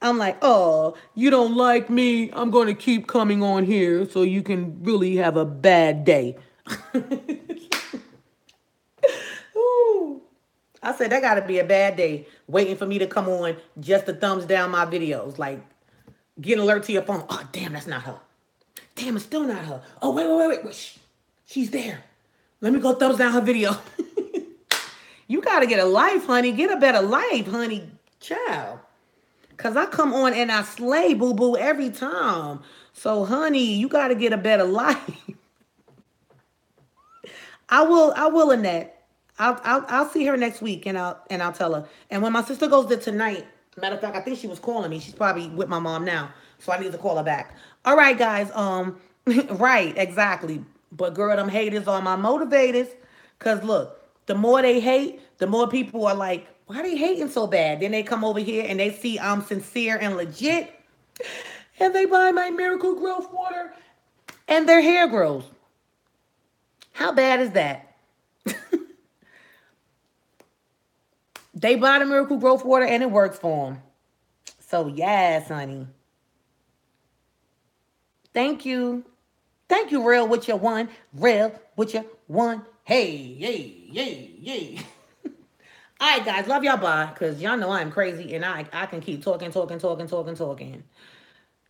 I'm like, oh, you don't like me. I'm going to keep coming on here so you can really have a bad day. Ooh. I said, that got to be a bad day waiting for me to come on just to thumbs down my videos. Like, get an alert to your phone. Oh, damn, that's not her. Damn, it's still not her. Oh, wait. Shh. She's there. Let me go thumbs down her video. You got to get a life, honey. Get a better life, honey. Child. Because I come on and I slay, boo-boo, every time. So, honey, you got to get a better life. I will, Annette. I'll see her next week and I'll tell her. And when my sister goes there tonight, matter of fact, I think she was calling me. She's probably with my mom now, so I need to call her back. All right, guys. Right, exactly. But girl, them haters are my motivators. Cause look, the more they hate, the more people are like, why are they hating so bad? Then they come over here and they see I'm sincere and legit, and they buy my miracle growth water, and their hair grows. How bad is that? They buy the miracle growth water and it works for them. So yes, honey. Thank you. Thank you, Real with your one. Real with your one. Hey, yay. All right, guys. Love y'all. Bye. Because y'all know I'm crazy and I can keep talking.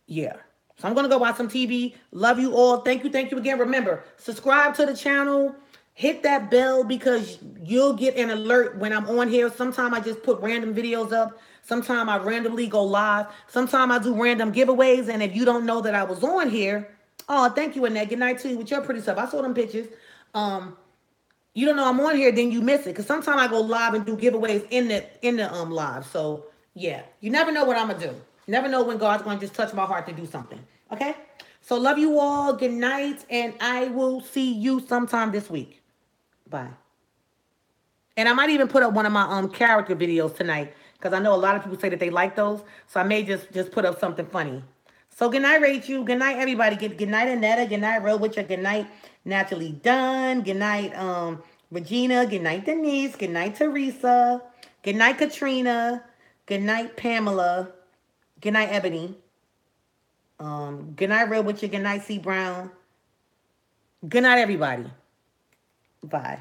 Yeah. So I'm going to go watch some TV. Love you all. Thank you again. Remember, subscribe to the channel. Hit that bell because you'll get an alert when I'm on here. Sometimes I just put random videos up. Sometimes I randomly go live. Sometimes I do random giveaways. And if you don't know that I was on here, oh, thank you, Annette. Good night to you with your pretty stuff. I saw them pictures. You don't know I'm on here, then you miss it. Because sometimes I go live and do giveaways in the live. So yeah, you never know what I'm gonna do. You never know when God's gonna just touch my heart to do something. Okay? So love you all. Good night, and I will see you sometime this week. Bye. And I might even put up one of my character videos tonight because I know a lot of people say that they like those. So I may just put up something funny. So good night, Rachel. Good night, everybody. Good night, Annetta. Good night, Real Witcher. Good night, Naturally Done. Good night, Regina. Good night, Denise. Good night, Teresa. Good night, Katrina. Good night, Pamela. Good night, Ebony. Good night, Real Witcher. Good night, C Brown. Good night, everybody. Bye.